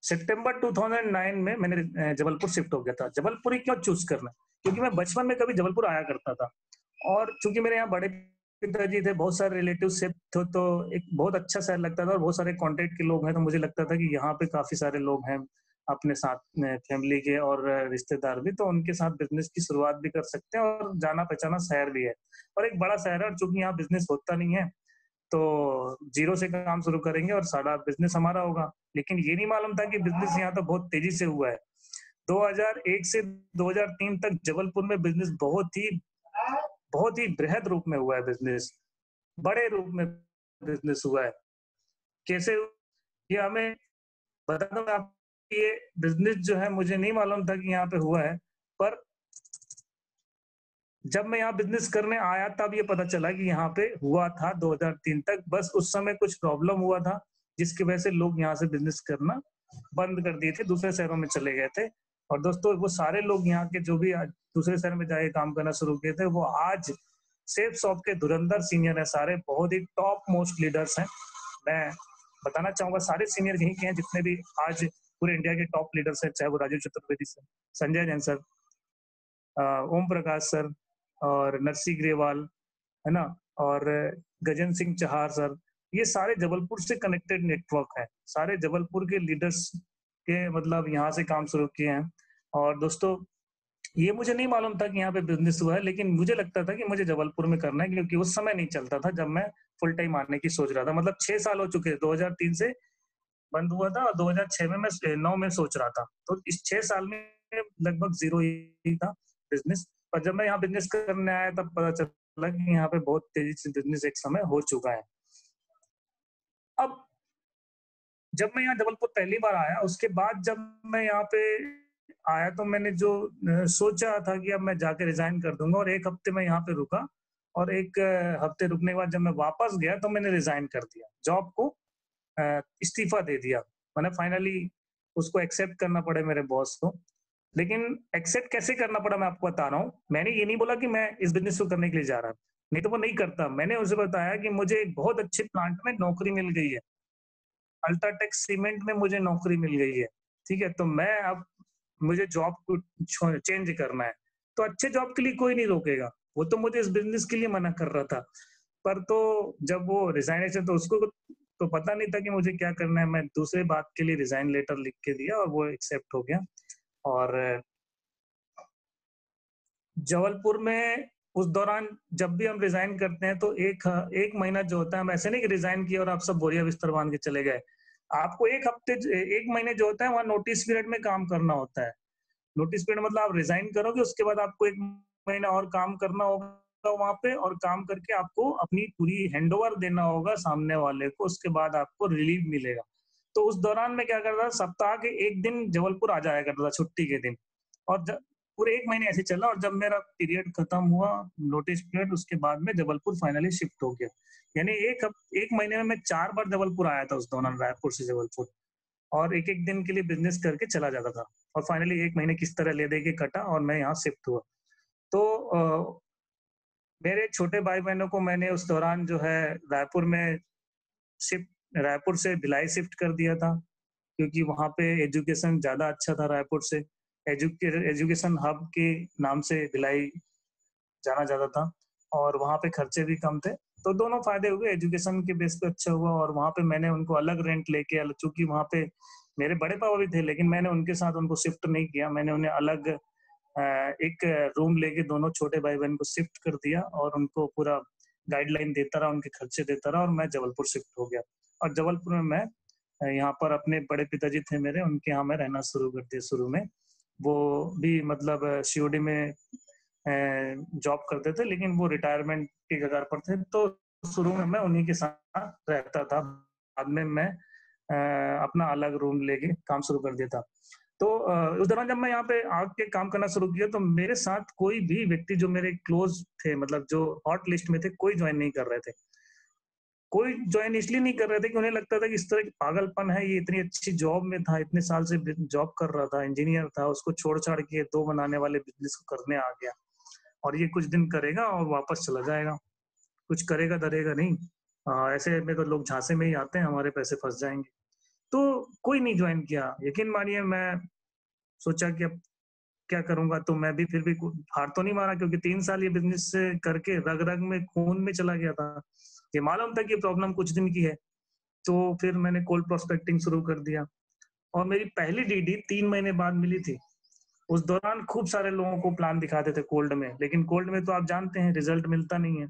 सितंबर 2009 में मैंने जबलपुर शिफ्ट हो गया था। जबलपुरी क्यों चूज करना? क्योंकि मैं बचपन में कभी जबलपुर आया करता था, और चूंकि मेरे यहाँ बड़े पिताजी थे, बहुत सारे रिलेटिव थे, तो एक बहुत अच्छा शहर लगता था और बहुत सारे कॉन्टेक्ट के लोग हैं, तो मुझे लगता था कि यहाँ पे काफी सारे लोग हैं अपने साथ फैमिली के और रिश्तेदार भी, तो उनके साथ बिजनेस की शुरुआत भी कर सकते हैं, और जाना पहचाना शहर भी है और एक बड़ा शहर है। और चूंकि यहाँ बिजनेस होता नहीं है तो जीरो से काम शुरू करेंगे और सारा बिजनेस हमारा होगा। लेकिन ये नहीं मालूम था कि बिजनेस यहाँ तो बहुत तेजी से हुआ है। 2001 से 2003 तक जबलपुर में बिजनेस बहुत ही बृहद रूप में हुआ है, बिजनेस बड़े रूप में बिजनेस हुआ है। कैसे ये हमें बता दूं आप, ये बिजनेस जो है मुझे नहीं मालूम था कि यहाँ पे हुआ है, पर जब मैं यहाँ बिजनेस करने आया तब ये पता चला कि यहाँ पे हुआ था 2003 तक। बस उस समय कुछ प्रॉब्लम हुआ था जिसकी वजह से लोग यहाँ से बिजनेस करना बंद कर दिए थे, दूसरे शहरों में चले गए थे। और दोस्तों वो सारे लोग यहाँ के जो भी आज दूसरे शहर में जाके काम करना शुरू किए थे, वो आज सेफ शॉप के धुरंधर सीनियर है, सारे बहुत ही टॉप मोस्ट लीडर्स हैं। मैं बताना चाहूंगा सारे सीनियर यहीं के हैं जितने भी आज पूरे इंडिया के टॉप लीडर्स हैं, चाहे वो Rajiv Chaturvedi sir, Sanjay Jain sir, Om Prakash sir और नरसी ग्रेवाल, है ना, और गजेंद्र सिंह चहार सर, ये सारे जबलपुर से कनेक्टेड नेटवर्क है, सारे जबलपुर के लीडर्स के मतलब यहाँ से काम शुरू किए हैं। और दोस्तों ये मुझे नहीं मालूम था कि यहाँ पे बिजनेस हुआ है, लेकिन मुझे लगता था कि मुझे जबलपुर में करना है, क्योंकि उस समय नहीं चलता था जब मैं फुल टाइम आने की सोच रहा था। मतलब 6 साल हो चुके, 2003 से बंद हुआ था और 2006 में मैं 9 में सोच रहा था, तो इस 6 साल में लगभग जीरो ही था बिजनेस। पर जब मैं यहाँ बिजनेस करने आया तब पता चला कि यहाँ पे बहुत तेजी से बिजनेस एक समय हो चुका है। अब जब मैं यहाँ जबलपुर पहली बार आया, उसके बाद जब मैं यहाँ पे आया तो मैंने जो सोचा था कि अब मैं जाके रिजाइन कर दूंगा, और 1 हफ्ते मैं यहाँ पे रुका, और 1 हफ्ते रुकने के बाद जब मैं वापस गया तो मैंने रिजाइन कर दिया, जॉब को इस्तीफा दे दिया। मैंने फाइनली उसको एक्सेप्ट करना पड़े मेरे बॉस को। लेकिन एक्सेप्ट कैसे करना पड़ा मैं आपको बता रहा हूँ। मैंने ये नहीं बोला कि मैं इस बिजनेस को करने के लिए जा रहा, नहीं तो वो नहीं करता। मैंने उसे बताया कि मुझे एक बहुत अच्छे प्लांट में नौकरी मिल गई है, अल्ट्राटेक सीमेंट में मुझे नौकरी मिल गई है, ठीक है, तो मैं अब मुझे जॉब को चेंज करना है, तो अच्छे जॉब के लिए कोई नहीं रोकेगा। वो तो मुझे इस बिजनेस के लिए मना कर रहा था, पर तो जब वो रिजाइनेशन, तो उसको तो पता नहीं था कि मुझे क्या करना है। मैं दूसरे बात के लिए रिजाइन लेटर लिख के दिया और वो एक्सेप्ट हो गया। और जबलपुर में उस दौरान जब भी हम रिजाइन करते हैं तो एक महीना जो होता है, हम ऐसे नहीं कि रिजाइन किया और आप सब बोरिया बिस्तर बांध के चले गए। आपको 1 महीने जो होता है वहाँ नोटिस पीरियड में काम करना होता है। नोटिस पीरियड मतलब आप रिजाइन करोगे, उसके बाद आपको 1 महीना और काम करना होगा वहाँ पे, और काम करके आपको अपनी पूरी हैंडओवर देना होगा सामने वाले को, उसके बाद आपको रिलीव मिलेगा। तो उस दौरान मैं क्या करता था, सप्ताह के 1 दिन जबलपुर आ जाया करता था छुट्टी के दिन, और पूरे 1 महीने ऐसे चला। और जब मेरा पीरियड खत्म हुआ, नोटिस पीरियड, उसके बाद में जबलपुर फाइनली शिफ्ट हो गया। यानी एक महीने में मैं 4 बार जबलपुर आया था उस दौरान, रायपुर से जबलपुर, और एक एक दिन के लिए बिजनेस करके चला जाता था। और फाइनली 1 महीने किस तरह ले दे के कटा और मैं यहाँ शिफ्ट हुआ। तो मेरे छोटे भाई बहनों को मैंने उस दौरान जो है रायपुर से भिलाई शिफ्ट कर दिया था, क्योंकि वहाँ पे एजुकेशन ज्यादा अच्छा था। रायपुर से एजुकेशन हब के नाम से भिलाई जाना जाता था, और वहाँ पे खर्चे भी कम थे। तो दोनों फायदे हुए, एजुकेशन के बेस पे अच्छा हुआ, और वहाँ पे मैंने उनको अलग रेंट लेके, चूंकि वहाँ पे मेरे बड़े पापा भी थे, लेकिन मैंने उनके साथ उनको शिफ्ट नहीं किया। मैंने उन्हें अलग एक रूम लेके दोनों छोटे भाई बहन को शिफ्ट कर दिया, और उनको पूरा गाइडलाइन देता रहा, उनके खर्चे देता रहा, और मैं जबलपुर शिफ्ट हो गया। और जबलपुर में मैं यहाँ पर अपने बड़े पिताजी थे मेरे, उनके यहाँ मैं रहना शुरू कर दिया। शुरू में वो भी मतलब सीओडी में जॉब करते थे, लेकिन वो रिटायरमेंट के कगार पर थे, तो शुरू में मैं उन्हीं के साथ रहता था। बाद में मैं अपना अलग रूम लेके काम शुरू कर दिया था। तो उस दौरान जब मैं यहाँ पे आके काम करना शुरू किया, तो मेरे साथ कोई भी व्यक्ति जो मेरे क्लोज थे, मतलब जो हॉट लिस्ट में थे, कोई ज्वाइन नहीं कर रहे थे। कोई ज्वाइन इसलिए नहीं कर रहे थे कि उन्हें लगता था कि इस तरह की पागलपन है, ये इतनी अच्छी जॉब में था, इतने साल से जॉब कर रहा था, इंजीनियर था, उसको छोड़ छाड़ के 2 बनाने वाले बिजनेस को करने आ गया, और ये कुछ दिन करेगा और वापस चला जाएगा, कुछ करेगा धरेगा नहीं। ऐसे में तो लोग झांसे में ही आते हैं, हमारे पैसे फंस जाएंगे। तो कोई नहीं ज्वाइन किया। यकीन मानिए, मैं सोचा कि अब क्या करूंगा, तो मैं भी फिर भी हार तो नहीं मारा, क्योंकि 3 साल ये बिजनेस करके रग रग में, खून में चला गया था। ये मालूम था कि प्रॉब्लम कुछ दिन की है। तो फिर मैंने कोल्ड प्रोस्पेक्टिंग शुरू कर दिया, और मेरी पहली डीडी 3 महीने बाद मिली थी। उस दौरान खूब सारे लोगों को प्लान दिखाते थे कोल्ड में, लेकिन कोल्ड में तो आप जानते हैं रिजल्ट मिलता नहीं है।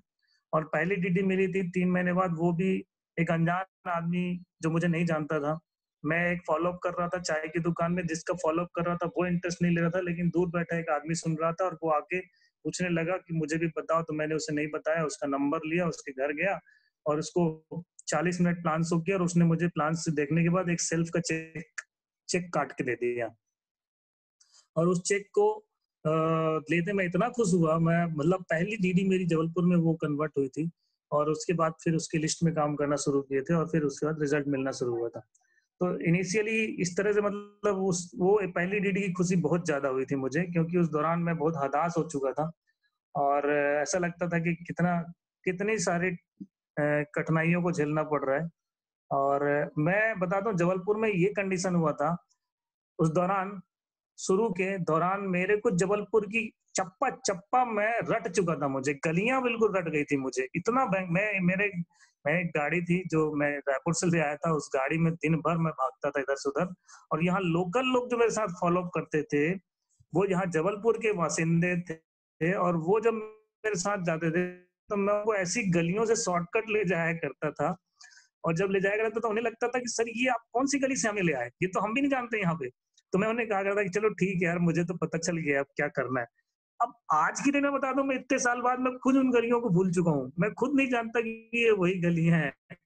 और पहली डीडी मिली थी 3 महीने बाद, वो भी एक अनजान आदमी जो मुझे नहीं जानता था। मैं एक फॉलोअप कर रहा था चाय की दुकान में, जिसका फॉलोअप कर रहा था वो इंटरेस्ट नहीं ले रहा था, लेकिन दूर बैठा एक आदमी सुन रहा था, और वो आके पूछने लगा कि मुझे भी बताओ। तो मैंने उसे नहीं बताया, उसका नंबर लिया, उसके घर गया और उसको 40 मिनट प्लान शो किया, और उसने मुझे प्लान से देखने के बाद एक सेल्फ का चेक काट के दे दिया। और उस चेक को लेते मैं इतना खुश हुआ, मैं मतलब पहली डीडी मेरी जबलपुर में वो कन्वर्ट हुई थी, और उसके बाद फिर उसकी लिस्ट में काम करना शुरू किए थे, और फिर उसके बाद रिजल्ट मिलना शुरू हुआ था। तो इनिशियली इस तरह से मतलब उस वो पहली डीडी की खुशी बहुत ज्यादा हुई थी मुझे, क्योंकि उस दौरान मैं बहुत हताश हो चुका था और ऐसा लगता था कि कितनी सारी कठिनाइयों को झेलना पड़ रहा है। और मैं बताता हूँ, जबलपुर में ये कंडीशन हुआ था उस दौरान, शुरू के दौरान मेरे को जबलपुर की चप्पा चप्पा मैं रट चुका था, मुझे गलियां बिल्कुल रट गई थी मुझे, इतना मैं एक गाड़ी थी जो मैं रायपुर से ले आया था, उस गाड़ी में दिन भर मैं भागता था इधर से उधर। और यहाँ लोकल लोग जो मेरे साथ फॉलो अप करते थे, वो यहाँ जबलपुर के बासिंदे थे, और वो जब मेरे साथ जाते थे तो मैं उनको ऐसी गलियों से शॉर्टकट ले जाया करता था, और जब ले जाया करता था तो उन्हें लगता था कि सर ये आप कौन सी गली से हमें ले आए, ये तो हम भी नहीं जानते यहाँ पे। तो मैं उन्हें कहा करता कि चलो ठीक है यार, मुझे तो पता चल गया अब क्या करना है। अब आज की डेट में बता दूं, मैं इतने साल बाद मैं खुद उन गलियों को भूल चुका हूँ, मैं खुद नहीं जानता कि ये वही गलियां हैं।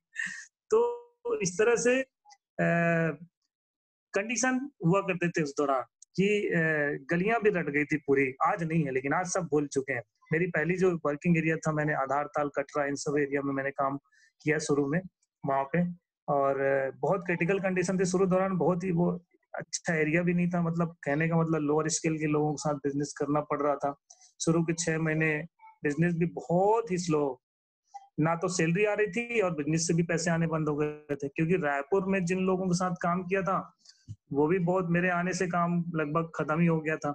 तो इस तरह से कंडीशन हुआ करते थे उस दौरान कि गलियां भी रट गई थी पूरी। आज नहीं है, लेकिन आज सब भूल चुके हैं। मेरी पहली जो वर्किंग एरिया था, मैंने आधार ताल कटरा इन सब एरिया में मैंने काम किया शुरू में वहां पे, और बहुत क्रिटिकल कंडीशन थी शुरू दौरान, बहुत ही वो अच्छा एरिया भी नहीं था, मतलब कहने का मतलब लोअर स्केल के लोगों के साथ बिजनेस करना पड़ रहा था। शुरू के 6 महीने बिजनेस भी बहुत ही स्लो, ना तो सैलरी आ रही थी और बिजनेस से भी पैसे आने बंद हो गए थे, क्योंकि रायपुर में जिन लोगों के साथ काम किया था वो भी बहुत, मेरे आने से काम लगभग खत्म ही हो गया था।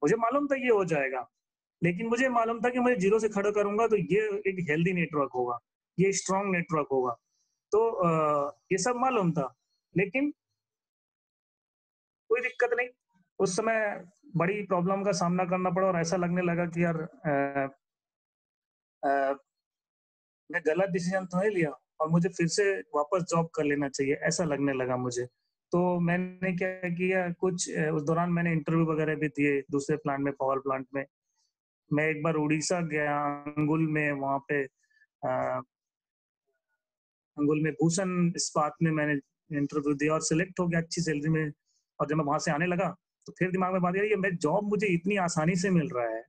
मुझे मालूम था ये हो जाएगा, लेकिन मुझे मालूम था कि मैं जीरो से खड़ा करूंगा तो ये एक हेल्दी नेटवर्क होगा, ये स्ट्रॉन्ग नेटवर्क होगा। तो ये सब मालूम था, लेकिन कोई दिक्कत नहीं। उस समय बड़ी प्रॉब्लम का सामना करना पड़ा और ऐसा लगने लगा कि यार मैं गलत डिसीजन तो नहीं लिया और मुझे फिर से वापस जॉब कर लेना चाहिए, ऐसा लगने लगा मुझे। तो मैंने क्या किया, कुछ उस दौरान मैंने इंटरव्यू वगैरह भी दिए दूसरे प्लांट में, पावर प्लांट में। मैं एक बार उड़ीसा गया, अंगुल में, वहां पे अंगुल में भूषण इस्पात में मैंने इंटरव्यू दिया और सिलेक्ट हो गया अच्छी सैलरी में। और जब मैं वहां से आने लगा तो फिर दिमाग में बात आई, मैं जॉब मुझे इतनी आसानी से मिल रहा है,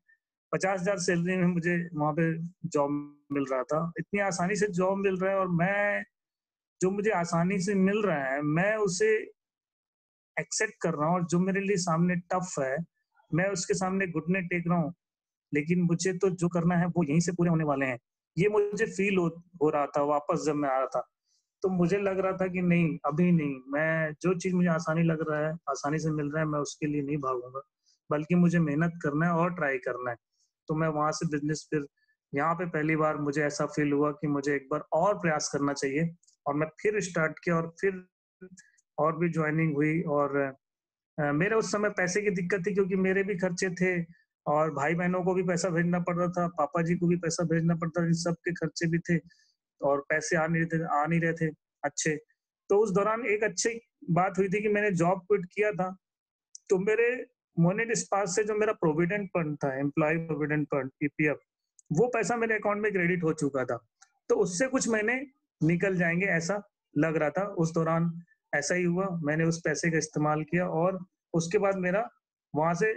50,000 सैलरी में मुझे वहां पे जॉब मिल रहा था, इतनी आसानी से जॉब मिल रहा है, और मैं जो मुझे आसानी से मिल रहा है मैं उसे एक्सेप्ट कर रहा हूँ, और जो मेरे लिए सामने टफ है मैं उसके सामने घुटने टेक रहा हूँ। लेकिन मुझे तो जो करना है वो यहीं से पूरे होने वाले हैं, ये मुझे फील हो रहा था वापस जब मैं आ रहा था। तो मुझे लग रहा था कि नहीं, अभी नहीं, मैं जो चीज मुझे आसानी लग रहा है, आसानी से मिल रहा है, मैं उसके लिए नहीं भागूंगा, बल्कि मुझे मेहनत करना है और ट्राई करना है। तो मैं वहां से बिजनेस, फिर यहाँ पे पहली बार मुझे ऐसा फील हुआ कि मुझे एक बार और प्रयास करना चाहिए, और मैं फिर स्टार्ट किया, और फिर और भी ज्वाइनिंग हुई। और मेरे उस समय पैसे की दिक्कत थी, क्योंकि मेरे भी खर्चे थे और भाई बहनों को भी पैसा भेजना पड़ रहा था, पापा जी को भी पैसा भेजना पड़ता था, इन सब के खर्चे भी थे और पैसे आ नहीं रहे थे अच्छे। तो उस दौरान एक अच्छी बात हुई थी कि मैंने जॉब क्विट किया था, तो मेरे मोनेट इस्पात से जो मेरा प्रोविडेंट फंड था, एम्प्लॉय प्रोविडेंट फंड, पीपीएफ, वो पैसा मेरे अकाउंट में क्रेडिट हो चुका था। तो उससे कुछ महीने निकल जाएंगे ऐसा लग रहा था उस दौरान। ऐसा ही हुआ, मैंने उस पैसे का इस्तेमाल किया, और उसके बाद मेरा वहां से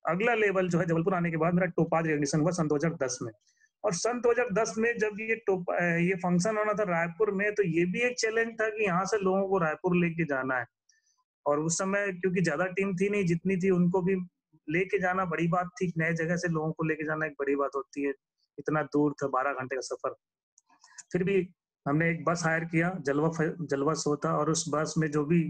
अगला लेवल जो है, जबलपुर आने के बाद मेरा टोपाज रिकग्निशन हुआ सन 2010 में। और सन 2010 में जब ये फंक्शन होना था रायपुर में, तो ये भी एक चैलेंज था कि यहाँ से लोगों को रायपुर लेके जाना है, और उस समय क्योंकि ज्यादा टीम थी नहीं, जितनी थी उनको भी लेके जाना बड़ी बात थी, नए जगह से लोगों को लेके जाना एक बड़ी बात होती है, इतना दूर था, 12 घंटे का सफर। फिर भी हमने एक बस हायर किया, जलवा सोता, और उस बस में जो भी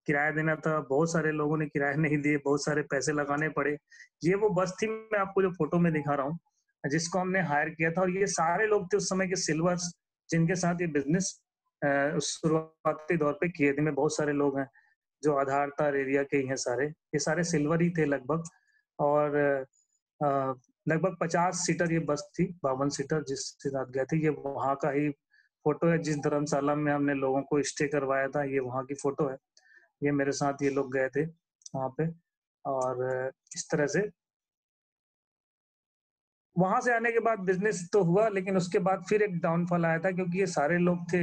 किराया देना था, बहुत सारे लोगों ने किराया नहीं दिए, बहुत सारे पैसे लगाने पड़े। ये वो बस थी, मैं आपको जो फोटो में दिखा रहा हूँ, जिसको हमने हायर किया था, और ये सारे लोग थे उस समय के सिल्वर्स, जिनके साथ ये बिजनेस शुरुआती दौर पे किए थे। में बहुत सारे लोग हैं जो आधार तार एरिया के ही हैं सारे, ये सारे सिल्वर ही थे लगभग। और लगभग 50 सीटर ये बस थी, 52 सीटर जिसके साथ गए थे। ये वहाँ का ही फोटो है, जिस धर्मशाला में हमने लोगों को स्टे करवाया था, ये वहाँ की फोटो है। ये मेरे साथ ये लोग गए थे वहाँ पे, और इस तरह से वहां से आने के बाद बिजनेस तो हुआ, लेकिन उसके बाद फिर एक डाउनफॉल आया था, क्योंकि ये सारे लोग थे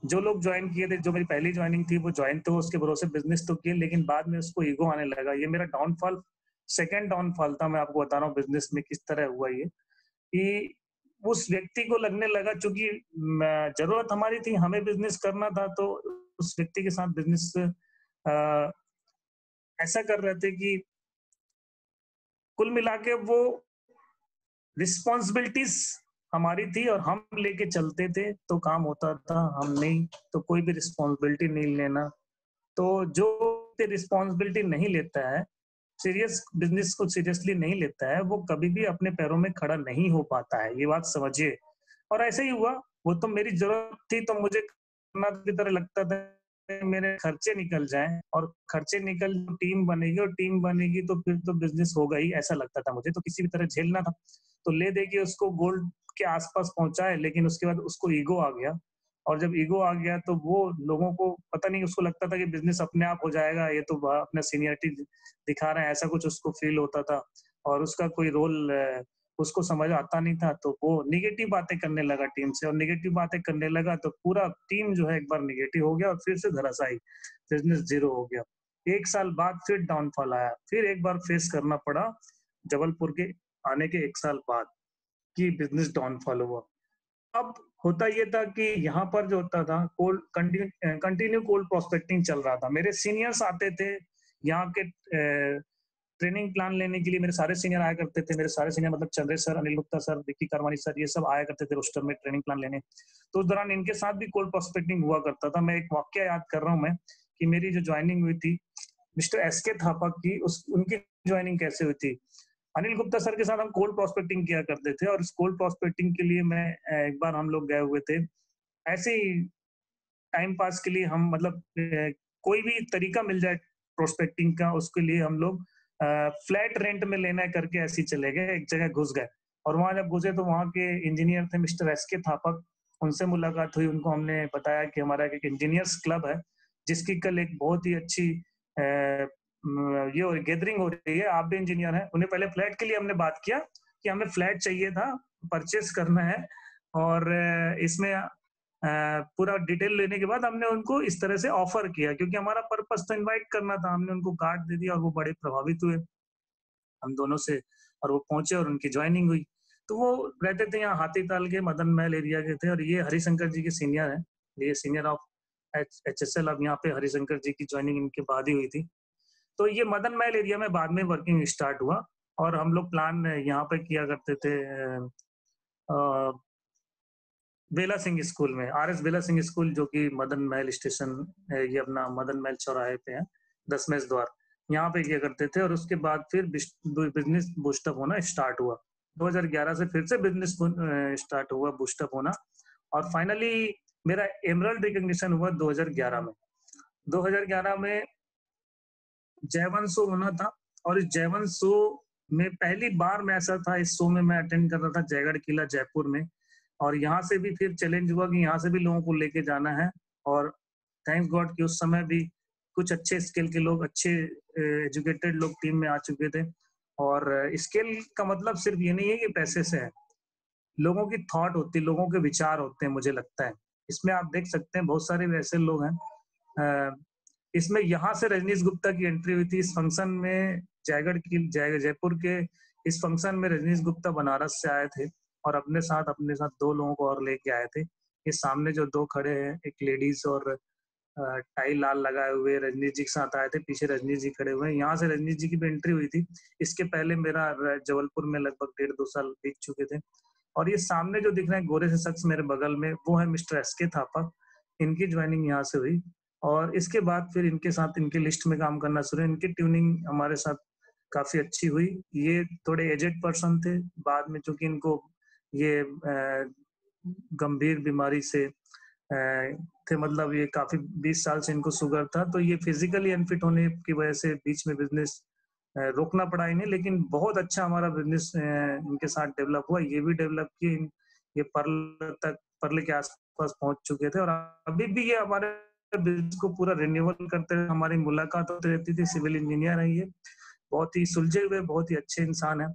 जो लोग ज्वाइन किए थे, जो मेरी पहली ज्वाइनिंग थी वो ज्वाइन तो उसके भरोसे बिजनेस तो किए, लेकिन बाद में उसको ईगो आने लगा। ये मेरा डाउनफॉल, सेकंड डाउनफॉल था। मैं आपको बता रहा हूँ बिजनेस में किस तरह हुआ ये, कि उस व्यक्ति को लगने लगा, चूंकि जरूरत हमारी थी, हमें बिजनेस करना था, तो उस व्यक्ति के साथ बिजनेस ऐसा कर रहे थे कि कुल मिला के वो रिस्पॉन्सिबिलिटीज हमारी थी और हम लेके चलते थे तो काम होता था, हम नहीं तो कोई भी रिस्पॉन्सिबिलिटी नहीं लेना। तो जो रिस्पॉन्सिबिलिटी नहीं लेता है, सीरियस बिजनेस को सीरियसली नहीं लेता है, वो कभी भी अपने पैरों में खड़ा नहीं हो पाता है, ये बात समझिए। और ऐसे ही हुआ, वो तो मेरी जरूरत थी तो मुझे करना की तरह लगता था मेरे खर्चे निकल जाएं, और खर्चे निकल टीम बनेगी और टीम बनेगी तो फिर तो बिजनेस होगा ही, ऐसा लगता था मुझे। तो किसी भी तरह झेलना था, तो ले दे के उसको गोल्ड के आसपास पहुंचाए, लेकिन उसके बाद उसको ईगो आ गया। और जब ईगो आ गया तो वो लोगों को पता नहीं, उसको लगता था कि बिजनेस अपने आप हो जाएगा, ये तो अपना सीनियरिटी दिखा रहे हैं, ऐसा कुछ उसको फील होता था। और उसका कोई रोल उसको समझ आता नहीं था, तो वो निगेटिव बातें करने लगा टीम से, और निगेटिव बातें करने लगा तो पूरा टीम जो है एक बार निगेटिव हो गया और फिर से धराशायी, बिजनेस जीरो हो गया। 1 साल बाद फिर डाउनफॉल आया, फिर एक बार फेस करना पड़ा जबलपुर के आने के 1 साल बाद कि बिजनेस डाउनफॉल हुआ। अब होता ये था कि यहाँ पर जो होता था, कोल्ड कंटिन्यू कोल्ड प्रोस्पेक्टिंग चल रहा था। मेरे सीनियर्स आते थे यहाँ के ट्रेनिंग प्लान लेने के लिए, मेरे सारे सीनियर आया करते थे। मेरे सारे सीनियर मतलब चंद्रेश सर, अनिल गुप्ता सर, विक्की करवानी सर, ये सब आया करते थे रोस्टर में ट्रेनिंग प्लान लेने। तो उस दौरान इनके साथ भी कोल्ड प्रोस्पेक्टिंग हुआ करता था। मैं एक वाक्य याद कर रहा हूँ मैं, कि मेरी जो ज्वाइनिंग हुई थी मिस्टर एसके थापा की, उनकी ज्वाइनिंग कैसे हुई थी। अनिल गुप्ता सर के साथ हम कोल्ड प्रोस्पेक्टिंग किया करते थे, और इस कोल्ड प्रोस्पेक्टिंग के लिए मैं एक बार हम लोग गए हुए थे ऐसे ही टाइम पास के लिए। हम मतलब कोई भी तरीका मिल जाए प्रोस्पेक्टिंग का, उसके लिए हम लोग फ्लैट रेंट में लेना करके ऐसे ही चले गए, एक जगह घुस गए। और वहां जब घुसे तो वहां के इंजीनियर थे मिस्टर एसके थापक, उनसे मुलाकात हुई। उनको हमने बताया कि हमारा एक इंजीनियर्स क्लब है जिसकी कल एक बहुत ही अच्छी ये गैदरिंग हो रही है, आप भी इंजीनियर हैं। उन्हें पहले फ्लैट के लिए हमने बात किया कि हमें फ्लैट चाहिए था, परचेस करना है, और इसमें पूरा डिटेल लेने के बाद हमने उनको इस तरह से ऑफर किया, क्योंकि हमारा पर्पस तो इनवाइट करना था। हमने उनको कार्ड दे दिया और वो बड़े प्रभावित हुए हम दोनों से, और वो पहुंचे और उनकी ज्वाइनिंग हुई। तो वो रहते थे यहाँ हाथीताल के मदन महल एरिया के थे, और ये हरिशंकर जी के सीनियर हैं, ये सीनियर ऑफ HSL। अब यहाँ पे हरिशंकर जी की ज्वाइनिंग इनके बाद ही हुई थी। तो ये मदन महल एरिया में बाद में वर्किंग स्टार्ट हुआ, और हम लोग प्लान यहाँ पे किया करते थे बेला सिंह स्कूल में, RS बेला सिंह स्कूल, जो कि मदन महल स्टेशन है, ये अपना मदन महल चौराहे पे है, दशमेश द्वार, यहाँ पे किया करते थे। और उसके बाद फिर बिजनेस बूस्टअप होना स्टार्ट हुआ 2011 से, फिर से बिजनेस स्टार्ट हुआ बूस्टअप होना। और फाइनली मेरा एमरल्ड रिकॉग्निशन हुआ 2011 में। 2011 में जयवंत शो होना था, और इस जयवंत शो में पहली बार मैं ऐसा था, इस शो में मैं अटेंड कर रहा था जयगढ़ किला जयपुर में। और यहाँ से भी फिर चैलेंज हुआ कि यहाँ से भी लोगों को लेके जाना है, और थैंक्स गॉड कि उस समय भी कुछ अच्छे स्केल के लोग, अच्छे एजुकेटेड लोग टीम में आ चुके थे। और स्केल का मतलब सिर्फ ये नहीं है कि पैसे से है, लोगों की थॉट होती है, लोगों के विचार होते हैं, मुझे लगता है। इसमें आप देख सकते हैं बहुत सारे वैसे लोग हैं। इसमें यहाँ से रजनीश गुप्ता की एंट्री हुई थी इस फंक्शन में, जयपुर के इस फंक्शन में रजनीश गुप्ता बनारस से आए थे, और अपने साथ 2 लोगों को और लेके आए थे। ये सामने जो 2 खड़े हैं, एक लेडीज और टाई लाल लगाए हुए रजनीश जी के साथ आए थे, पीछे रजनीश जी खड़े हुए हैं। यहाँ से रजनीश जी की भी एंट्री हुई थी। इसके पहले मेरा जबलपुर में लगभग 1.5-2 साल बीत चुके थे। और ये सामने जो दिख रहे हैं गोरे से शख्स मेरे बगल में, वो है मिस्टर एसके थापा, इनकी ज्वाइनिंग यहाँ से हुई। और इसके बाद फिर इनके साथ इनके लिस्ट में काम करना शुरू, इनकी ट्यूनिंग हमारे साथ काफी अच्छी हुई। ये थोड़े एजेड पर्सन थे, बाद में चूंकि इनको ये गंभीर बीमारी से थे, मतलब ये काफी 20 साल से इनको शुगर था, तो ये फिजिकली अनफिट होने की वजह से बीच में बिजनेस रोकना पड़ा इन्हें। लेकिन बहुत अच्छा हमारा बिजनेस इनके साथ डेवलप हुआ। ये भी डेवलप किए, ये पर्ल के आसपास पहुंच चुके थे, और अभी भी ये हमारे बिजनेस को पूरा रिन्यूअल करते हैं। हमारी मुलाकात होती रहती थी। सिविल इंजीनियर है ये, बहुत ही सुलझे हुए, बहुत ही अच्छे इंसान है,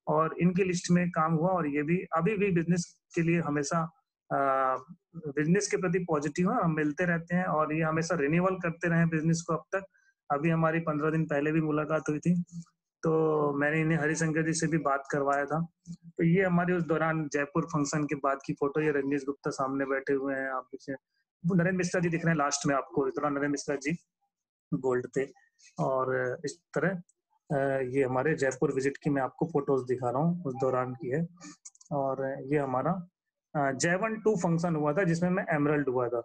और इनकी लिस्ट में काम हुआ। और ये भी अभी भी बिजनेस के लिए हमेशा बिजनेस के प्रति पॉजिटिव है, हम मिलते रहते हैं, और ये हमेशा रिन्यूअल करते रहे बिजनेस को अब तक। अभी हमारी 15 दिन पहले भी मुलाकात हुई थी, तो मैंने इन्हें हरिशंकर जी से भी बात करवाया था। तो ये हमारे उस दौरान जयपुर फंक्शन के बाद की फोटो, ये रजनीश गुप्ता सामने बैठे हुए हैं, आप इसे नरेंद्र मिश्रा जी दिख रहे हैं लास्ट में आपको, इतना नरेंद्र मिश्रा जी गोल्ड थे। और इस तरह ये हमारे जयपुर विजिट की मैं आपको फोटोज दिखा रहा हूँ, उस दौरान की है। और ये हमारा J1 2 फंक्शन हुआ था जिसमें मैं एमरल्ड हुआ था।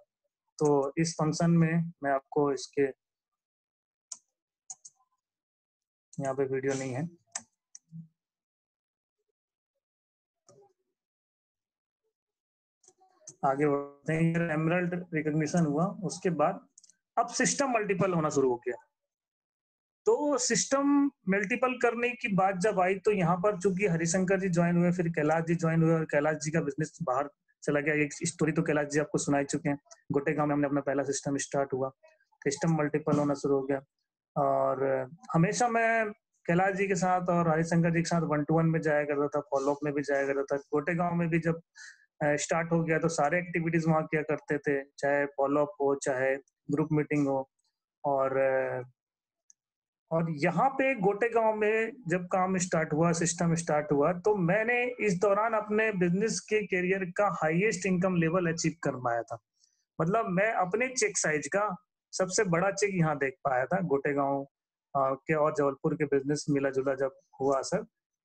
तो इस फंक्शन में मैं आपको इसके, यहाँ पे वीडियो नहीं है, आगे बढ़ते हैं। एमरल्ड रिकॉग्निशन हुआ, उसके बाद अब सिस्टम मल्टीपल होना शुरू हो गया। तो सिस्टम मल्टीपल करने की बात जब आई तो यहाँ पर चूंकि हरिशंकर जी ज्वाइन हुए, फिर कैलाश जी ज्वाइन हुए और कैलाश जी का बिजनेस बाहर चला गया। एक स्टोरी तो कैलाश जी आपको सुना ही चुके हैं। गोटेगांव में हमने अपना पहला सिस्टम स्टार्ट हुआ, सिस्टम मल्टीपल होना शुरू हो गया। और हमेशा मैं कैलाश जी के साथ और हरिशंकर जी के साथ 1-to-1 में जाया करता था, फॉलोअप में भी जाया करता था। गोटेगांव में भी जब स्टार्ट हो गया तो सारे एक्टिविटीज वहाँ किया करते थे, चाहे फॉलोअप हो, चाहे ग्रुप मीटिंग हो। और यहाँ पे गोटेगांव में जब काम स्टार्ट हुआ, सिस्टम स्टार्ट हुआ, तो मैंने इस दौरान अपने बिजनेस के करियर का हाईएस्ट इनकम लेवल अचीव कर पाया था। मतलब मैं अपने चेक साइज का सबसे बड़ा चेक यहाँ देख पाया था गोटेगांव के, और जबलपुर के बिजनेस मिला जुला जब हुआ सर,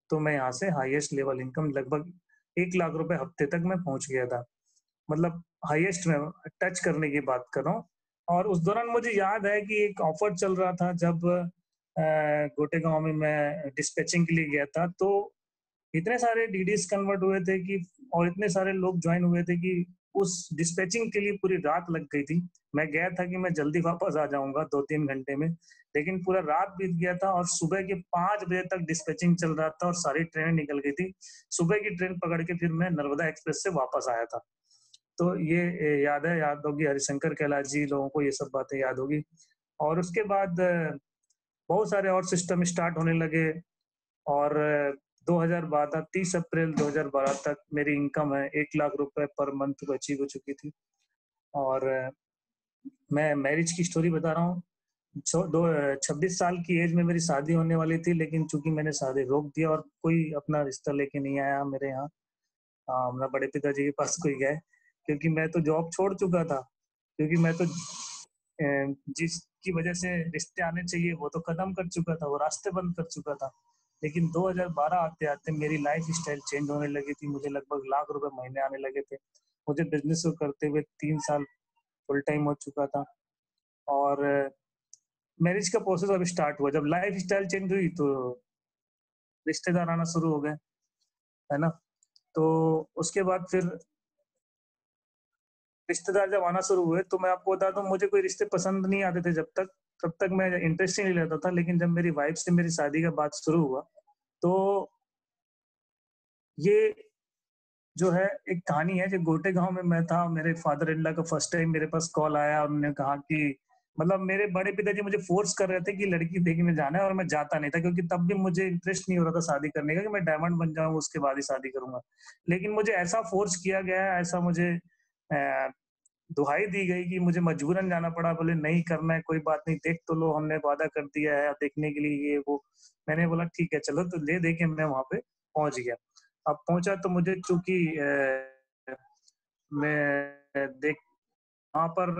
तो मैं यहाँ से हाईएस्ट लेवल इनकम लगभग 1 लाख रुपए हफ्ते तक मैं पहुंच गया था। मतलब हाईएस्ट में टच करने की बात कर रहा हूँ। और उस दौरान मुझे याद है कि एक ऑफर चल रहा था जब गोटेगांव में मैं डिस्पैचिंग के लिए गया था, तो इतने सारे डीडीज कन्वर्ट हुए थे कि, और इतने सारे लोग ज्वाइन हुए थे कि उस डिस्पैचिंग के लिए पूरी रात लग गई थी। मैं गया था कि मैं जल्दी वापस आ जाऊंगा 2-3 घंटे में, लेकिन पूरा रात बीत गया था और सुबह के 5 बजे तक डिस्पैचिंग चल रहा था और सारी ट्रेनें निकल गई थी। सुबह की ट्रेन पकड़ के फिर मैं नर्मदा एक्सप्रेस से वापस आया था। तो ये याद होगी हरिशंकर कैलाश जी लोगों को, ये सब बातें याद होगी। और उसके बाद बहुत सारे और सिस्टम स्टार्ट होने लगे। और 2012 30 अप्रैल 2012 तक मेरी इनकम है 1 लाख रुपए पर मंथ को अचीव हो चुकी थी। और मैं मैरिज की स्टोरी बता रहा हूँ। 26 साल की एज में मेरी शादी होने वाली थी, लेकिन चूंकि मैंने शादी रोक दिया और कोई अपना रिश्ता लेके नहीं आया मेरे यहाँ। मेरा बड़े पिताजी के पास कोई गए, क्योंकि मैं तो जॉब छोड़ चुका था। क्योंकि मैं तो जिसकी वजह से रिश्ते आने चाहिए वो तो कदम कर चुका था, वो रास्ते बंद कर चुका था। लेकिन 2012 आते आते मेरी लाइफ स्टाइल चेंज होने लगी थी। मुझे लगभग लाख रुपए महीने आने लगे थे। मुझे बिजनेस को करते हुए 3 साल फुल टाइम हो चुका था। और मैरिज का प्रोसेस अभी स्टार्ट हुआ। जब लाइफ स्टाइल चेंज हुई तो रिश्तेदार आना शुरू हो गए, है ना। तो उसके बाद फिर रिश्तेदार जब आना शुरू हुए तो मैं आपको बता दूं, मुझे कोई रिश्ते पसंद नहीं आते थे तब तक मैं इंटरेस्ट ही नहीं लेता था। लेकिन जब मेरी वाइफ से मेरी शादी का बात शुरू हुआ तो ये जो है एक कहानी है कि गोटेगांव में मैं था, मेरे फादर इन लॉ का फर्स्ट टाइम मेरे पास कॉल आया और उन्होंने कहा कि, मतलब मेरे बड़े पिताजी मुझे फोर्स कर रहे थे कि लड़की देखने जाना है, और मैं जाता नहीं था क्योंकि तब भी मुझे इंटरेस्ट नहीं हो रहा था शादी करने का कि मैं डायमंड बन जाऊं उसके बाद ही शादी करूंगा। लेकिन मुझे ऐसा फोर्स किया गया है, ऐसा मुझे दुहाई दी गई कि मुझे मजबूरन जाना पड़ा। बोले नहीं करना है कोई बात नहीं, देख तो लो, हमने वादा कर दिया है देखने के लिए ये वो। मैंने बोला ठीक है चलो, तो ले दे के मैं वहां पे पहुंच गया। अब पहुंचा तो मुझे चूंकि मैं देख वहां पर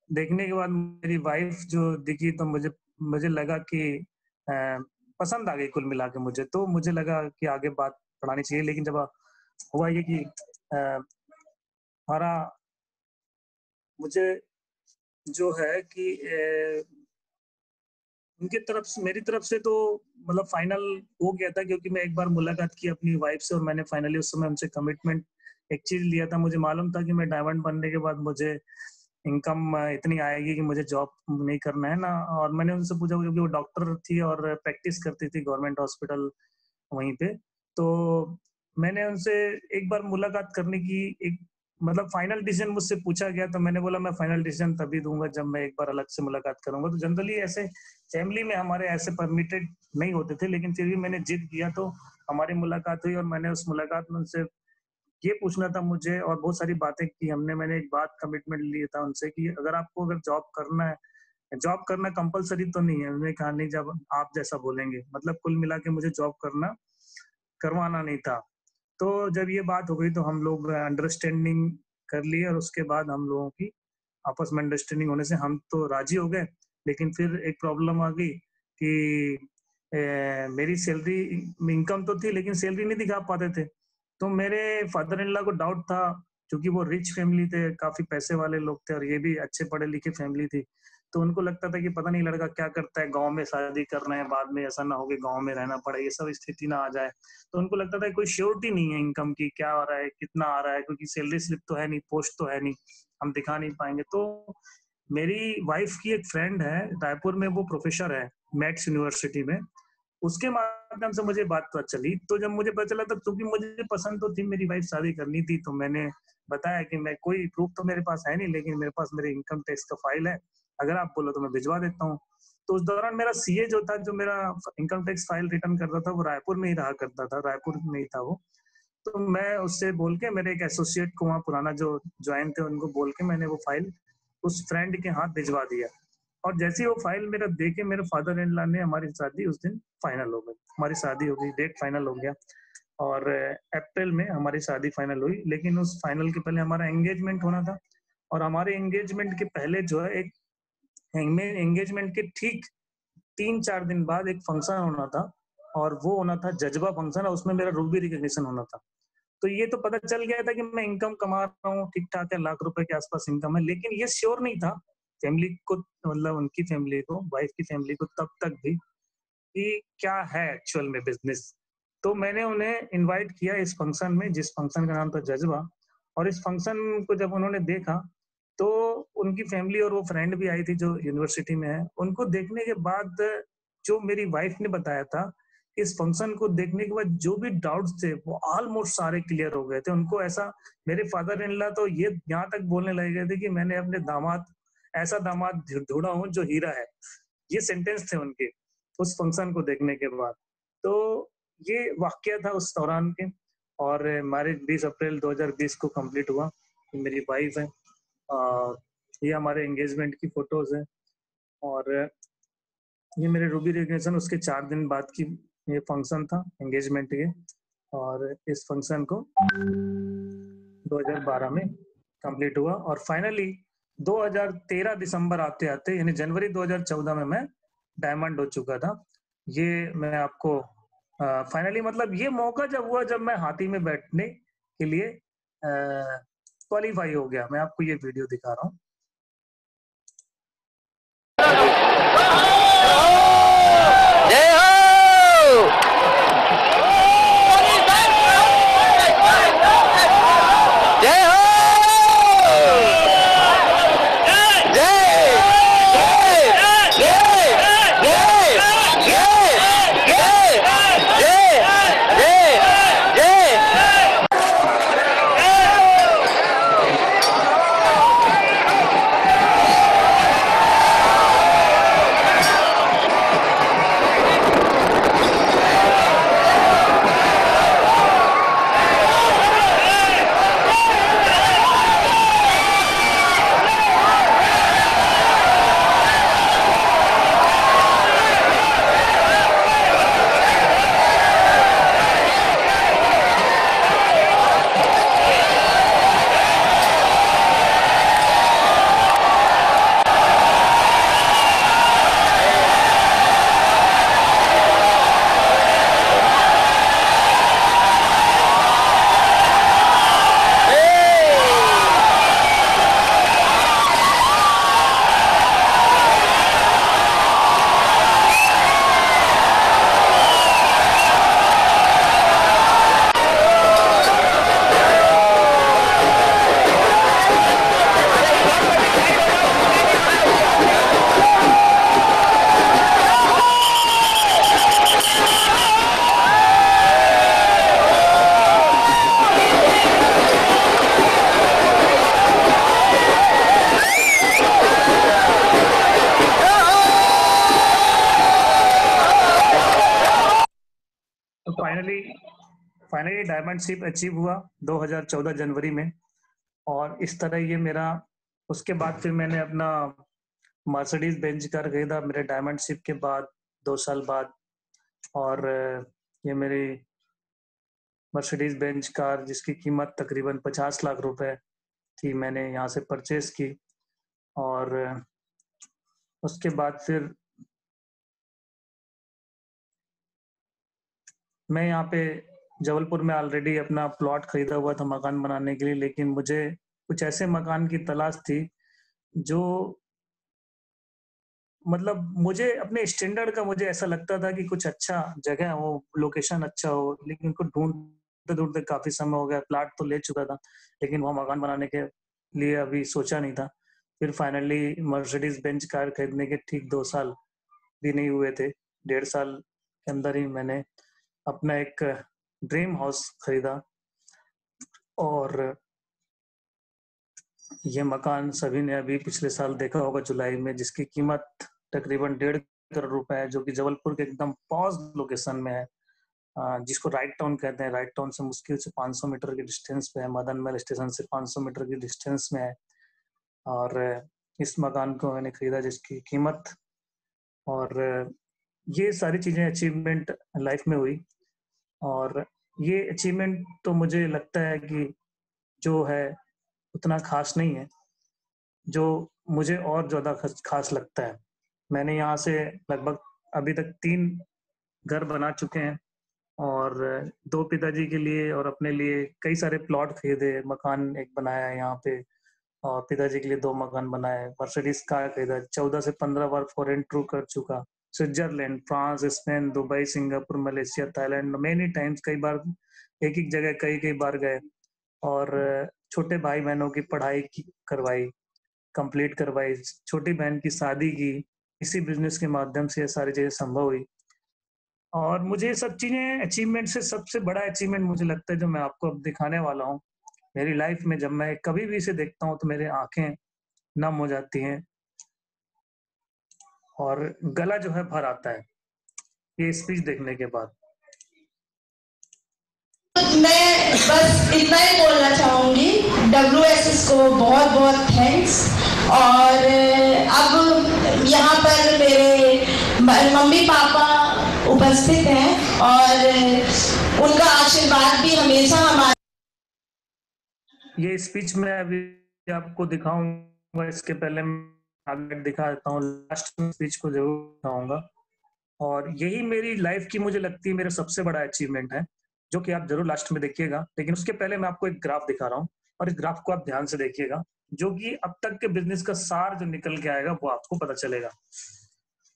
देखने के बाद मेरी वाइफ जो दिखी तो मुझे लगा कि पसंद आ गई कुल मिला के मुझे। तो मुझे लगा कि आगे बात बढ़ानी चाहिए। लेकिन जब हुआ ये कि हमारा मुझे जो है कि उनकी तरफ से मेरी तरफ से तो मतलब फाइनल हो गया था, क्योंकि मैं एक बार मुलाकात की अपनी वाइफ से और मैंने फाइनली उस समय उनसे कमिटमेंट एक चीज लिया था। मुझे मालूम था कि मैं डायमंड बनने के बाद मुझे इनकम इतनी आएगी कि मुझे जॉब नहीं करना है ना। और मैंने उनसे पूछा, क्योंकि वो डॉक्टर थी और प्रैक्टिस करती थी गवर्नमेंट हॉस्पिटल वहीं पे। तो मैंने उनसे एक बार मुलाकात करने की एक मतलब फाइनल डिसीजन मुझसे पूछा गया, तो मैंने बोला मैं फाइनल डिसीजन तभी दूंगा जब मैं एक बार अलग से मुलाकात करूंगा। तो जनरली ऐसे फैमिली में हमारे ऐसे परमिटेड नहीं होते थे, लेकिन फिर भी मैंने जिद किया तो हमारी मुलाकात हुई। और मैंने उस मुलाकात में उनसे ये पूछना था मुझे, और बहुत सारी बातें की हमने। मैंने एक बात कमिटमेंट लिया था उनसे कि अगर जॉब करना है, जॉब करना कंपलसरी तो नहीं है। उन्होंने कहा नहीं, जब आप जैसा बोलेंगे। मतलब कुल मिला के मुझे जॉब करवाना नहीं था। तो जब ये बात हो गई तो हम लोग अंडरस्टैंडिंग कर लिए और उसके बाद हम लोगों की आपस में अंडरस्टैंडिंग होने से हम तो राजी हो गए। लेकिन फिर एक प्रॉब्लम आ गई कि मेरी सैलरी इनकम तो थी लेकिन सैलरी नहीं दिखा पाते थे। तो मेरे फादर इन लॉ को डाउट था, क्योंकि वो रिच फैमिली थे, काफी पैसे वाले लोग थे और ये भी अच्छे पढ़े लिखे फैमिली थी। तो उनको लगता था कि पता नहीं लड़का क्या करता है, गांव में शादी कर रहे हैं, बाद में ऐसा ना हो कि गांव में रहना पड़े, ये सब स्थिति ना आ जाए। तो उनको लगता था कोई श्योरिटी नहीं है इनकम की, क्या आ रहा है, कितना आ रहा है, क्योंकि सैलरी स्लिप तो है नहीं, पोस्ट तो है नहीं, हम दिखा नहीं पाएंगे। तो मेरी वाइफ की एक फ्रेंड है रायपुर में, वो प्रोफेसर है मैथ्स यूनिवर्सिटी में, उसके माध्यम से मुझे बात पता चली। तो जब मुझे पता चला, तब क्योंकि मुझे पसंद तो थी, मेरी वाइफ शादी करनी थी, तो मैंने बताया कि मैं कोई प्रूफ तो मेरे पास है नहीं, लेकिन मेरे पास मेरे इनकम टैक्स का फाइल है, अगर आप बोलो तो मैं भिजवा देता हूँ। तो उस दौरान मेरा सीए जो था, जो मेरा इनकम टैक्स फाइल रिटर्न करता था, वो रायपुर में ही रहा करता था, रायपुर में ही था वो। तो मैं उससे बोल के, मेरे एक एसोसिएट को वहाँ पुराना जो ज्वाइन थे, उनको बोल के मैंने वो फाइल उस फ्रेंड के हाथ भिजवा दिया। और जैसे ही वो फाइल मेरा देके, मेरे फादर इन लॉ ने हमारी शादी उस दिन फाइनल हो गई, हमारी शादी हो गई, डेट फाइनल हो गया। और अप्रैल में हमारी शादी फाइनल हुई। लेकिन उस फाइनल के पहले हमारा एंगेजमेंट होना था, और हमारे एंगेजमेंट के पहले जो है, एक एंगेजमेंट के ठीक 3-4 दिन बाद एक फंक्शन होना था, और वो होना था जजबा फंक्शन, और उसमें मेरा रूबी रिकॉग्निशन होना था। तो ये तो पता चल गया था कि मैं इनकम कमा रहा हूँ, ठीक ठाक है, लाख रुपए के आसपास इनकम है, लेकिन ये श्योर नहीं था फैमिली को, मतलब उनकी फैमिली को, वाइफ की फैमिली को तब तक भी, कि क्या है एक्चुअल में बिजनेस। तो मैंने उन्हें इनवाइट किया इस फंक्शन में, जिस फंक्शन का नाम था जज्बा। और इस फंक्शन को जब उन्होंने देखा, तो उनकी फैमिली और वो फ्रेंड भी आई थी जो यूनिवर्सिटी में है, उनको देखने के बाद जो मेरी वाइफ ने बताया था, इस फंक्शन को देखने के बाद जो भी डाउट्स थे वो ऑलमोस्ट सारे क्लियर हो गए थे। उनको ऐसा, मेरे फादर इन लॉ तो ये यहाँ तक बोलने लगे गए थे कि मैंने अपने दामाद, ऐसा दामाद ढूंढा हूँ जो हीरा है, ये सेंटेंस थे उनके उस फंक्शन को देखने के बाद। तो ये वाकया था उस दौरान के। और मैरिज 20 अप्रैल 2020 को कंप्लीट हुआ। मेरी वाइफ है, ये हमारे एंगेजमेंट की फोटोज है, और ये मेरे रूबी रिकग्निशन उसके 4 दिन बाद की ये फंक्शन था एंगेजमेंट के। और इस फंक्शन को 2012 में कंप्लीट हुआ, और फाइनली 2013 दिसंबर आते आते, यानी जनवरी 2014 में मैं डायमंड हो चुका था। ये मैं आपको फाइनली, मतलब ये मौका जब हुआ, जब मैं हाथी में बैठने के लिए क्वालिफाई हो गया। मैं आपको ये वीडियो दिखा रहा हूँ। जय हो जय हो जय जय जय फाइनली डायमंडशिप अचीव हुआ 2014 जनवरी में। और इस तरह ये मेरा, उसके बाद फिर मैंने अपना मर्सिडीज बेंज कार खरीदा मेरे डायमंडशिप के बाद 2 साल बाद। और ये मेरी मर्सिडीज बेंज कार, जिसकी कीमत तकरीबन 50 लाख रुपए थी, मैंने यहाँ से परचेज की और उसके बाद फिर मैं यहाँ पे जबलपुर में ऑलरेडी अपना प्लॉट खरीदा हुआ था मकान बनाने के लिए, लेकिन मुझे कुछ ऐसे मकान की तलाश थी जो मतलब मुझे अपने स्टैंडर्ड का मुझे ऐसा लगता था कि कुछ अच्छा जगह हो, लोकेशन अच्छा हो, लेकिन उनको ढूंढते ढूंढते काफी समय हो गया। प्लाट तो ले चुका था, लेकिन वहाँ मकान बनाने के लिए अभी सोचा नहीं था। फिर फाइनली मर्सिडीज बेंज कार खरीदने के ठीक 2 साल भी नहीं हुए थे, 1.5 साल के अंदर ही मैंने अपना एक ड्रीम हाउस खरीदा और ये मकान सभी ने अभी पिछले साल देखा होगा जुलाई में, जिसकी कीमत तकरीबन 1.5 करोड़ रुपए है, जो कि जबलपुर के एकदम पॉज लोकेशन में है, जिसको राइट टाउन कहते हैं। राइट टाउन से मुश्किल से 500 मीटर के डिस्टेंस पे है, मदन महल स्टेशन से 500 मीटर की डिस्टेंस में है। और इस मकान को मैंने खरीदा जिसकी कीमत और ये सारी चीजें अचीवमेंट लाइफ में हुई। और ये अचीवमेंट तो मुझे लगता है कि जो है उतना खास नहीं है, जो मुझे और ज़्यादा खास लगता है। मैंने यहाँ से लगभग अभी तक 3 घर बना चुके हैं और 2 पिताजी के लिए और अपने लिए कई सारे प्लॉट खरीदे, मकान एक बनाया है यहाँ पे और पिताजी के लिए 2 मकान बनाए, मर्सिडीज कार खरीदा, 14 से 15 बार फॉरेन टूर कर चुका, Switzerland, France, Spain, Dubai, Singapore, Malaysia, Thailand, many times, कई बार एक जगह कई बार गए और छोटे भाई बहनों की पढ़ाई करवाई, कंप्लीट करवाई, छोटी बहन की शादी की। इसी बिजनेस के माध्यम से ये सारी चीजें संभव हुई और मुझे ये सब चीजें अचीवमेंट से सबसे बड़ा अचीवमेंट मुझे लगता है जो मैं आपको अब दिखाने वाला हूँ मेरी लाइफ में, जब मैं कभी भी इसे देखता हूँ तो मेरे आंखें नम हो जाती हैं और गला जो है भर आता है ये स्पीच देखने के बाद। मैं बस इतना ही बोलना चाहूंगी, WSS को बहुत बहुत थैंक्स। और अब यहाँ पर मेरे मम्मी पापा उपस्थित हैं और उनका आशीर्वाद भी हमेशा हमारे। ये स्पीच मैं अभी आपको दिखाऊंगा, इसके पहले मैं आगे दिखा देता हूँ, लास्ट में स्पीच को जरूर दिखाऊंगा। और यही मेरी लाइफ की मुझे लगती है मेरा सबसे बड़ा अचीवमेंट है, जो कि आप जरूर लास्ट में देखिएगा। लेकिन उसके पहले मैं आपको एक ग्राफ दिखा रहा हूँ और इस ग्राफ को आप ध्यान से देखिएगा, जो कि अब तक के बिजनेस का सार जो निकल के आएगा वो आपको पता चलेगा।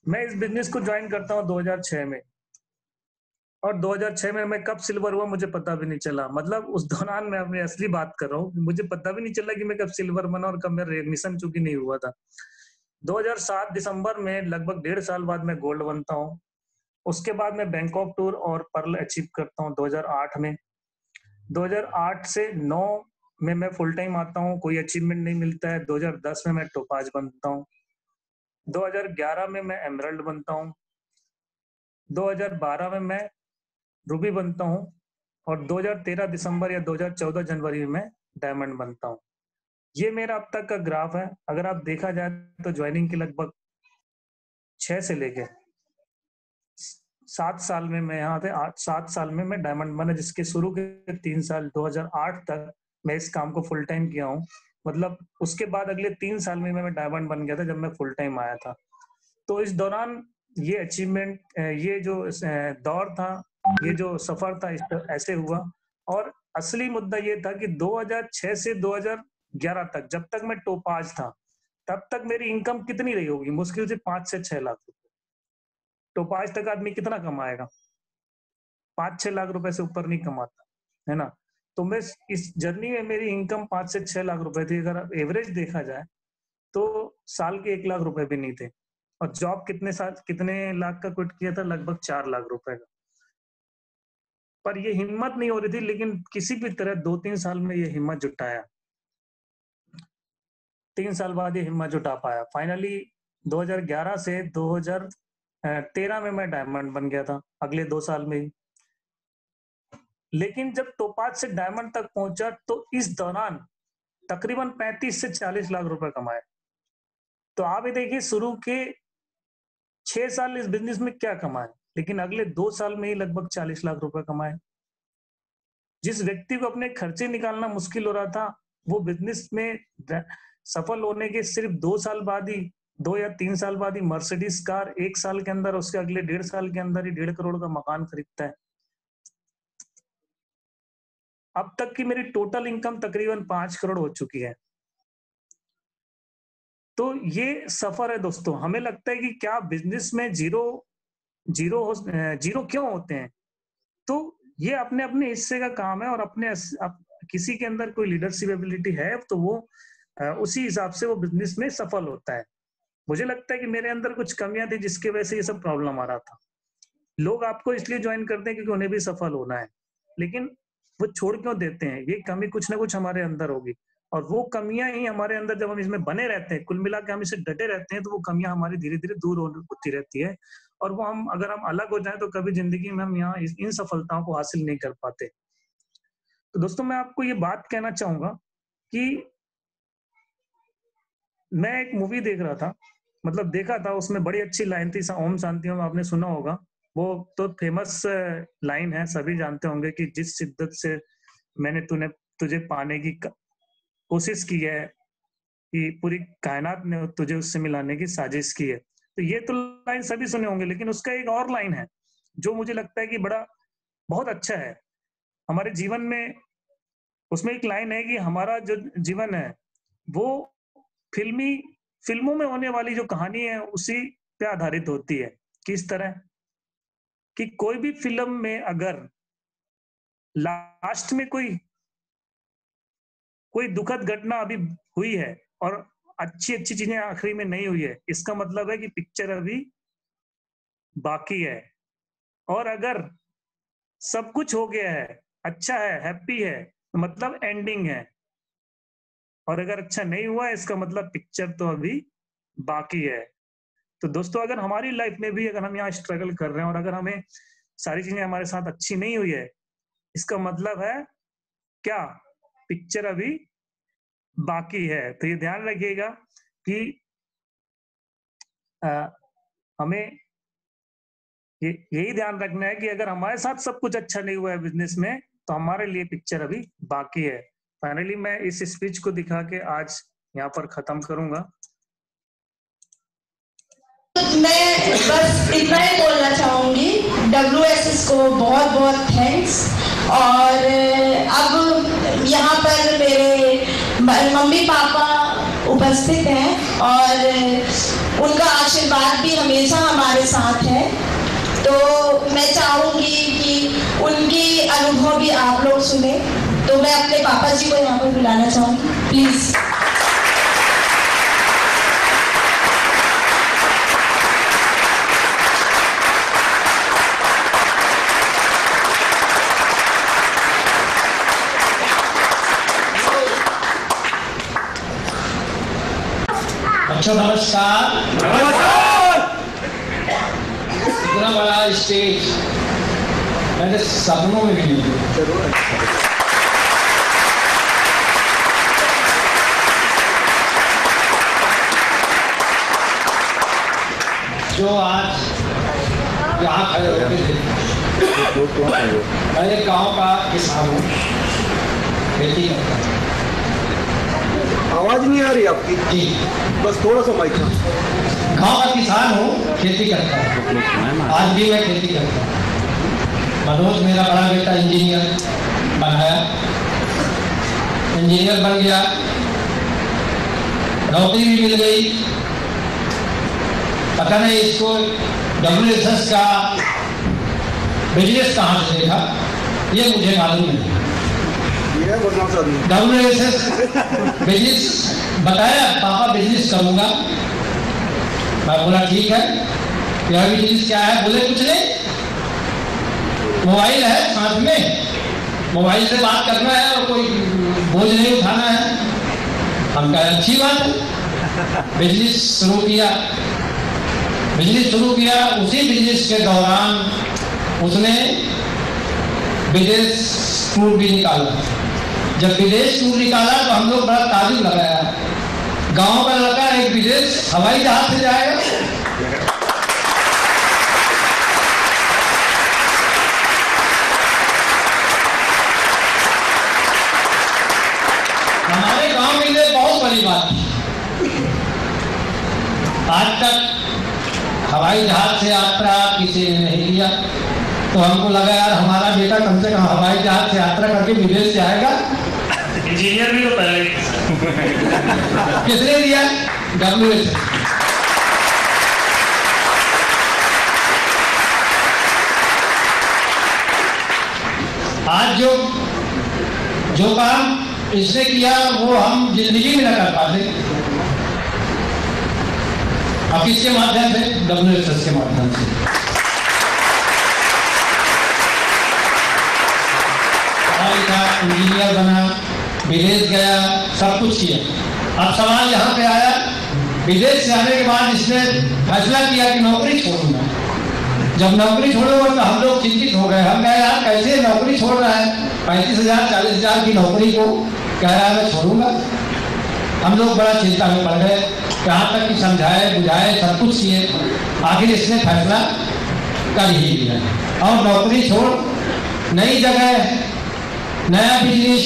मैं इस बिजनेस को ज्वाइन करता हूँ 2006 में और 2006 में मैं कब सिल्वर हुआ मुझे पता भी नहीं चला। मतलब उस दौरान मैं अपनी असली बात कर रहा हूँ, मुझे पता भी नहीं चला कि मैं कब सिल्वर बना और कब मेरा रिकग्निशन चूंकि नहीं हुआ था। 2007 दिसंबर में लगभग 1.5 साल बाद मैं गोल्ड बनता हूँ। उसके बाद मैं बैंकॉक टूर और पर्ल अचीव करता हूँ 2008 में। 2008 से 9 में मैं फुल टाइम आता हूँ, कोई अचीवमेंट नहीं मिलता है। 2010 में मैं टोपाज बनता हूँ। 2011 में मैं एमरल्ड बनता हूँ। 2012 में मैं रूबी बनता हूँ और 2013 दिसंबर या 2014 जनवरी में मैं डायमंड बनता हूँ। ये मेरा अब तक का ग्राफ है। अगर आप देखा जाए तो ज्वाइनिंग के लगभग 6 से लेके 7 साल में मैं यहाँ थे, 7 साल में मैं डायमंड बना, जिसके शुरू के 3 साल 2008 तक मैं इस काम को फुल टाइम किया हूँ। मतलब उसके बाद अगले 3 साल में मैं डायमंड बन गया था जब मैं फुल टाइम आया था। तो इस दौरान ये अचीवमेंट, ये जो दौर था, ये जो सफर था, ऐसे हुआ। और असली मुद्दा ये था कि 2006 से 2011 तक, जब तक मैं टोपाज था, तब तक मेरी इनकम कितनी रही होगी? मुश्किल से 5 से 6 लाख रुपए। टोपाज तक आदमी कितना कमाएगा? 5-6 लाख रुपए से ऊपर नहीं कमाता, है ना? तो मैं इस जर्नी में मेरी इनकम 5 से 6 लाख रुपए थी। अगर एवरेज देखा जाए तो साल के 1 लाख रुपए भी नहीं थे। और जॉब कितने लाख का क्विट किया था? लगभग 4 लाख रुपए का। पर ये हिम्मत नहीं हो रही थी, लेकिन किसी भी तरह 2-3 साल में ये हिम्मत जुटाया। 3 साल बाद ये हिम्मत जुटा पाया। फाइनली 2011 से 2013 में मैं डायमंड बन गया था, अगले 2 साल में ही। लेकिन जब टोपाज से डायमंड तक पहुंचा तो इस दौरान तकरीबन 35 से 40 लाख रुपए कमाए। तो आप ये देखिए, शुरू के 6 साल इस बिजनेस में क्या कमाए, लेकिन अगले 2 साल में ही लगभग 40 लाख रुपए कमाए। जिस व्यक्ति को अपने खर्चे निकालना मुश्किल हो रहा था, वो बिजनेस में सफल होने के सिर्फ 2 साल बाद ही, 2 या 3 साल बाद ही मर्सिडीज कार, 1 साल के अंदर, उसके अगले 1.5 साल के अंदर ही 1.5 करोड़ का मकान खरीदता है। अब तक की मेरी टोटल इनकम तकरीबन 5 करोड़ हो चुकी है। तो ये सफर है दोस्तों। हमें लगता है कि क्या बिजनेस में जीरो क्यों होते हैं? तो ये अपने अपने हिस्से का काम है, और किसी के अंदर कोई लीडरशिप एबिलिटी है तो वो उसी हिसाब से वो बिजनेस में सफल होता है। मुझे लगता है कि मेरे अंदर कुछ कमियां थी जिसकी वजह से ये सब प्रॉब्लम आ रहा था। लोग आपको इसलिए ज्वाइन करते हैं क्योंकि उन्हें भी सफल होना है, लेकिन वो छोड़ क्यों देते हैं? ये कमी कुछ ना कुछ हमारे अंदर होगी, और वो कमियां ही हमारे अंदर, जब हम इसमें बने रहते हैं, कुल मिला के हम इसे डटे रहते हैं, तो वो कमियां हमारी धीरे धीरे दूर होती रहती है। और वो अगर हम अलग हो जाएं तो कभी जिंदगी में हम यहाँ इन सफलताओं को हासिल नहीं कर पाते। तो दोस्तों, मैं आपको ये बात कहना चाहूंगा कि मैं एक मूवी देख रहा था, मतलब देखा था, उसमें बड़ी अच्छी लाइन थी, ओम शांति ओम, आपने सुना होगा। वो तो फेमस लाइन है, सभी जानते होंगे कि जिस शिद्दत से मैंने तुझे पाने की कोशिश की है कि पूरी कायनात ने तुझे उससे मिलाने की साजिश की है। तो ये तो लाइन सभी सुने होंगे, लेकिन उसका एक और लाइन है जो मुझे लगता है कि बहुत अच्छा है हमारे जीवन में। उसमें एक लाइन है कि हमारा जो जीवन है वो फिल्मों में होने वाली जो कहानी है उसी पे आधारित होती है। किस तरह कि कोई भी फिल्म में अगर लास्ट में कोई दुखद घटना अभी हुई है और अच्छी चीजें आखिरी में नहीं हुई है, इसका मतलब है कि पिक्चर अभी बाकी है। और अगर सब कुछ हो गया है, अच्छा है, हैप्पी है, तो मतलब एंडिंग है। और अगर अच्छा नहीं हुआ है, इसका मतलब पिक्चर तो अभी बाकी है। तो दोस्तों, अगर हमारी लाइफ में भी अगर हम यहाँ स्ट्रगल कर रहे हैं और अगर हमें सारी चीजें हमारे साथ अच्छी नहीं हुई है, इसका मतलब है क्या? पिक्चर अभी बाकी है। तो ये ध्यान रखिएगा कि हमें यही ध्यान रखना है कि अगर हमारे साथ सब कुछ अच्छा नहीं हुआ है बिजनेस में, तो हमारे लिए पिक्चर अभी बाकी है। फाइनली मैं इस स्पीच को दिखा के आज यहाँ पर खत्म करूंगा। मैं बस इतना ही बोलना चाहूंगी, WSS को बहुत बहुत थैंक्स। और अब यहाँ पर मेरे मम्मी पापा उपस्थित हैं और उनका आशीर्वाद भी हमेशा हमारे साथ है। तो मैं चाहूंगी कि उनकी अनुभव भी आप लोग सुने। तो मैं अपने पापा जी को यहाँ पर बुलाना चाहूंगी, प्लीज। अच्छा, नमस्कार। इतना बड़ा स्टेज मैंने सपनों में भी नहीं देखा। जो आज यहाँ खड़े होते थे, मैं एक गाँव का किसान हूँ, खेती करता हूँ। आवाज नहीं आ रही आपकी जी, बस थोड़ा सा माइक। गाँव का किसान हूँ, खेती करता हूँ। आज भी मैं खेती करता हूँ। मनोज मेरा बड़ा बेटा इंजीनियर बनाया, इंजीनियर बन गया, नौकरी भी मिल गई। पता नहीं इसको WSS का बिजनेस कहाँ से देखा, ये मुझे मालूम नहीं। WSS बिजनेस बताया, पापा बिजनेस करूंगा। मैं बोला ठीक है। यह बिजनेस क्या है? बोले कुछ नहीं, मोबाइल है साथ में, मोबाइल से बात करना है और कोई बोझ नहीं उठाना है। हम कहा अच्छी बात है। बिजनेस शुरू किया। उसी बिजनेस के दौरान उसने विदेश टूर भी निकाला। जब विदेश टूर निकाला तो हम लोग बड़ा ताजुब लगाया। गांव का लड़का एक विदेश हवाई जहाज से जाएगा। हमारे आज तक हवाई जहाज से यात्रा किसी ने नहीं किया, तो हमको लगा यार हमारा बेटा कम से कम हवाई जहाज से यात्रा करके विदेश से आएगा। इंजीनियर भी होता है। किसने दिया? WSS। आज जो काम इसने किया वो हम जिंदगी में न कर पाते। अब किसके माध्यम से? WSS के माध्यम से। इंजीनियर बना, विदेश गया, सब कुछ किया। अब सवाल यहाँ पे आया, विदेश से आने के बाद इसने फैसला किया कि नौकरी छोड़ूंगा। जब नौकरी छोड़ूंगा तो हम लोग चिंतित हो गए। हम कहे यार कैसे नौकरी छोड़ रहा है, 35,000 40,000 की नौकरी को कह रहा है मैं छोड़ूंगा। हम लोग बड़ा चिंता में पड़ गए, कहाँ तक कि समझाए बुझाए सब कुछ किए, आखिर इसने फैसला कर ही लिया और नौकरी छोड़ नई जगह नया बिजनेस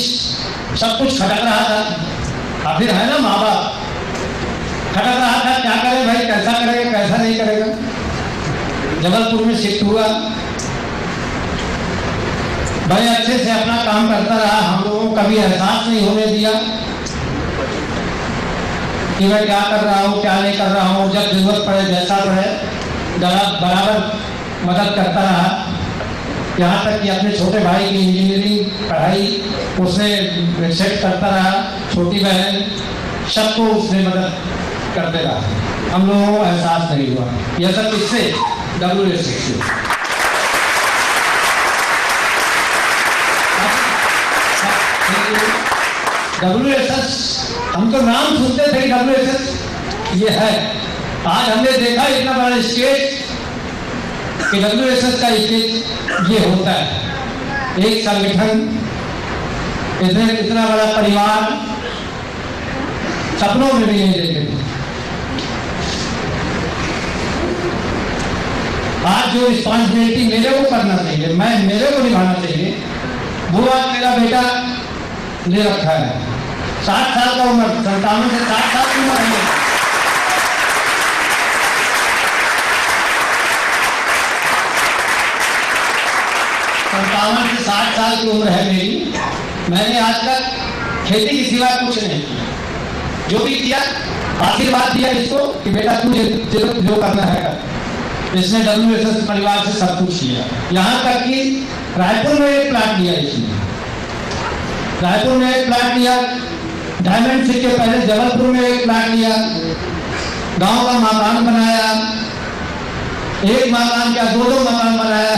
सब कुछ खटक रहा था। आखिर है ना माँ बाप, खटक रहा था क्या करे भाई, कैसा करेगा कैसा नहीं करेगा। जबलपुर में शिफ्ट हुआ, बड़े अच्छे से अपना काम करता रहा। हम लोगों को कभी एहसास नहीं होने दिया कि मैं क्या कर रहा हूँ क्या नहीं कर रहा हूँ। जब जरूरत पड़े जैसा पड़े बराबर मदद करता रहा। यहाँ तक कि अपने छोटे भाई की इंजीनियरिंग पढ़ाई उसने सेट करता रहा। छोटी बहन सबको उसने मदद करते रहा। हम लोगों को एहसास नहीं हुआ। यह सब किससे? WSS से। WSS हम तो नाम सुनते थे WSS ये है। आज हमने देखा इतना बड़ा स्टेज कि WSS का स्टेज ये होता है। एक संगठन, इतना बड़ा परिवार सपनों में भी नहीं देखते थे। आज जो रिस्पॉन्सिबिलिटी मेरे को करना चाहिए, मेरे को निभाना चाहिए, वो आज मेरा बेटा ले रखा है। 60 साल का उम्र, 57 से 60 साल की उम्र है। से 60 साल की उम्र है मेरी। मैंने आज तक खेती के सिवा कुछ नहीं किया। जो भी किया आशीर्वाद दिया इसको कि बेटा तू जो करना है। इसने WSS परिवार से सब कुछ किया। यहाँ तक कि रायपुर में एक प्लाट लिया इसने। रायपुर में एक प्लाट लिया, डायमंड सिटी के पहले जबलपुर में एक प्लाट लिया, गांव का मकान बनाया, एक मकान क्या 2-2 मकान बनाया,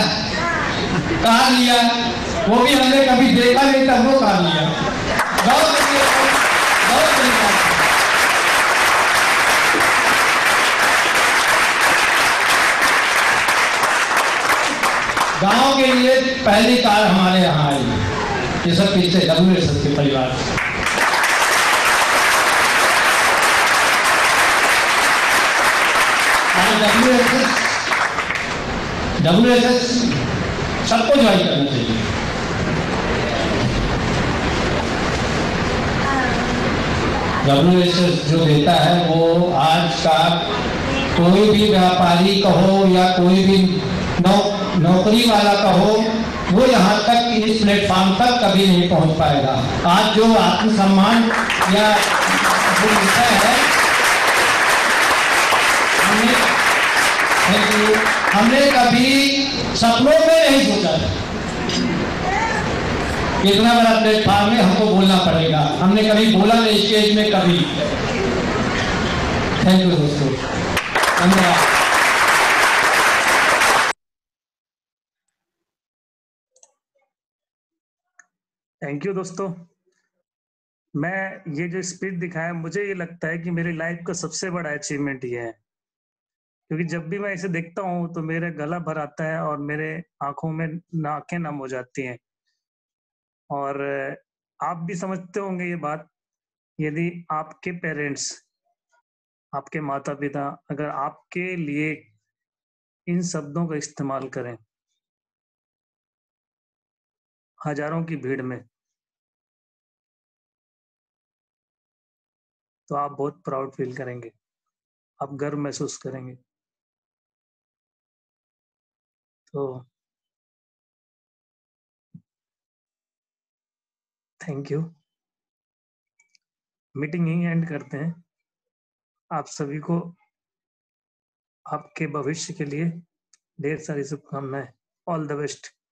कार लिया, वो भी हमने कभी देखा नहीं था, वो कार लिया। गांव के लिए पहली कार हमारे यहाँ आई। ये सब पीछे WSS के परिवार से। WSS सबको ज्वाइन करना चाहिए। WSS जो देता है वो आज का कोई भी व्यापारी कहो या कोई भी नौकरी वाला कहो, वो यहाँ तक इस प्लेटफॉर्म तक कभी नहीं पहुँच पाएगा। आज जो आत्मसम्मान या जो मिलता है, हमने कभी सपनों में नहीं सोचा था। इतना बड़ा प्लेटफॉर्म में हमको बोलना पड़ेगा। हमने कभी बोला नहीं स्टेज में कभी। थैंक यू दोस्तों, धन्यवाद। थैंक यू दोस्तों। मैं ये जो स्पीच दिखाया, मुझे ये लगता है कि मेरी लाइफ का सबसे बड़ा अचीवमेंट ये है, क्योंकि जब भी मैं इसे देखता हूँ तो मेरा गला भर आता है और मेरे आंखों में आंखें नम हो जाती हैं। और आप भी समझते होंगे ये बात, यदि आपके पेरेंट्स, आपके माता पिता अगर आपके लिए इन शब्दों का इस्तेमाल करें हजारों की भीड़ में, तो आप बहुत प्राउड फील करेंगे। आप गर्व महसूस करेंगे। तो थैंक यू। मीटिंग यहीं एंड करते हैं। आप सभी को आपके भविष्य के लिए ढेर सारी शुभकामनाएं। All the best.